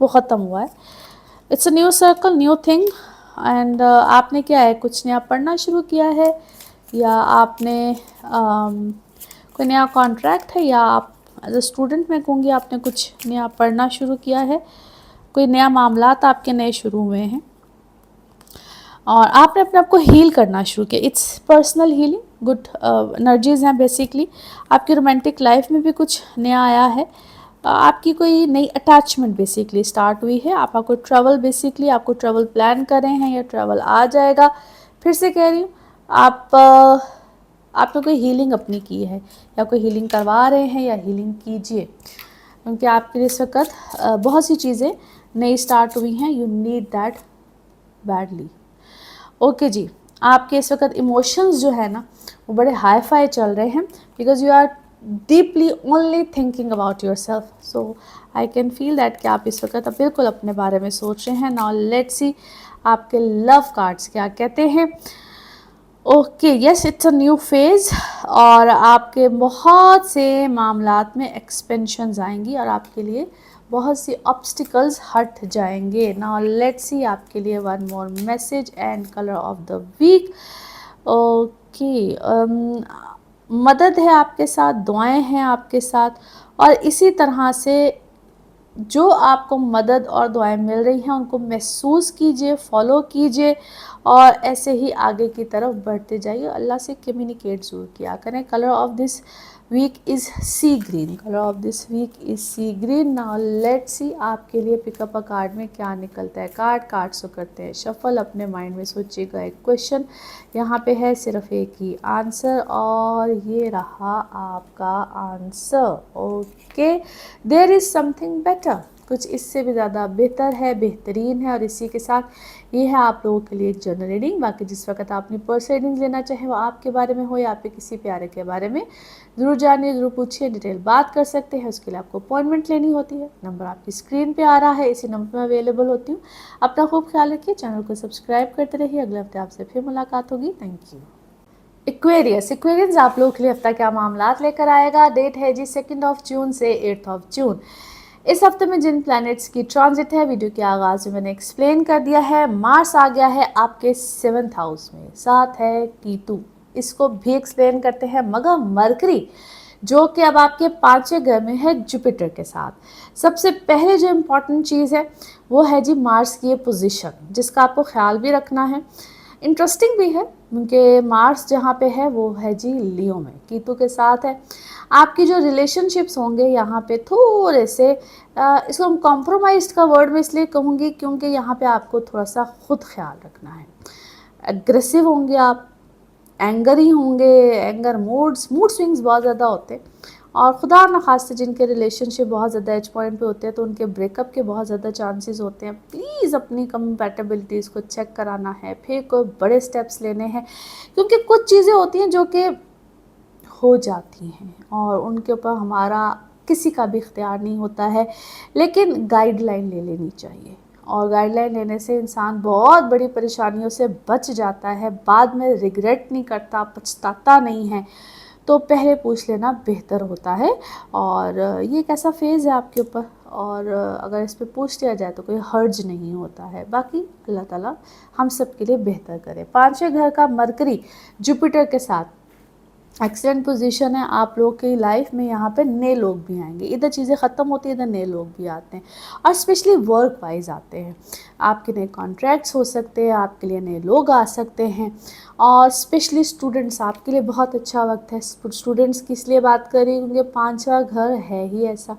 वो ख़त्म हुआ है। It's a new circle, new thing. And आपने क्या है, कुछ नया पढ़ना शुरू किया है, या आपने कोई नया कॉन्ट्रैक्ट है, या आप एज अ स्टूडेंट मैं कहूँगी आपने कुछ नया पढ़ना शुरू किया है, कोई नया मामलात आपके नए शुरू हुए हैं, और आपने अपने आप को हील करना शुरू किया। It's personal healing, good energies हैं बेसिकली। आपकी रोमांटिक लाइफ में भी कुछ नया आया है, आपकी कोई नई अटैचमेंट बेसिकली स्टार्ट हुई है, आपका कोई ट्रैवल बेसिकली, आपको ट्रैवल प्लान कर रहे हैं, या ट्रैवल आ जाएगा। फिर से कह रही हूँ, आपने कोई हीलिंग अपनी की है, या कोई हीलिंग करवा रहे हैं, या हीलिंग कीजिए, क्योंकि आपके लिए इस वक्त बहुत सी चीज़ें नई स्टार्ट हुई हैं। You need that badly. Okay जी, आपके इस वक्त इमोशंस जो है ना वो बड़े हाई फाई चल रहे हैं, because you are deeply only thinking about yourself. So I can feel that कि आप इस वक्त बिल्कुल अपने बारे में सोच रहे हैं। नाउ लेट्स सी आपके लव कार्ड्स क्या कहते हैं। Okay, yes, it's a new phase, और आपके बहुत से मामलात में एक्सपेंशंस आएंगी, और आपके लिए बहुत सी ऑब्स्टिकल्स हट जाएंगे। नाउ लेट्स सी आपके लिए one more message and colour of the week. Okay, मदद है आपके साथ, दुआएं हैं आपके साथ, और इसी तरह से जो आपको मदद और दुआएं मिल रही हैं उनको महसूस कीजिए, फॉलो कीजिए, और ऐसे ही आगे की तरफ बढ़ते जाइए। अल्लाह से कम्युनिकेट ज़रूर किया करें। Colour of this week is sea green, colour of this week is sea green. Now let's see आपके लिए पिकअप अ कार्ड में क्या निकलता है। कार्ड्स को करते हैं शफल। अपने माइंड में सोचिएगा एक क्वेश्चन, यहाँ पे है सिर्फ एक ही आंसर, और ये रहा आपका answer. Okay, there is something better, कुछ इससे भी ज़्यादा बेहतर है, बेहतरीन है। और इसी के साथ ये है आप लोगों के लिए एक जनरल रीडिंग। बाकी जिस वक्त आप अपनी पर्सनल रीडिंग लेना चाहें, वो आपके बारे में हो या आपके किसी प्यारे के बारे में, ज़रूर जानिए, ज़रूर पूछिए, डिटेल बात कर सकते हैं। उसके लिए आपको अपॉइंटमेंट लेनी होती है। नंबर आपकी स्क्रीन पे आ रहा है, इसी नंबर पर अवेलेबल होती हूँ। अपना खूब ख्याल रखिए, चैनल को सब्सक्राइब करते रहिए। अगले हफ्ते आपसे फिर मुलाकात होगी। Thank you. एक्वेरियंस आप लोगों के लिए हफ्ता क्या मामलात लेकर आएगा। डेट है जी 2 जून से 8 जून। इस हफ्ते में जिन प्लैनेट्स की ट्रांजिट है, वीडियो के आगाज़ में मैंने एक्सप्लेन कर दिया है। मार्स आ गया है आपके 7th हाउस में, साथ है कीतु, इसको भी एक्सप्लेन करते हैं। मगर मरकरी जो कि अब आपके 5वें घर में है जुपिटर के साथ। सबसे पहले जो इम्पॉर्टेंट चीज़ है वो है जी मार्स की ये पोजीशन, जिसका आपको ख्याल भी रखना है। इंटरेस्टिंग भी है क्योंकि मार्स जहाँ पे है वो है जी लियो में, कीतु के साथ है। आपकी जो रिलेशनशिप्स होंगे यहाँ पे थोड़े से इसको हम कॉम्प्रोमाइज़ का वर्ड में इसलिए कहूँगी क्योंकि यहाँ पे आपको थोड़ा सा खुद ख्याल रखना है। एग्रेसिव होंगे आप, एंगर ही होंगे, एंगर मूड स्विंग्स बहुत ज़्यादा होते हैं। और खुदा न खास्ते जिनके रिलेशनशिप बहुत ज़्यादा एज पॉइंट पे होते हैं तो उनके ब्रेकअप के बहुत ज़्यादा चांसेस होते हैं। प्लीज़ अपनी कंपैटिबिलिटीज़ को चेक कराना है, फिर कोई बड़े स्टेप्स लेने हैं, क्योंकि कुछ चीज़ें होती हैं जो कि हो जाती हैं और उनके ऊपर हमारा किसी का भी इख्तियार नहीं होता है, लेकिन गाइडलाइन ले लेनी चाहिए। और गाइडलाइन लेने से इंसान बहुत बड़ी परेशानियों से बच जाता है, बाद में रिग्रेट नहीं करता, पछताता नहीं है। तो पहले पूछ लेना बेहतर होता है। और ये एक ऐसा फेज़ है आपके ऊपर, और अगर इस पे पूछ लिया जाए तो कोई हर्ज नहीं होता है। बाकी अल्लाह ताला हम सब के लिए बेहतर करे। 5वें घर का मरकरी जुपिटर के साथ एक्सीलेंट पोजीशन है। आप लोग की लाइफ में यहाँ पे नए लोग भी आएंगे, इधर चीज़ें ख़त्म होती है, इधर नए लोग भी आते हैं, और स्पेशली वर्क वाइज आते हैं। आपके नए कॉन्ट्रैक्ट्स हो सकते हैं, आपके लिए नए लोग आ सकते हैं। और स्पेशली स्टूडेंट्स, आपके लिए बहुत अच्छा वक्त है। स्टूडेंट्स की इसलिए बात करें क्योंकि 5वां घर है ही ऐसा।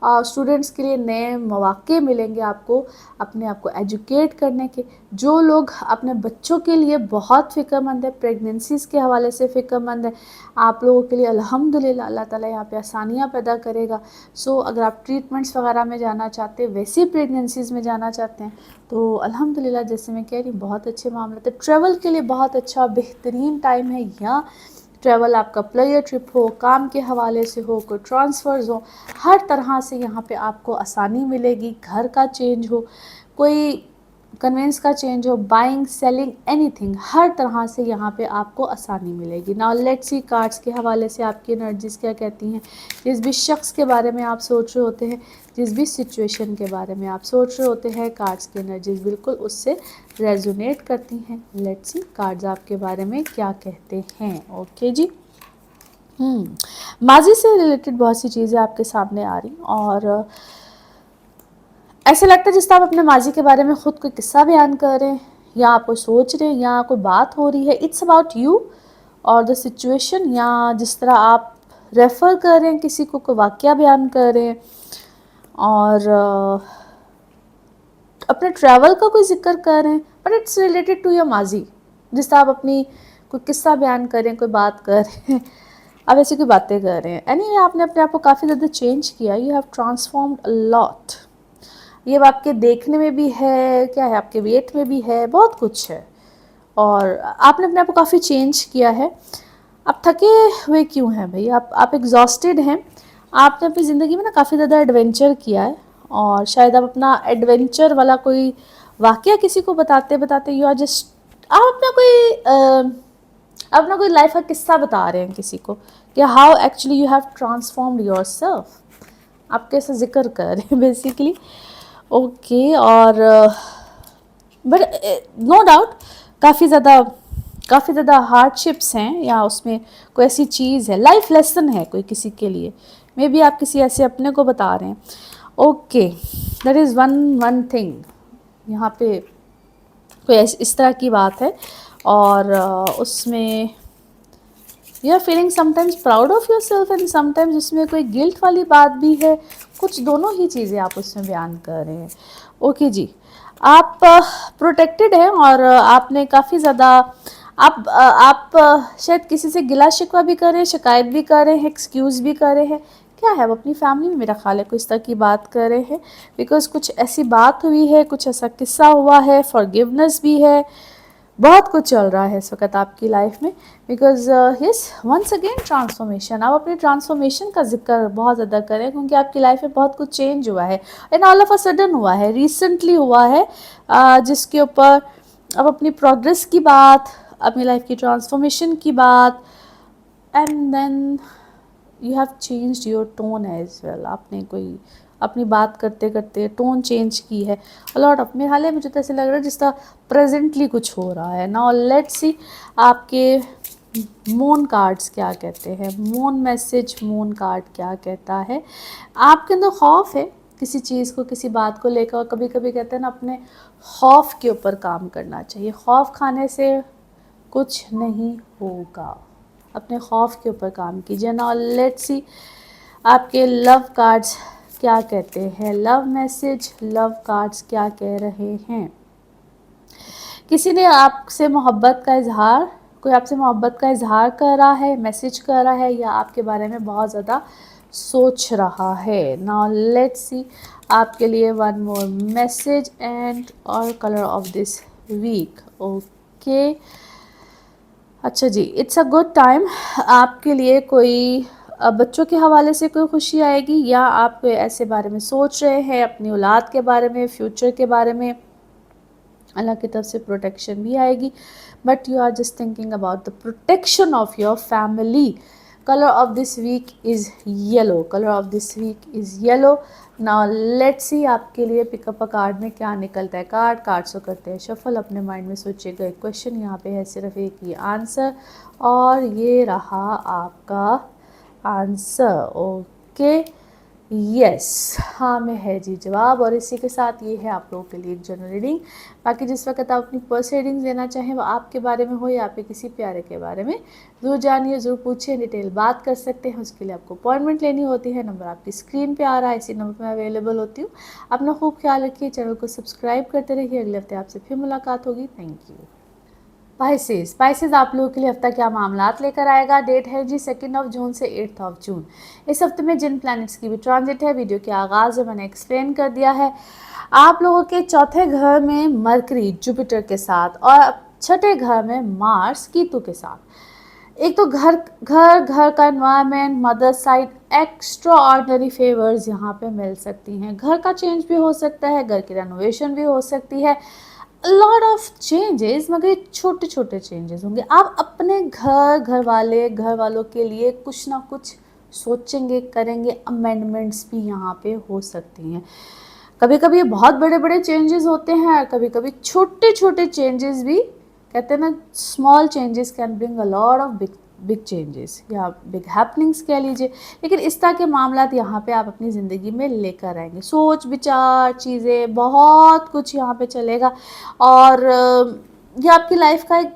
स्टूडेंट्स के लिए नए मौके मिलेंगे आपको अपने आप को एजुकेट करने के। जो लोग अपने बच्चों के लिए बहुत फ़िक्रमंद है, प्रेगनेंसीज़ के हवाले से फ़िक्रमंद है, आप लोगों के लिए अल्हम्दुलिल्लाह अल्लाह ताला यहाँ पे आसानियाँ पैदा करेगा। सो अगर आप ट्रीटमेंट्स वगैरह में जाना चाहते हैं, वैसी प्रेगनेंसीज़ में जाना चाहते हैं, तो अल्हम्दुलिल्लाह जैसे मैं कह रही हूँ बहुत अच्छे मामले थे। ट्रैवल के लिए बहुत अच्छा बेहतरीन टाइम है। यहाँ ट्रैवल आपका प्लेयर ट्रिप हो, काम के हवाले से हो, कोई ट्रांसफ़र्स हो, हर तरह से यहाँ पे आपको आसानी मिलेगी। घर का चेंज हो, कोई कन्वेंस का चेंज हो, बाइंग सेलिंग एनीथिंग, हर तरह से यहाँ पे आपको आसानी मिलेगी। नाउ लेट्स सी कार्ड्स के हवाले से आपकी एनर्जीज़ क्या कहती हैं। जिस भी शख्स के बारे में आप सोच रहे होते हैं, जिस भी सिचुएशन के बारे में आप सोच रहे होते हैं, कार्ड्स की एनर्जीज़ बिल्कुल उससे रेजोनेट करती हैं। लेट्स सी कार्ड्स आपके बारे में क्या कहते हैं। ओके जी। माजी से रिलेटेड बहुत सी चीज़ें आपके सामने आ रही, और ऐसे लगता है जिस तरह आप अपने माजी के बारे में ख़ुद कोई किस्सा बयान कर रहे हैं, या आप कोई सोच रहे हैं, या कोई बात हो रही है। इट्स अबाउट यू और द सिचुएशन, या जिस तरह आप रेफ़र कर रहे हैं किसी को, कोई वाक़या बयान कर रहे हैं, और अपने ट्रैवल का कोई जिक्र कर रहे हैं, but it's related to your माजी। जिस तरह आप अपनी कोई किस्सा बयान कर रहे हैं, कोई बात कर रहे हैं, आप ऐसी कोई बातें कर रहे हैं। एनीवे आपने अपने आप को काफ़ी ज़्यादा चेंज किया। You have transformed a lot. ये आपके देखने में भी है, क्या है, आपके वेट में भी है, बहुत कुछ है, और आपने अपने आप को काफ़ी चेंज किया है। आप थके हुए क्यों हैं भाई? आप एग्जॉस्टेड हैं। आपने अपनी ज़िंदगी में ना काफ़ी ज़्यादा एडवेंचर किया है, और शायद आप अपना एडवेंचर वाला कोई वाक़या किसी को बताते बताते यू आर जस्ट, आप अपना कोई लाइफ का किस्सा बता रहे हैं किसी को कि how actually you have transformed your self. आप कैसे जिक्र कर रहे हैं बेसिकली। ओके, और बट नो डाउट काफ़ी ज़्यादा हार्डशिप्स हैं, या उसमें कोई ऐसी चीज़ है, लाइफ लेसन है कोई किसी के लिए। मे बी आप किसी ऐसे अपने को बता रहे हैं। Okay, that is one thing. यहाँ पे कोई इस तरह की बात है, और उसमें you are feeling sometimes proud of yourself, and sometimes उसमें कोई गिल्ट वाली बात भी है। कुछ दोनों ही चीज़ें आप उसमें बयान कर रहे हैं। ओके जी, आप प्रोटेक्टेड हैं, और आपने काफ़ी ज़्यादा आप शायद किसी से गिला शिकवा भी कर रहे हैं, शिकायत भी कर रहे हैं, एक्सक्यूज़ भी कर रहे हैं। क्या है, वो अपनी फैमिली में मेरा ख्याल है कोई इस तरह की बात कर रहे हैं, बिकॉज कुछ ऐसी बात हुई है, कुछ ऐसा किस्सा हुआ है, फॉरगिवनेस भी है, बहुत कुछ चल रहा है इस वक्त आपकी लाइफ में। Because yes, once again transformation. आप अपने ट्रांसफॉर्मेशन का जिक्र बहुत ज़्यादा करें, क्योंकि आपकी लाइफ में बहुत कुछ चेंज हुआ है, and all of a sudden हुआ है, रिसेंटली हुआ है, जिसके ऊपर अब अपनी प्रोग्रेस की बात, अपनी लाइफ की ट्रांसफॉर्मेशन की बात, and then you have changed your tone as well. आपने कोई अपनी बात करते करते टोन चेंज की है अलॉट ऑफ। मेरे हाल है, मुझे तो ऐसे लग रहा है जिस तरह प्रेजेंटली कुछ हो रहा है। नाउ लेट्स सी आपके मून कार्ड्स क्या कहते हैं। मून मैसेज, मून कार्ड क्या कहता है। आपके अंदर खौफ है किसी चीज़ को, किसी बात को लेकर, और कभी कभी कहते हैं ना अपने खौफ के ऊपर काम करना चाहिए। खौफ खाने से कुछ नहीं होगा, अपने खौफ के ऊपर काम कीजिए। नाउ लेट्स सी आपके लव कार्ड्स क्या कहते हैं। लव मैसेज, लव कार्ड्स क्या कह रहे हैं। किसी ने आपसे मोहब्बत का इजहार, कोई आपसे मोहब्बत का इजहार कर रहा है, मैसेज कर रहा है, या आपके बारे में बहुत ज़्यादा सोच रहा है। नाउ लेट्स सी आपके लिए वन मोर मैसेज एंड और colour of this week. Okay, अच्छा जी, इट्स अ गुड टाइम आपके लिए। कोई बच्चों के हवाले से कोई खुशी आएगी, या आप ऐसे बारे में सोच रहे हैं अपनी औलाद के बारे में, फ्यूचर के बारे में। अल्लाह की तरफ से प्रोटेक्शन भी आएगी, but you are just thinking about the protection of your family. Colour of this week is yellow, colour of this week is yellow. Now let's see आपके लिए पिकअप अ कार्ड में क्या निकलता है। कार्ड्स को करते हैं शफल। अपने माइंड में सोचिएगा एक क्वेश्चन, यहाँ पे है सिर्फ एक ही आंसर, और ये रहा आपका आंसर। ओके, यस, हाँ में है जी जवाब। और इसी के साथ ये है आप लोगों के लिए एक जनरल रीडिंग। बाकी जिस वक्त आप अपनी पर्सनल रीडिंग लेना चाहें, वो आपके बारे में हो या आपके किसी प्यारे के बारे में, ज़रूर जानिए, ज़रूर पूछिए, डिटेल बात कर सकते हैं। उसके लिए आपको अपॉइंटमेंट लेनी होती है। नंबर आपकी स्क्रीन पे आ रहा है, इसी नंबर पर मैं अवेलेबल होती हूँ। अपना खूब ख्याल रखिए, चैनल को सब्सक्राइब करते रहिए। अगले हफ्ते आपसे फिर मुलाकात होगी। Thank you. स्पाइसेस आप लोगों के लिए हफ्ता क्या मामलात लेकर आएगा। डेट है जी 2 जून से 8 जून। इस हफ्ते में जिन प्लैनेट्स की भी ट्रांजिट है, वीडियो के आगाज़ में मैंने एक्सप्लेन कर दिया है। आप लोगों के चौथे घर में मरकरी जुपिटर के साथ, और छठे घर में मार्स कीतु के साथ। एक तो घर का environment, mother side, extra ordinary favours यहाँ पे मिल सकती हैं। घर का चेंज भी हो सकता है, घर की रेनोवेशन भी हो सकती है। लॉट ऑफ चेंजेस, मगर छोटे छोटे चेंजेस होंगे। आप अपने घर वालों के लिए कुछ ना कुछ सोचेंगे, करेंगे। अमेंडमेंट्स भी यहाँ पे हो सकती हैं। कभी कभी बहुत बड़े बड़े चेंजेस होते हैं, और कभी कभी छोटे छोटे चेंजेस भी, कहते हैं ना, small changes can bring a lot of big changes या बिग हैपनिंग्स कह लीजिए। लेकिन इस तरह के मामलात यहाँ पे आप अपनी ज़िंदगी में लेकर आएंगे। सोच विचार, चीज़ें, बहुत कुछ यहाँ पे चलेगा। और ये आपकी लाइफ का एक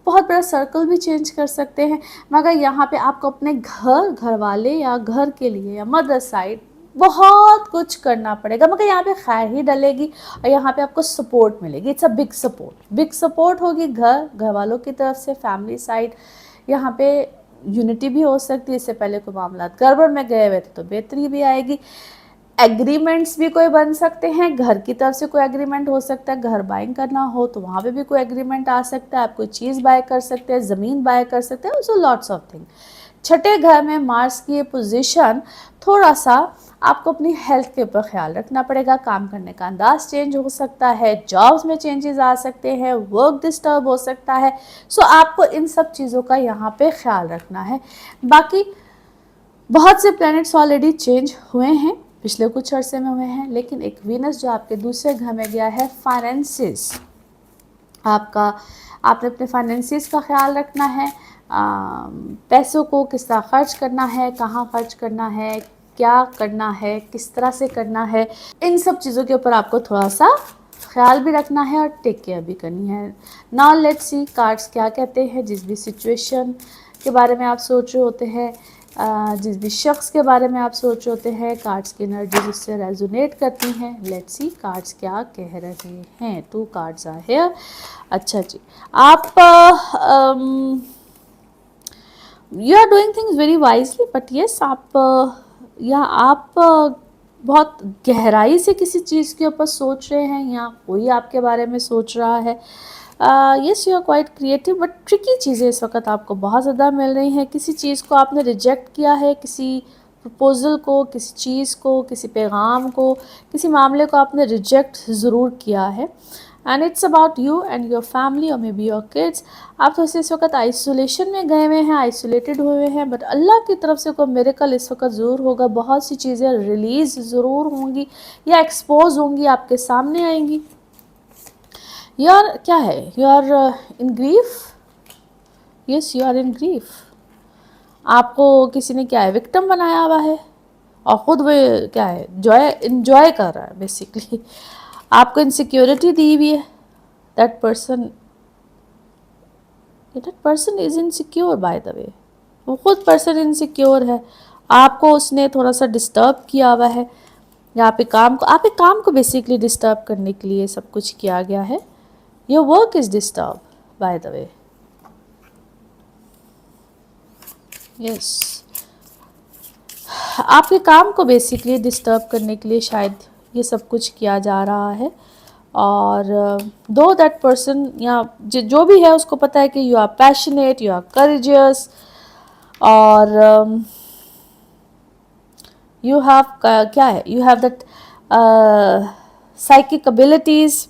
बहुत बड़ा सर्कल भी चेंज कर सकते हैं। मगर यहाँ पे आपको अपने घर वाले या घर के लिए या मदर साइड बहुत कुछ करना पड़ेगा, मगर यहाँ पे खैर ही डलेगी, और यहाँ पे आपको सपोर्ट मिलेगी। इट्स अ बिग सपोर्ट होगी घर वालों की तरफ से, फैमिली साइड। यहाँ पे यूनिटी भी हो सकती है। इससे पहले कोई मामला गड़बड़ में गए हुए थे तो बेहतरी भी आएगी। एग्रीमेंट्स भी कोई बन सकते हैं। घर की तरफ से कोई एग्रीमेंट हो सकता है, घर बाइंग करना हो तो वहाँ पे भी कोई एग्रीमेंट आ सकता है। आप कोई चीज़ बाय कर सकते हैं, ज़मीन बाय कर सकते हैं, सो लॉट्स ऑफ थिंग। छठे घर में मार्स की ये पोजीशन, थोड़ा सा आपको अपनी हेल्थ के ऊपर ख्याल रखना पड़ेगा। काम करने का अंदाज चेंज हो सकता है, जॉब्स में चेंजेस आ सकते हैं, वर्क डिस्टर्ब हो सकता है। सो आपको इन सब चीज़ों का यहाँ पे ख्याल रखना है। बाकी बहुत से प्लैनेट्स ऑलरेडी चेंज हुए हैं, पिछले कुछ अरसे में हुए हैं। लेकिन एक वीनस जो आपके दूसरे घर में गया है, फाइनेंसिस, आपने अपने फाइनेंसिस का ख्याल रखना है। पैसों को किस तरह खर्च करना है, कहाँ खर्च करना है, क्या करना है, किस तरह से करना है, इन सब चीज़ों के ऊपर आपको थोड़ा सा ख्याल भी रखना है और टेक केयर भी करनी है। नाउ लेट्स सी कार्ड्स क्या कहते हैं। जिस भी सिचुएशन के बारे में आप सोच रहे होते हैं, जिस भी शख्स के बारे में आप सोच रहे होते हैं, कार्ड्स की एनर्जीज उससे रेजोनेट करती हैं। लेट्स सी कार्ड्स क्या कह रहे हैं। 2 कार्ड्स आर हियर। अच्छा जी, आप you are doing things very wisely, but yes आप बहुत गहराई से किसी चीज़ के ऊपर सोच रहे हैं, या कोई आपके बारे में सोच रहा है। Yes, you are quite creative, but tricky चीज़ें इस वक्त आपको बहुत ज़्यादा मिल रही हैं। किसी चीज़ को आपने रिजेक्ट किया है, किसी प्रपोज़ल को, किसी चीज़ को, किसी पैगाम को, किसी मामले को आपने रिजेक्ट ज़रूर किया है। And it's about you and your family और मे बी योर किड्स। आप तो इस वक्त आइसोलेशन में गए हुए हैं, आइसोलेटेड हुए हैं, बट अल्लाह की तरफ से कोई मिरेकल इस वक्त ज़रूर होगा। बहुत सी चीज़ें रिलीज़ ज़रूर होंगी या एक्सपोज होंगी, आपके सामने आएंगी। यार क्या है, you are in grief. Yes, you are in grief. आपको किसी ने क्या है, विक्टिम बनाया हुआ है, और ख़ुद वो क्या है, इंजॉय कर रहा है बेसिकली। आपको इनसिक्योरिटी दी हुई है। That person is insecure by the way. वो खुद पर्सन इनसिक्योर है। आपको उसने थोड़ा सा डिस्टर्ब किया हुआ है, या आप एक काम को बेसिकली डिस्टर्ब करने के लिए सब कुछ किया गया है। Your work is disturb by the way. Yes, आपके काम को बेसिकली डिस्टर्ब करने के लिए शायद ये सब कुछ किया जा रहा है। और दो दैट पर्सन या जो भी है उसको पता है कि you are passionate, you are courageous, और यू हैव क्या है, you have that psychic abilities,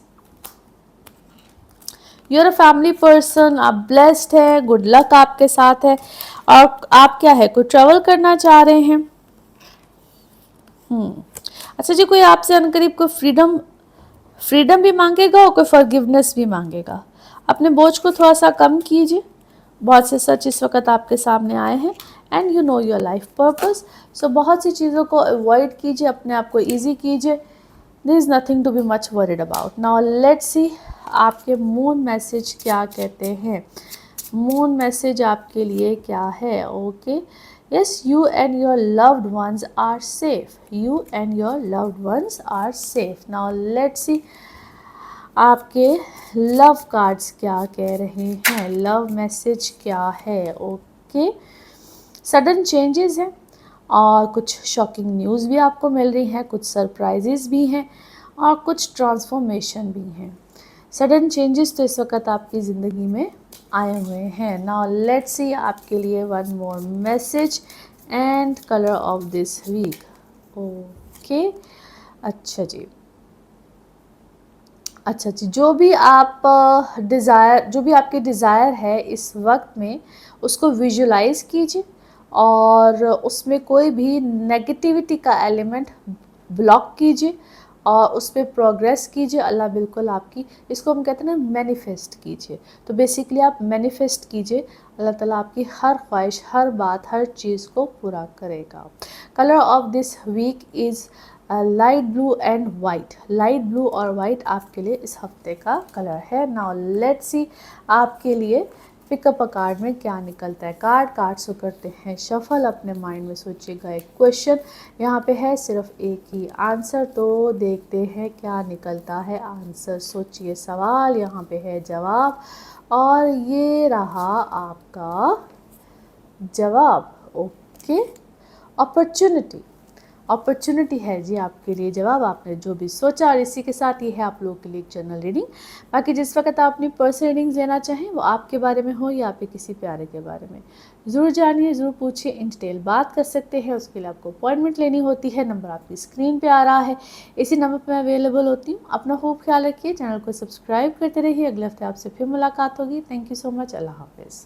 you're a family person, आप ब्लेस्ड है, गुड लक आपके साथ है। और आप क्या है, कोई ट्रेवल करना चाह रहे हैं। अच्छा जी, कोई आपसे अनकरीब कोई फ्रीडम भी मांगेगा और कोई फॉरगिवनेस भी मांगेगा। अपने बोझ को थोड़ा सा कम कीजिए। बहुत से सच इस वक्त आपके सामने आए हैं and you know your life purpose. So बहुत सी चीज़ों को अवॉइड कीजिए, अपने आप को ईजी कीजिए। There is nothing to be much worried about. Now let's see आपके मून मैसेज क्या कहते हैं। मून मैसेज आपके लिए क्या है। Okay, yes, you and your loved ones are safe, you and your loved ones are safe. Now let's see आपके love cards क्या कह रहे हैं, लव मैसेज क्या है। ओके, सडन चेंजेस हैं और कुछ शॉकिंग न्यूज़ भी आपको मिल रही हैं, कुछ सरप्राइजेस भी हैं और कुछ ट्रांसफॉर्मेशन भी हैं। सडन चेंजेस तो इस वक्त आपकी ज़िंदगी में आए हुए हैं। नाउ लेट्स सी आपके लिए one more message and colour of this week. Okay, अच्छा जी, अच्छा जी, जो भी आप डिज़ायर, जो भी आपकी डिज़ायर है इस वक्त में, उसको विजुलाइज कीजिए और उसमें कोई भी नेगेटिविटी का एलिमेंट ब्लॉक कीजिए और उस पर प्रोग्रेस कीजिए। अल्लाह बिल्कुल आपकी, इसको हम कहते हैं ना मैनिफेस्ट कीजिए। तो बेसिकली आप मैनिफेस्ट कीजिए, अल्लाह ताला आपकी हर ख्वाहिश, हर बात, हर चीज़ को पूरा करेगा। Colour of this week is light blue and white. Light blue और वाइट आपके लिए इस हफ्ते का कलर है। नाउ लेट्स सी आपके लिए पिकअप अ कार्ड में क्या निकलता है। कार्ड्स को करते हैं शफल। अपने माइंड में सोचिएगा एक क्वेश्चन, यहाँ पे है सिर्फ एक ही आंसर, तो देखते हैं क्या निकलता है आंसर। सोचिए सवाल, यहाँ पे है जवाब और ये रहा आपका जवाब। ओके, अपॉर्चुनिटी, अपॉर्चुनिटी है जी आपके लिए जवाब, आपने जो भी सोचा। और इसी के साथ ये है आप लोगों के लिए एक जनरल रीडिंग। बाकी जिस वक्त आप अपनी पर्सनल रीडिंग्स लेना चाहें, वो आपके बारे में हो या आपके किसी प्यारे के बारे में, ज़रूर जानिए, ज़रूर पूछिए, इन डिटेल बात कर सकते हैं। उसके लिए आपको अपॉइंटमेंट लेनी होती है। नंबर आपकी स्क्रीन पे आ रहा है, इसी नंबर पर मैं अवेलेबल होती हूँ। अपना खूब ख्याल रखिए, चैनल को सब्सक्राइब करते रहिए। अगले हफ्ते आपसे फिर मुलाकात होगी। Thank you so much. अल्लाह हाफिज़।